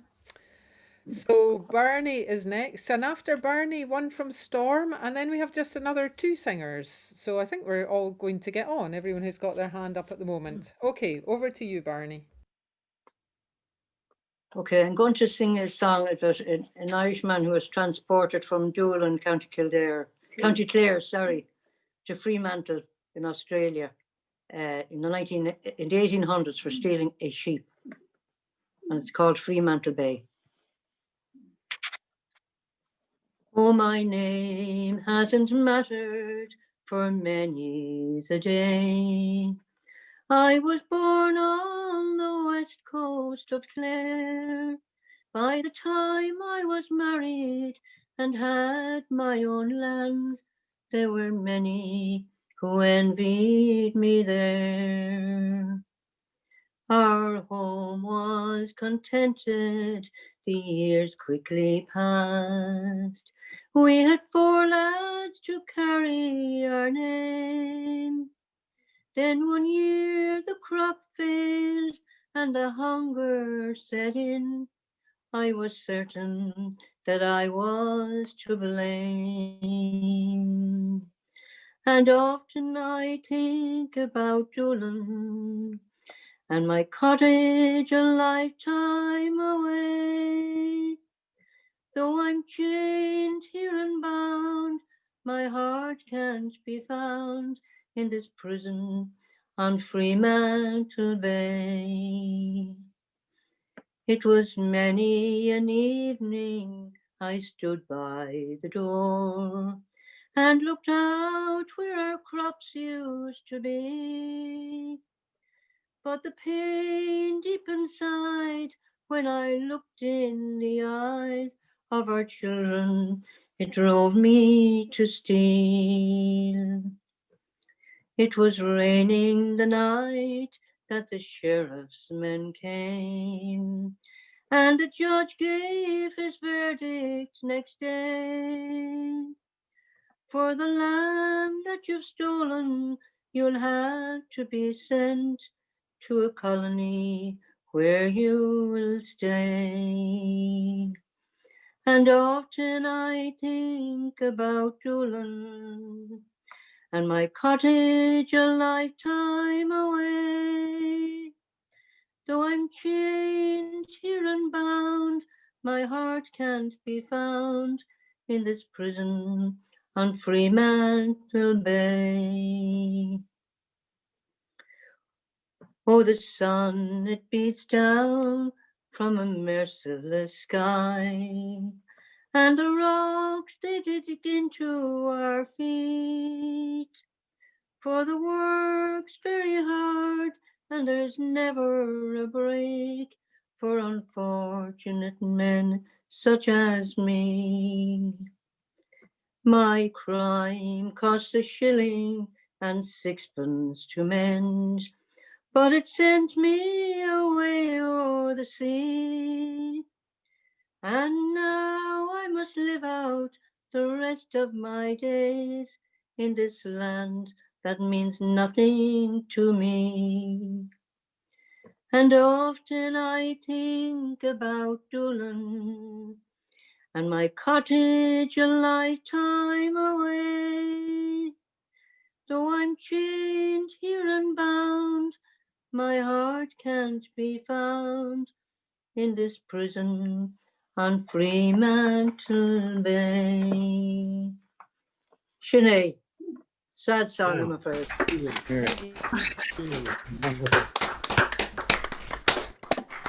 So Bernie is next, and after Bernie, one from Storm, and then we have just another two singers. So I think we're all going to get on, everyone who's got their hand up at the moment. Okay, over to you, Bernie. Okay, I'm going to sing a song about an Irishman who was transported from Doolin, County Clare, to Fremantle in Australia in the 1800s for stealing a sheep. And it's called Fremantle Bay. Oh, my name hasn't mattered for many's a day. I was born on the west coast of Clare. By the time I was married and had my own land, there were many who envied me there. Our home was contented, the years quickly passed. We had 4 lads to carry our name. Then one year the crop failed and the hunger set in. I was certain that I was to blame. And often I think about Doolin and my cottage a lifetime away. Though I'm chained here and bound, my heart can't be found in this prison on Fremantle Bay. It was many an evening I stood by the door and looked out where our crops used to be. But the pain deep inside, when I looked in the eyes of our children, it drove me to steal. It was raining the night that the sheriff's men came, and the judge gave his verdict next day. For the land that you've stolen, you'll have to be sent to a colony where you will stay. And often I think about Doolin and my cottage a lifetime away. Though I'm chained here and bound, my heart can't be found in this prison on Fremantle Bay. Oh, the sun, it beats down from a merciless sky, and the rocks, they dig into our feet. For the work's very hard, and there's never a break for unfortunate men such as me. My crime costs a shilling and sixpence to mend, but it sent me away o'er the sea. And now I must live out the rest of my days in this land that means nothing to me. And often I think about Doolin and my cottage a lifetime away. Though I'm chained here and bound, my heart can't be found in this prison on Fremantle Bay. Sinead, sad song, I'm afraid.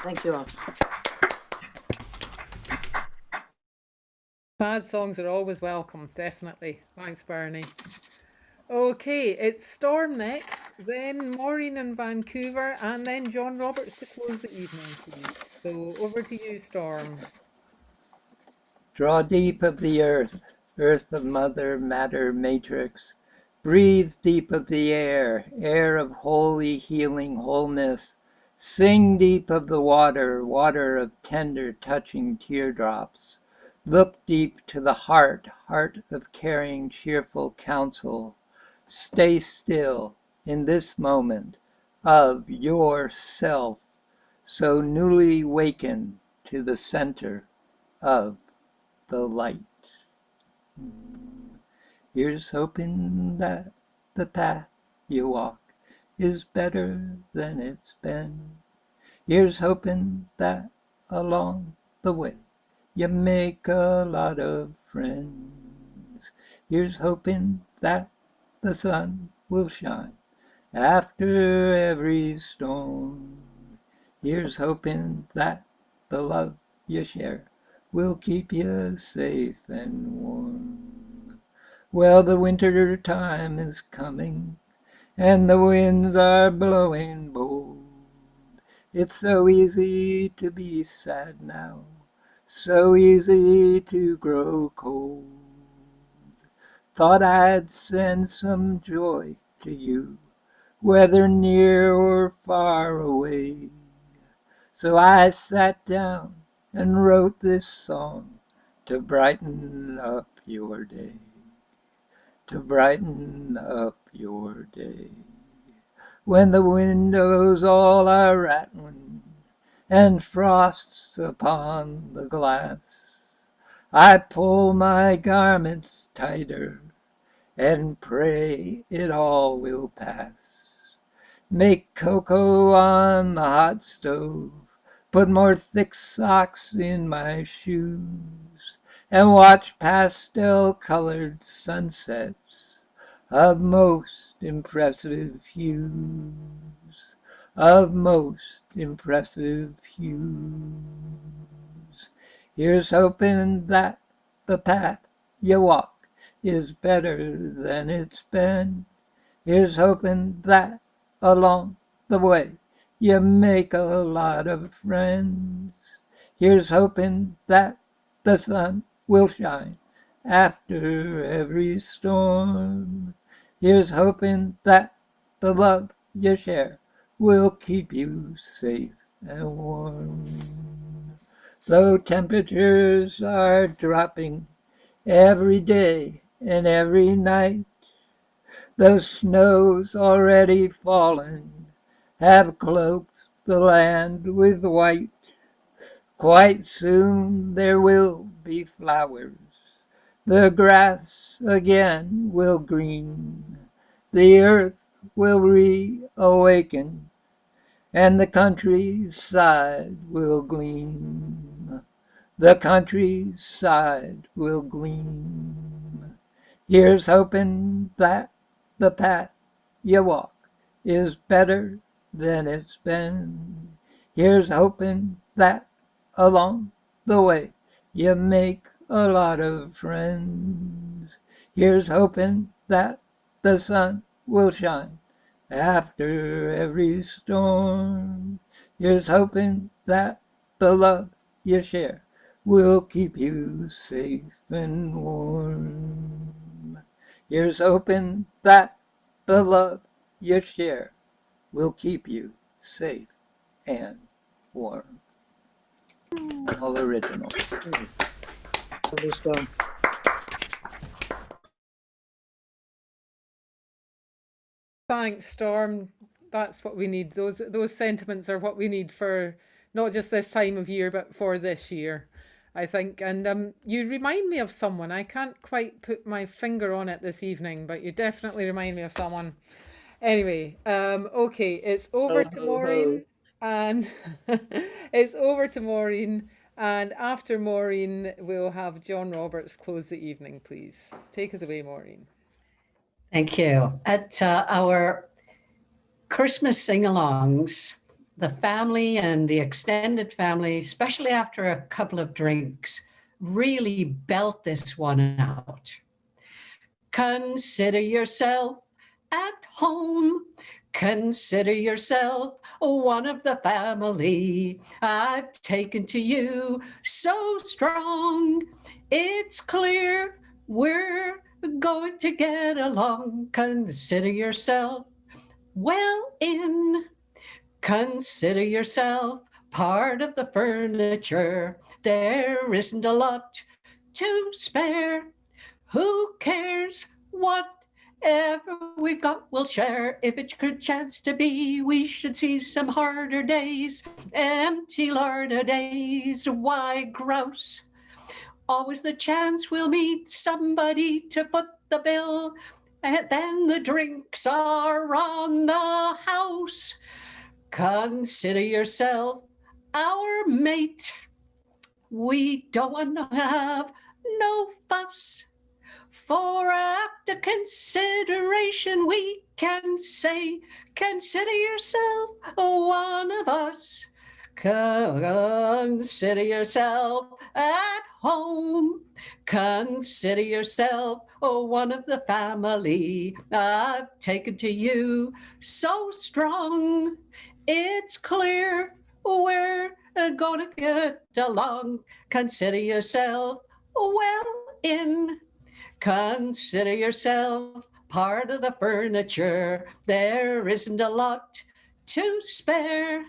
Thank you all. Sad songs are always welcome, definitely. Thanks, Bernie. Okay, it's Storm next, then Maureen in Vancouver, and then John Roberts to close the evening, please. So over to you, Storm. Draw deep of the earth, earth of mother matter matrix. Breathe deep of the air, air of holy healing wholeness. Sing deep of the water, water of tender touching teardrops. Look deep to the heart, heart of caring cheerful counsel. Stay still in this moment of yourself, so newly wakened to the center of the light. Here's hoping that the path you walk is better than it's been. Here's hoping that along the way you make a lot of friends. Here's hoping that the sun will shine after every storm. Here's hoping that the love you share will keep you safe and warm. Well, the winter time is coming, and the winds are blowing bold. It's so easy to be sad now, so easy to grow cold. Thought I'd send some joy to you, whether near or far away. So I sat down and wrote this song to brighten up your day, to brighten up your day. When the windows all are rattling and frost's upon the glass, I pull my garments tighter and pray it all will pass. Make cocoa on the hot stove, put more thick socks in my shoes, and watch pastel-colored sunsets of most impressive hues, of most impressive hues. Here's hoping that the path you walk is better than it's been. Here's hoping that along the way you make a lot of friends. Here's hoping that the sun will shine after every storm. Here's hoping that the love you share will keep you safe and warm. Though temperatures are dropping every day and every night, the snows already fallen have cloaked the land with white. Quite soon there will be flowers, the grass again will green, the earth will reawaken, and the countryside will gleam. The countryside will gleam. Here's hoping that the path you walk is better than it's been. Here's hoping that along the way you make a lot of friends. Here's hoping that the sun will shine after every storm. Here's hoping that the love you share will keep you safe and warm. Here's hoping that the love you share will keep you safe and warm. All original. Thanks, Storm. That's what we need. Those sentiments are what we need for not just this time of year, but for this year, I think. And you remind me of someone. I can't quite put my finger on it this evening, but you definitely remind me of someone. Anyway, okay, it's over Ho, to ho, ho. Maureen, and it's over to Maureen, and after Maureen, we'll have John Roberts close the evening, please. Take us away, Maureen. Thank you. At our Christmas sing-alongs, the family and the extended family, especially after a couple of drinks, really belt this one out. Consider yourself at home. Consider yourself one of the family. I've taken to you so strong. It's clear we're going to get along. Consider yourself well in. Consider yourself part of the furniture. There isn't a lot to spare. Who cares? Whatever we've got, we'll share. If it could chance to be, we should see some harder days, empty larder days. Why grouse? Always the chance we'll meet somebody to foot the bill, and then the drinks are on the house. Consider yourself our mate. We don't want to have no fuss. For after consideration, we can say, consider yourself one of us. Consider yourself at home. Consider yourself one of the family. I've taken to you so strong. It's clear we're gonna get along. Consider yourself well in. Consider yourself part of the furniture. There isn't a lot to spare.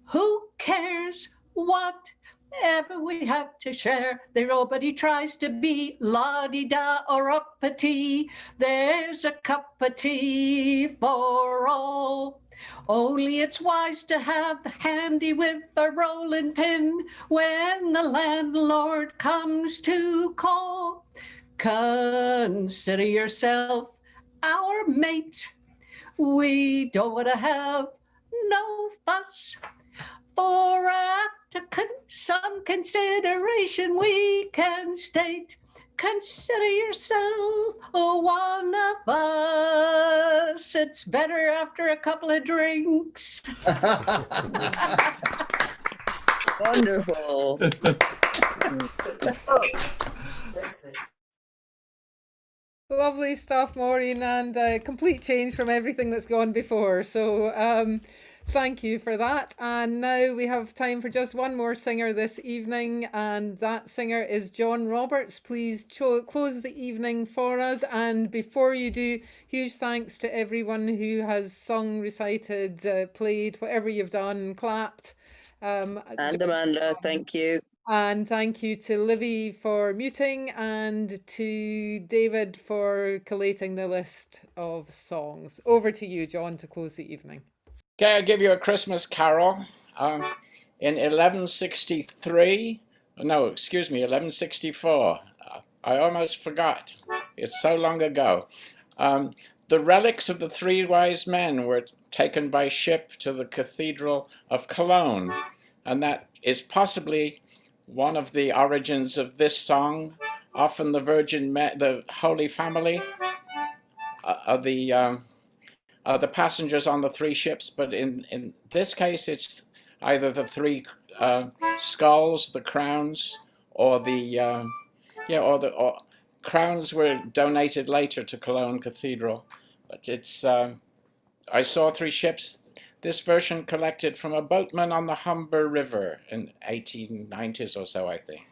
Who cares whatever we have to share? There nobody tries to be la-di-da or uppity. There's a cup of tea for all. Only it's wise to have the handy with a rolling pin when the landlord comes to call. Consider yourself our mate. We don't want to have no fuss. For after some consideration, we can state, consider yourself one of us. It's better after a couple of drinks. Wonderful. Lovely stuff, Maureen, and a complete change from everything that's gone before. So thank you for that. And now we have time for just one more singer this evening, and that singer is John Roberts. Please close the evening for us. And before you do, huge thanks to everyone who has sung, recited, played, whatever you've done, clapped. And Amanda, thank you. And thank you to Livy for muting and to David for collating the list of songs. Over to you, John, to close the evening. Okay, I'll give you a Christmas carol. In 1163, no, excuse me, 1164. I almost forgot. It's so long ago. The relics of the three wise men were taken by ship to the Cathedral of Cologne, and that is possibly one of the origins of this song. Often the Holy Family are the passengers on the three ships, but in this case, it's either the three skulls, the crowns, or the crowns were donated later to Cologne Cathedral. But it's I saw three ships. This version collected from a boatman on the Humber River in 1890s or so, I think.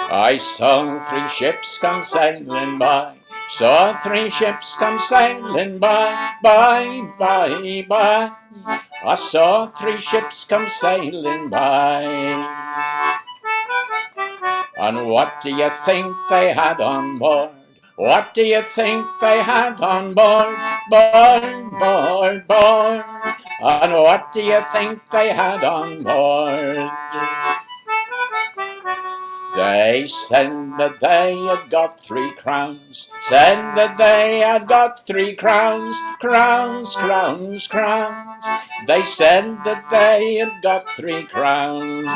I saw three ships come sailing by, saw three ships come sailing by, by. I saw three ships come sailing by. And what do you think they had on board? What do you think they had on board? born, born, born. And what do you think they had on board? They said that they had got 3 crowns, said that they had got 3 crowns, crowns, crowns, crowns. They said that they had got 3 crowns.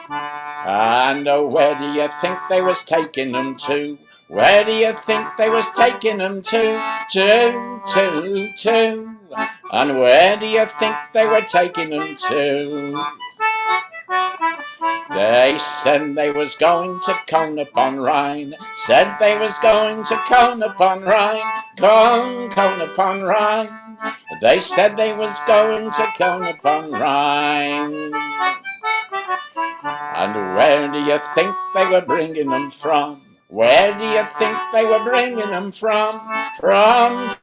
And where do you think they was taking them to? Where do you think they was taking them to? To. And where do you think they were taking them to? They said they was going to Cohen upon Rhine, said they was going to Cohen upon Rhine, Cohen upon Rhine. They said they was going to Cohen upon Rhine. And where do you think they were bringing them from? Where do you think they were bringing them from? From.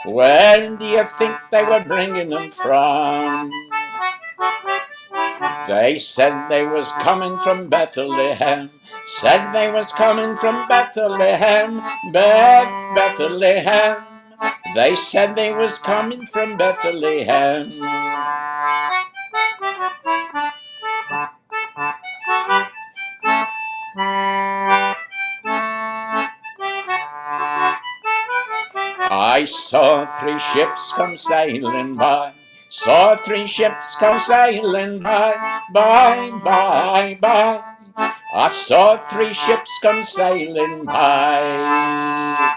Where do you think they were bringing them from? They said they was coming from Bethlehem, said they was coming from Bethlehem, Bethlehem. They said they was coming from Bethlehem. I saw 3 ships come sailing by, saw 3 ships come sailing by. I saw 3 ships come sailing by.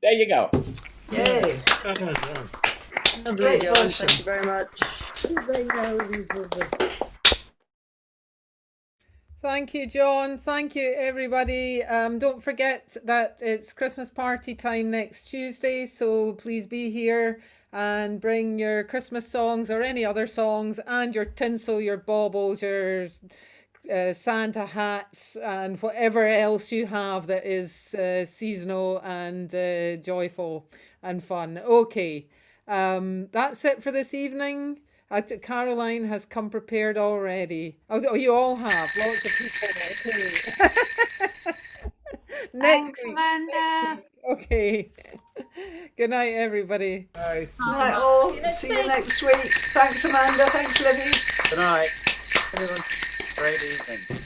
There you go. Yay. Lovely, Great John. version. Thank you very much. Thank you, John. Thank you, everybody. Don't forget that it's Christmas party time next Tuesday, so please be here and bring your Christmas songs or any other songs and your tinsel, your baubles, your Santa hats and whatever else you have that is seasonal and joyful and fun. Okay, that's it for this evening. Caroline has come prepared already. Oh, you all have. Lots of people. Okay. Thanks, Amanda. Okay. Good night, everybody. Bye. Good night, all. See you next week. Thanks, Amanda. Thanks, Libby. Good night, everyone. Great evening.